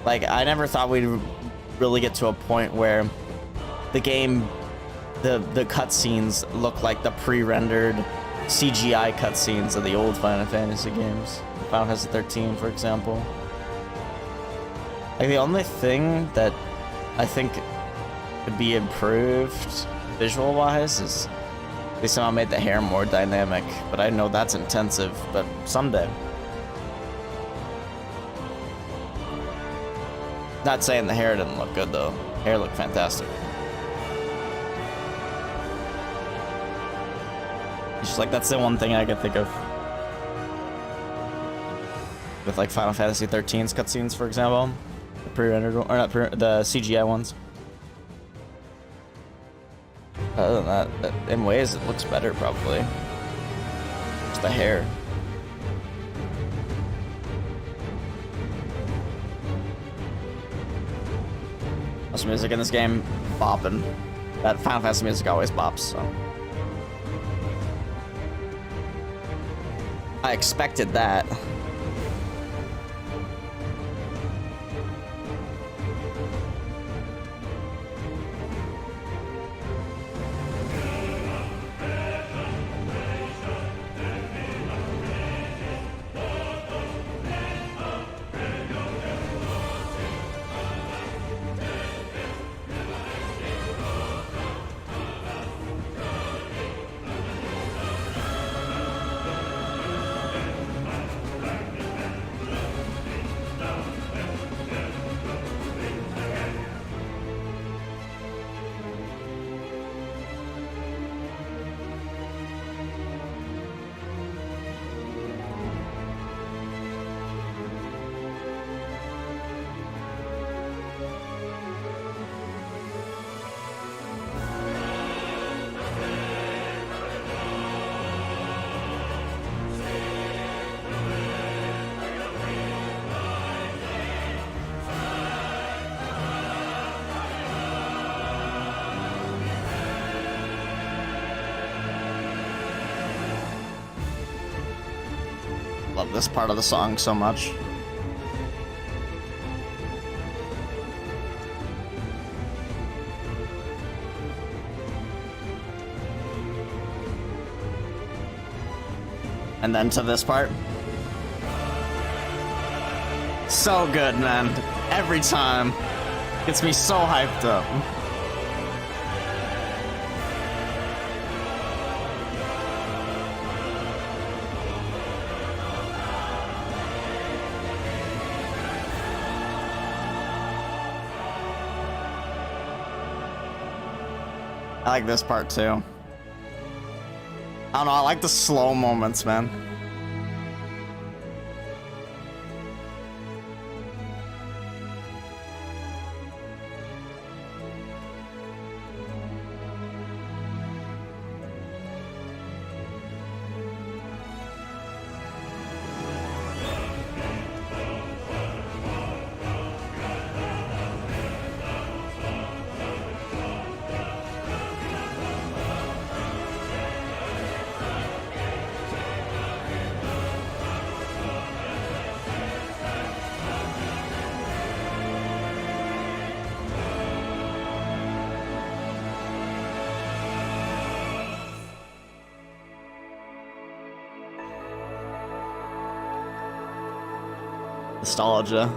Like, I never thought we'd really get to a point where the game, the cutscenes look like the pre-rendered CGI cutscenes of the old Final Fantasy games. Final Fantasy XIII, for example. Like, the only thing that I think could be improved visual-wise is they somehow made the hair more dynamic, but I know that's intensive, but someday. Not saying the hair didn't look good though. Hair looked fantastic. It's just like, that's the one thing I could think of. with like Final Fantasy XIII's cutscenes, for example, the pre-rendered or not the CGI ones. Other than that, in ways it looks better probably. It's the hair. Most music in this game bopping. That Final Fantasy music always bops, so. I expected that. Love this part of the song so much. And then to this part. So good, man. Every time. Gets me so hyped up. I like this part too. I don't know, I like the slow moments, man. Nostalgia.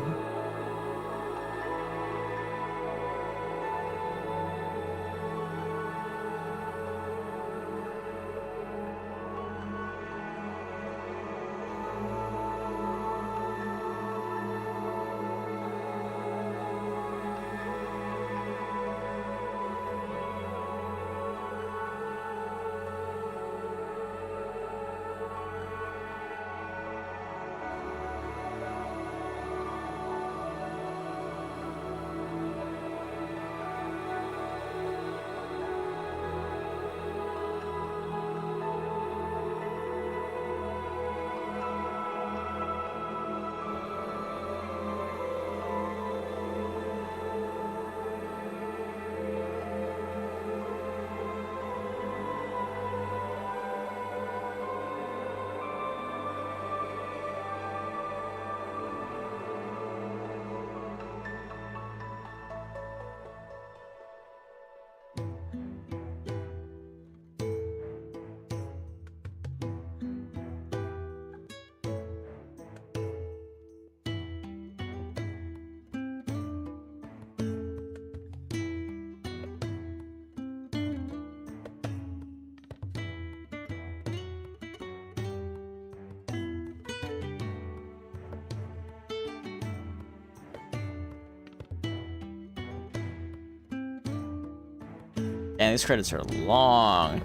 And these credits are long.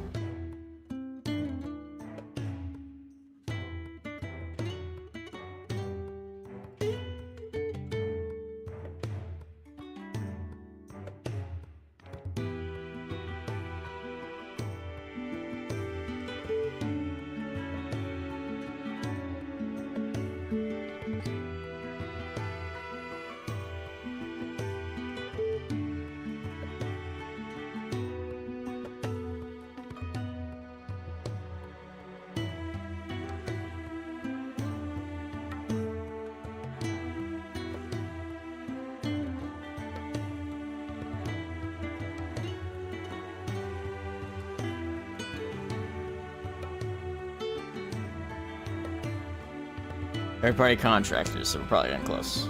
Third-party contractors, so we're probably getting close.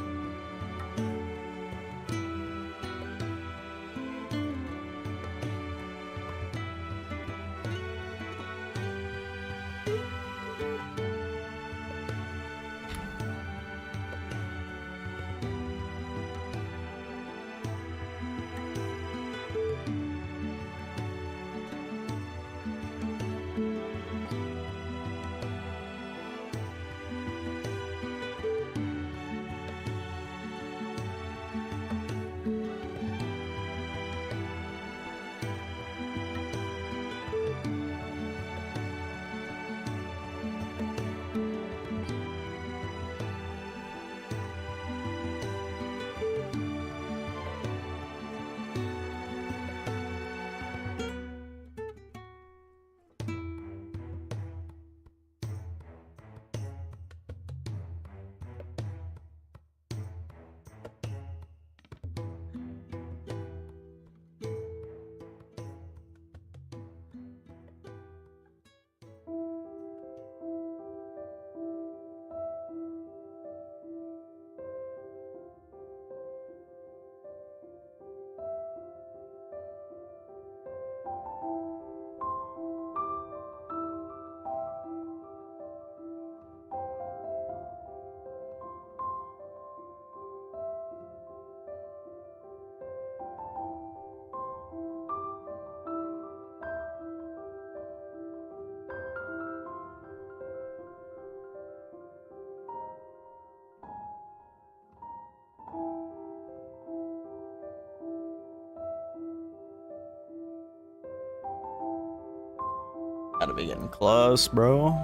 Gotta be getting close, bro.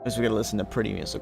Guess we gotta listen to pretty music.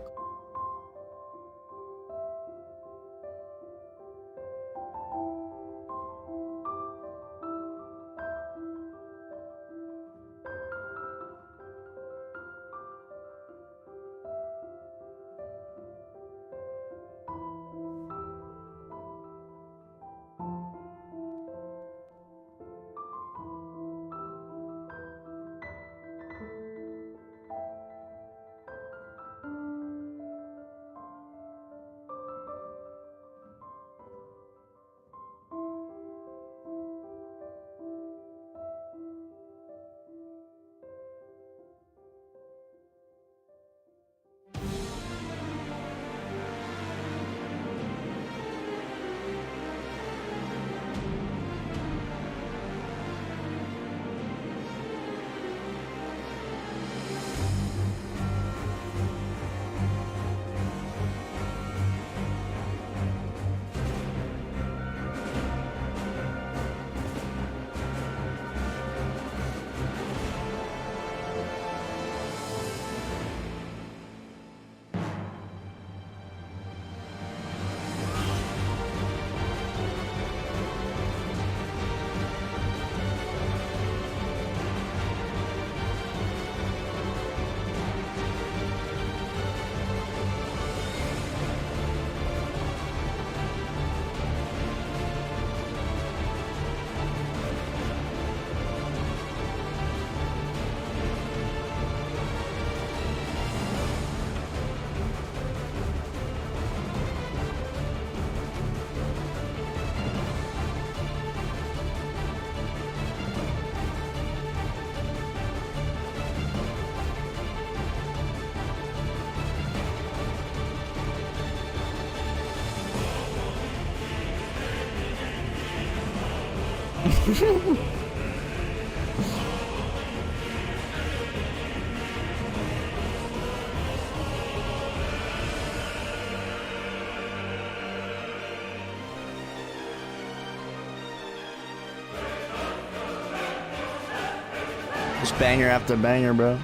Just banger after banger, bro.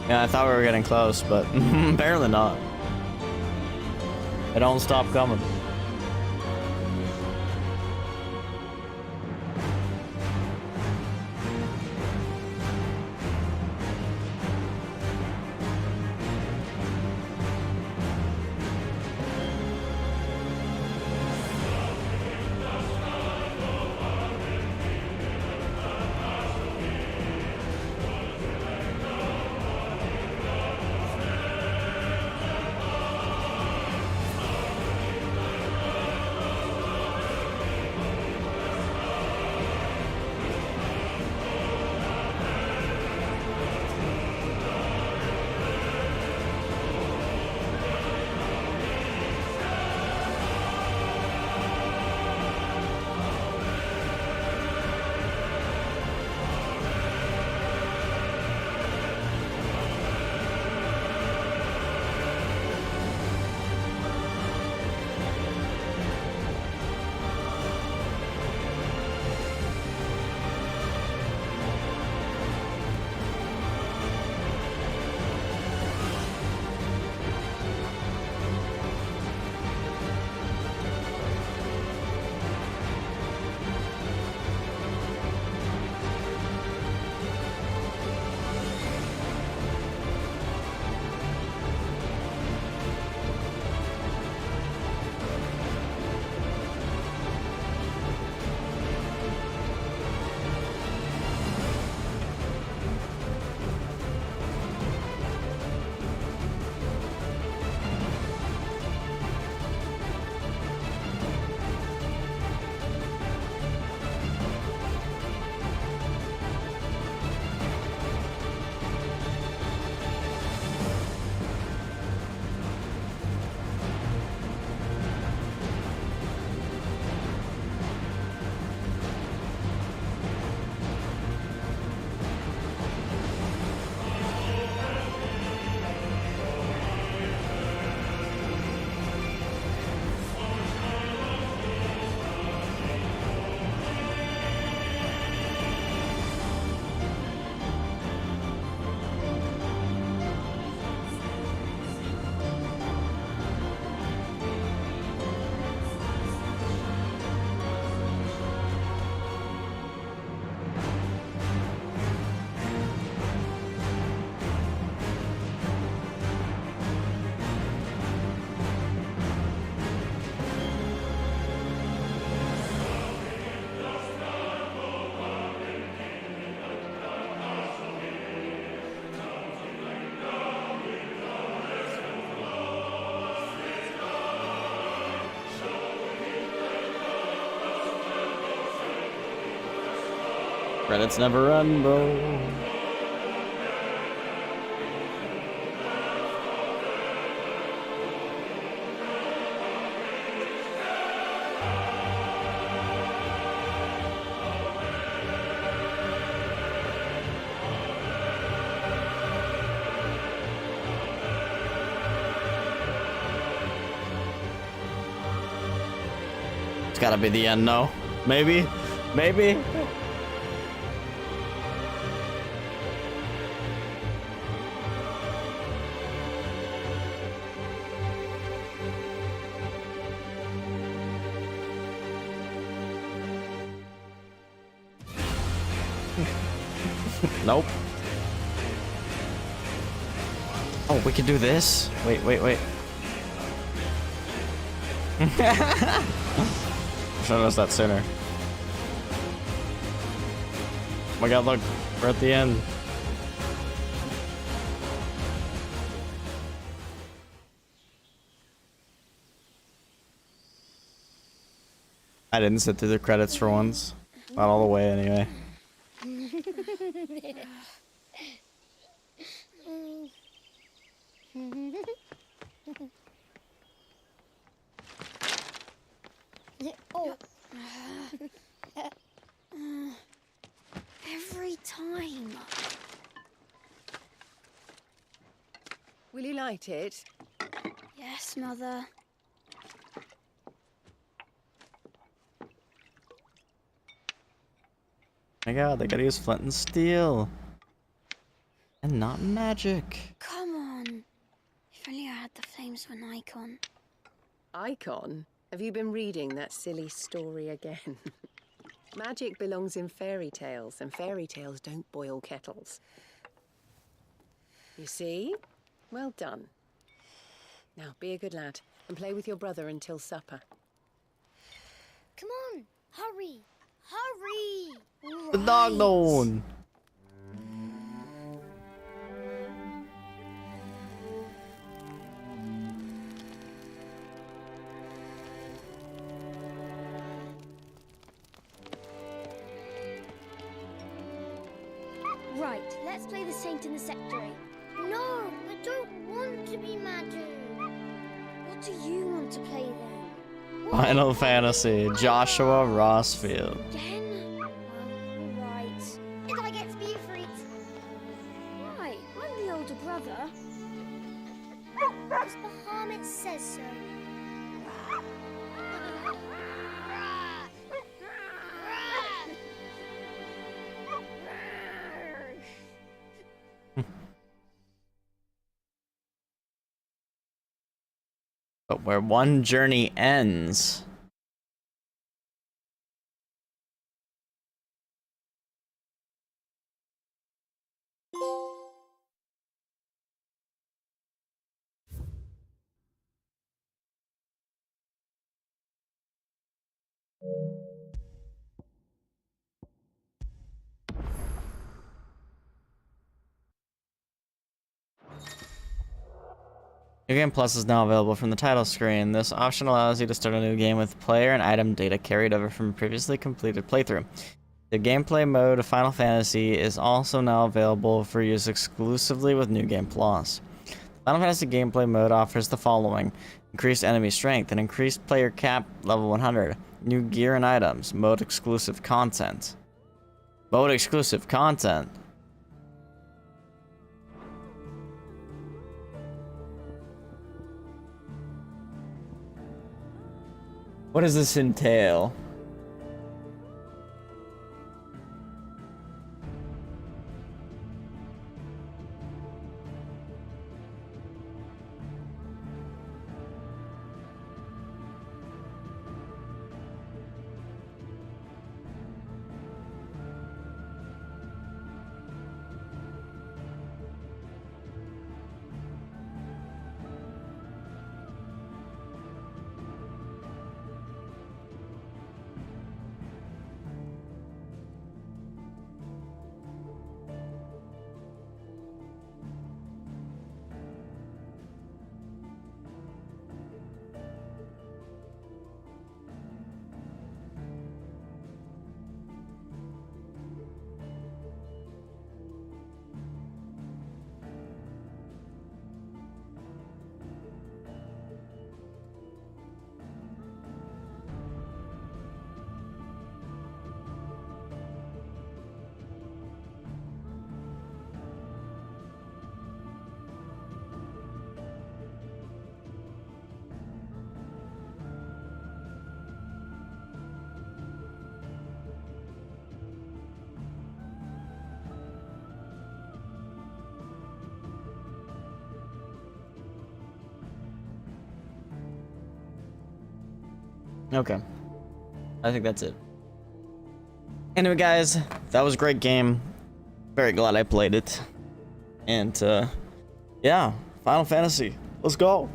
Yeah, I thought we were getting close, but apparently not. They don't stop coming. Credits never run, bro. It's gotta be the end, no? Maybe? Maybe? Nope. Oh, we can do this? Wait, wait, wait. Should have noticed that sooner. Oh my god, look. We're at the end. I didn't sit through the credits for once. Not all the way, anyway. Every time. Will you light it? Yes, Mother. Oh my god, they gotta use flint and steel. And not magic. Come on. If only I had the flames of an icon. Icon? Have you been reading that silly story again? Magic belongs in fairy tales, and fairy tales don't boil kettles. You see? Well done. Now, be a good lad, and play with your brother until supper. Come on, hurry, hurry! The dog bone. Right, let's play the saint in the secretary. No, I don't want to be Madu. What do you want to play then? Final Fantasy, Joshua Rossfield. Again? Well, right. Did I get to be Ifrit? Right, I'm the older brother. Because Bahamut says so. But where one journey ends. New Game Plus is now available from the title screen. This option allows you to start a new game with player and item data carried over from a previously completed playthrough. The gameplay mode of Final Fantasy is also now available for use exclusively with New Game Plus. Final Fantasy gameplay mode offers the following: increased enemy strength, and increased player cap level 100, new gear and items, mode exclusive content. Mode exclusive content? What does this entail? Okay. I think that's it. Anyway, guys, that was a great game. Very glad I played it. And, yeah, Final Fantasy. Let's go.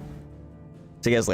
See you guys later.